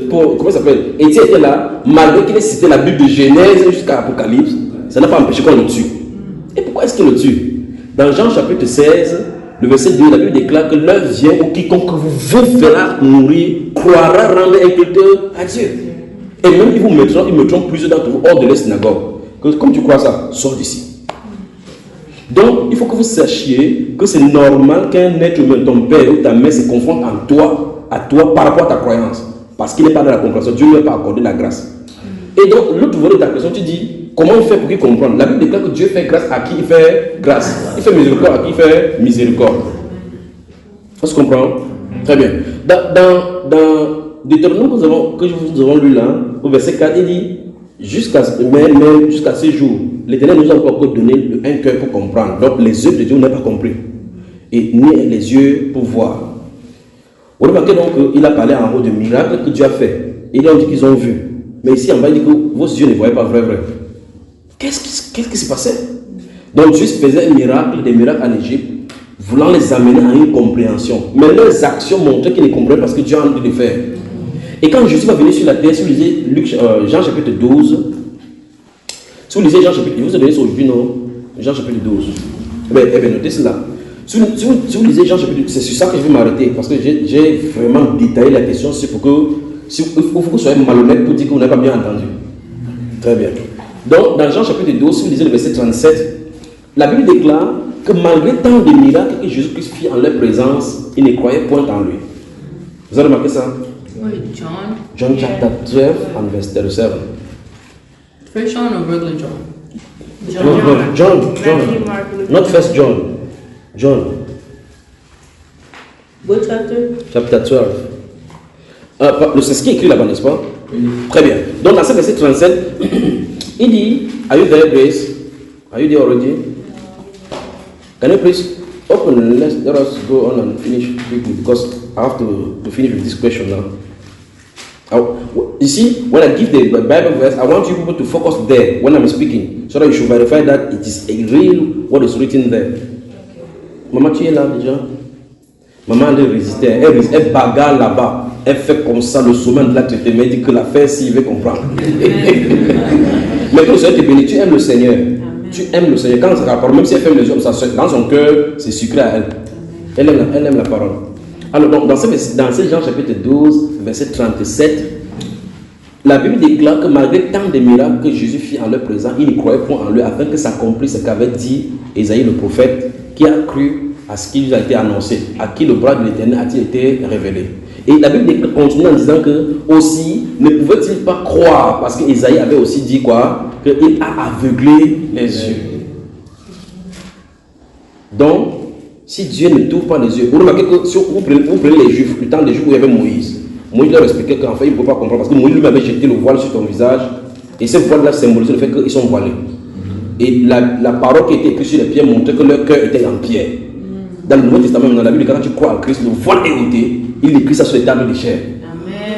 Speaker 1: comment ça s'appelle, Étienne était là, malgré qu'il ait cité la Bible de Genèse jusqu'à Apocalypse, ça n'a pas empêché qu'on le tue. Et pourquoi est-ce qu'il le tue? Dans Jean chapitre 16, le verset 2, la Bible déclare que l'heure vient où quiconque vous verra mourir croira rendre un culte à Dieu. Et même ils mettront plusieurs d'entre vous hors de la synagogue. Comme tu crois ça, sors d'ici. Donc, il faut que vous sachiez que c'est normal qu'un être humain, ton père ou ta mère, se confronte à toi par rapport à ta croyance. Parce qu'il n'est pas dans la compréhension. Dieu ne lui a pas accordé la grâce. Et donc, l'autre volet de ta question, tu dis, comment on fait pour qu'il comprenne? La Bible déclare que Dieu fait grâce à qui il fait grâce. Il fait miséricorde à qui il fait miséricorde. On se comprend? Très bien. Dans Deutéronome que nous avons lu là, au verset 4, il dit, jusqu'à ce jour, l'Éternel nous a encore donné un cœur pour comprendre. Donc les œuvres de Dieu n'ont pas compris. Et ni les yeux pour voir. Vous remarquez donc qu'il a parlé en haut de miracles que Dieu a fait. Et ils ont dit qu'ils ont vu. Mais ici en bas, il dit que vos yeux ne voyaient pas vrai. Qu'est-ce qui s'est passé? Donc Dieu faisait des miracles en Égypte, voulant les amener à une compréhension. Mais leurs actions montraient qu'ils ne comprenaient pas ce que Dieu a envie de faire. Et quand Jésus va venir sur la terre, si vous lisez Jean chapitre 12, si vous lisez Jean chapitre 12, je vous ai donné sur aujourd'hui, non? Jean chapitre 12. Eh bien, notez cela. Si vous lisez Jean chapitre 12, c'est sur ça que je vais m'arrêter, parce que j'ai vraiment détaillé la question, c'est pour que, il faut que vous soyez malhonnête pour dire que vous n'avez pas bien entendu. Très bien. Donc, dans Jean chapitre 12, si vous lisez le verset 37, la Bible déclare que malgré tant de miracles que Jésus-Christ fit en leur présence, ils ne croyaient point en lui. Vous avez remarqué ça?
Speaker 5: Wait,
Speaker 1: John chapter 12 and verse 37.
Speaker 5: First John or regular John?
Speaker 1: John. Not first John. John.
Speaker 7: What chapter?
Speaker 1: Chapter 12. C'est ce qui est écrit là-bas, n'est-ce pas? Oui. Très bien. Donc dans ce verset 37, il dit, are you there, Grace? Are you there already? Can you please open? Let us go on and finish quickly because I have to finish with this question now. You see, when I give the Bible verse, I want you people to focus there when I'm speaking, so that you should verify that it is a real what is written there. Maman, tu es là déjà? Maman, elle résistait, elle bagarre là-bas, elle fait comme ça le sommet de la traité, mais elle dit que l'affaire, s'il veut comprendre. Mais que le Seigneur te bénisse, tu aimes le Seigneur. Amen. Tu aimes le Seigneur. Quand ça rapporte, même si elle fait les hommes, dans son cœur, c'est sucré à elle. Elle aime la parole. Alors, donc, dans ce Jean chapitre 12, verset 37, la Bible déclare que malgré tant de miracles que Jésus fit en leur présence, ils ne croyaient point en lui afin que s'accomplisse ce qu'avait dit Ésaïe le prophète, qui a cru à ce qui lui a été annoncé, à qui le bras de l'Éternel a-t-il été révélé. Et la Bible continue en disant que aussi ne pouvait-il pas croire, parce qu'Ésaïe avait aussi dit quoi? Qu'il a aveuglé les yeux. Donc, si Dieu ne t'ouvre pas les yeux, vous remarquez que si vous prenez les Juifs, le temps des Juifs où il y avait Moïse leur expliquait qu'en fait il ne peut pas comprendre parce que Moïse lui avait jeté le voile sur ton visage et ce voile-là symbolisait le fait qu'ils sont voilés. Et la parole qui était écrite sur les pierres montrait que leur cœur était en pierre. Dans le Nouveau Testament, dans la Bible, quand tu crois en Christ, le voile est ôté, il écrit ça sur les tables de chair.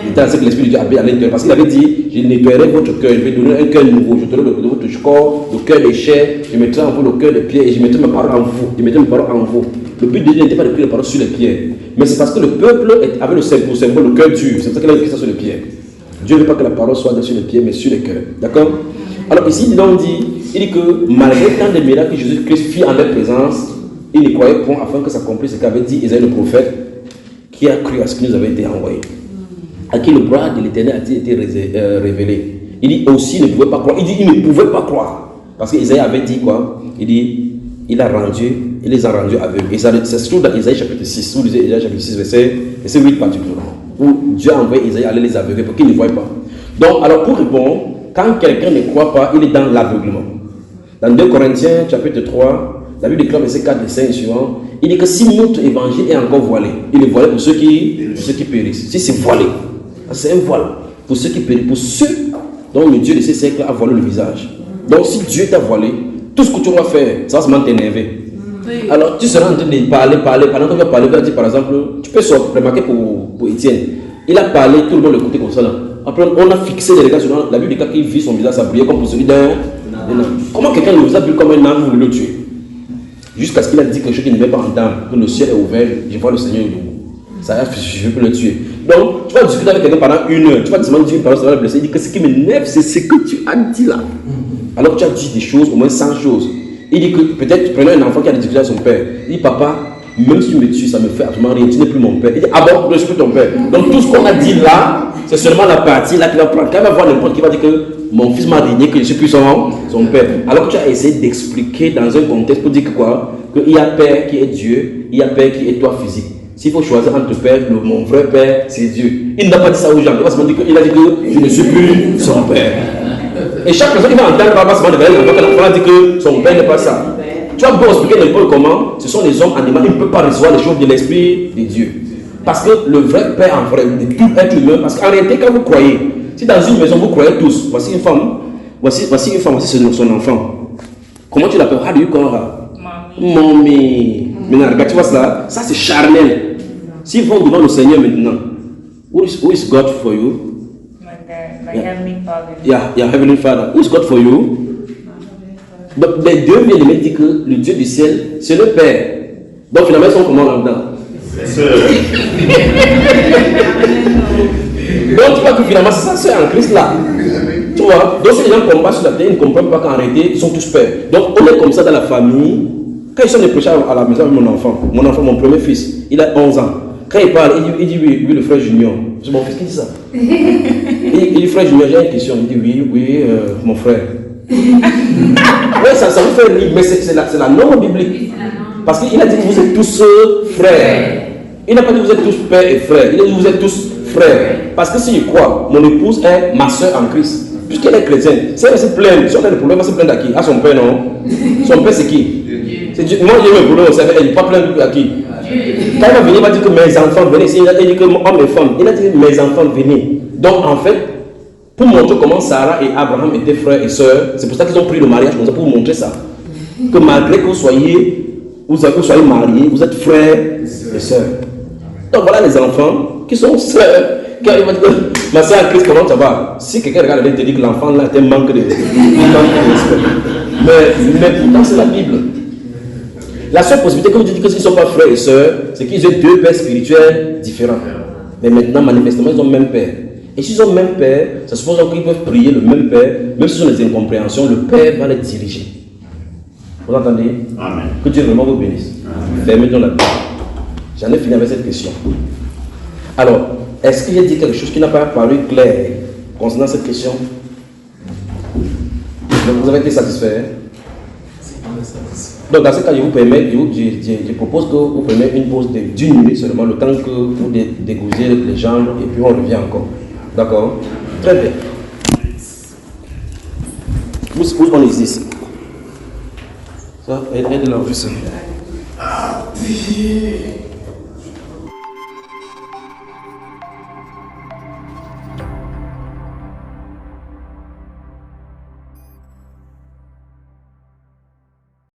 Speaker 1: Et c'est que l'Esprit de Dieu habite à l'intérieur. Parce qu'il avait dit, je nettoierai votre cœur, je vais donner un cœur nouveau, je donnerai de votre corps, le cœur de chair, je mettrai en vous le cœur de pierre et je mettrai mes paroles en vous. Je mettrai mes paroles en vous. Le but de Dieu n'était pas d'écrire les paroles sur les pierres. Mais c'est parce que le peuple avait le symbole, le cœur dur. C'est pour ça qu'il a écrit ça sur les pierres. Dieu ne veut pas que la parole soit sur les pieds, mais sur les cœurs. D'accord? Alors ici, il dit que malgré tant de miracles que Jésus-Christ fit en leur présence, il ne croyait point afin que s'accomplisse ce qu'avait dit Ésaïe le prophète, qui a cru à ce qui nous avait été envoyé. À qui le bras de l'Éternel a été révélé. Il dit aussi, il ne pouvait pas croire. Il dit, il ne pouvait pas croire. Parce qu'Ésaïe avait dit quoi? Il dit, il les a rendus aveugles. Et ça se trouve dans Ésaïe chapitre 6. Vous lisez Ésaïe chapitre 6, verset 8 particulièrement. Où Dieu a envoyé Ésaïe aller les aveugler pour qu'ils ne voient pas. Donc, alors pour répondre, quand quelqu'un ne croit pas, il est dans l'aveuglement. Dans 2 Corinthiens chapitre 3, la Bible déclare verset 4 et 5 suivant, il dit que si notre évangile est encore voilé, il est voilé pour ceux qui périssent. Si c'est voilé, C'est un voile. Pour ceux qui périssent, pour ceux dont le Dieu de ces siècles a voilé le visage. Donc si Dieu t'a voilé, tout ce que tu vas faire, ça va seulement t'énerver. Alors tu seras en train de parler, pendant que tu vas parler, tu vas dire par exemple, tu peux remarquer pour Étienne, il a parlé, tout le monde l'écoutait comme ça là. Après on a fixé les regards sur la Bible, des cas qui vit son visage, ça brillait comme pour celui d'un. Comment quelqu'un nous a vu comme un âme, vous voulez le tuer? Jusqu'à ce qu'il a dit quelque chose qui ne met pas en dame, que le ciel est ouvert, je vois le Seigneur au debout. Ça a fait, je peux le tuer. Donc, tu vas discuter avec quelqu'un pendant 1 heure, tu vas seulement dire une parole, ça va le blesser. Il dit que ce qui m'énerve, c'est ce que tu as dit là. Alors que tu as dit des choses, au moins 100 choses. Il dit que peut-être, prenons un enfant qui a des difficultés avec son père. Il dit, papa, même si tu me tues, ça me fait absolument rien, tu n'es plus mon père. Il dit, ah bon, je suis plus ton père. Donc tout ce qu'on a dit là, c'est seulement la partie là qu'il va prendre. Quand il va voir n'importe qui va dire que mon fils m'a régné, que je suis plus son père. Alors que tu as essayé d'expliquer dans un contexte pour dire que quoi? Qu'il y a père qui est Dieu, il y a père qui est toi physique. S'il faut choisir entre père, mon vrai père, c'est Dieu. Il n'a pas dit ça aux gens. Il a dit que je ne suis plus son père. Et chaque personne qui va entendre va se demander, l'enfant va dire que son père n'est pas ça. Tu vas beau expliquer n'importe comment, ce sont les hommes animaux, ils ne peuvent pas recevoir les choses de l'esprit de Dieu. Parce que le vrai père en vrai, de tout être humain, parce qu'en réalité, quand vous croyez, si dans une maison vous croyez tous, voici une femme, voici son enfant. Comment tu l'appelles? How do you call her? Mommy. Maintenant, regarde, tu vois ça? Ça c'est charnel. S'ils vont devant le Seigneur maintenant, who is God for you?
Speaker 8: My Heavenly Father.
Speaker 1: Yeah, Heavenly Father. Who is God for you? Donc, les deux viennent de me dire que le Dieu du ciel, c'est le Père. Donc, finalement, ils sont comment là-dedans? Donc, tu vois que finalement, c'est ça, c'est en Christ là. Tu vois? Donc, si les gens ne combattent sur la terre, ils ne comprennent pas qu'en réalité, ils sont tous pères. Donc, on est comme ça dans la famille. Quand ils sont des prêcheurs à la maison avec mon premier fils, il a 11 ans. Quand il parle, il dit oui, le frère Junior. C'est mon fils qui dit ça. Il dit frère Junior, j'ai une question. Il dit oui, mon frère. Oui, ça vous fait rire, mais c'est la norme biblique. Parce qu'il a dit que vous êtes tous frères. Il n'a pas dit que vous êtes tous pères et frères. Il a dit que vous êtes tous frères. Parce que si je crois, mon épouse est ma soeur en Christ. Puisqu'elle est chrétienne. Si elle se plaint, si on a des problèmes, elle se plaint à qui? À son père, non? Son père, c'est qui? C'est Dieu. Moi, j'ai mes problèmes, elle n'est pas plainte à qui? Quand il va venir, il va dire que mes enfants, venez. Il a dit que homme et femme. Il a dit que mes enfants, venez. Donc, en fait, pour montrer comment Sarah et Abraham étaient frères et sœurs, c'est pour ça qu'ils ont pris le mariage comme ça, pour vous montrer ça. Que malgré que vous soyez mariés, vous êtes frères et sœurs. Donc voilà les enfants qui sont sœurs. Quand il va dire, ma sœur en Christ, comment ça va? Si quelqu'un regarde et te dit que l'enfant là est un manque de respect. Mais pourtant c'est la Bible. La seule possibilité que vous dites que s'ils ne sont pas frères et sœurs, c'est qu'ils aient deux pères spirituels différents. Mais maintenant, manifestement, ils ont le même père. Et s'ils ont le même père, ça suppose qu'ils peuvent prier le même père, même s'ils ont des incompréhensions, le père va les diriger. Vous entendez?
Speaker 4: Amen.
Speaker 1: Que Dieu vraiment vous bénisse. Fermez-nous la Bible. J'en ai fini avec cette question. Alors, est-ce qu'il y a dit quelque chose qui n'a pas paru clair concernant cette question? Donc, vous avez été satisfait? Donc, dans ce cas, je propose que vous preniez une pause d'1 minute seulement, le temps que vous dégousiez les jambes, et puis on revient encore. D'accord? Très bien. Où on est ici? Ça, aide-la.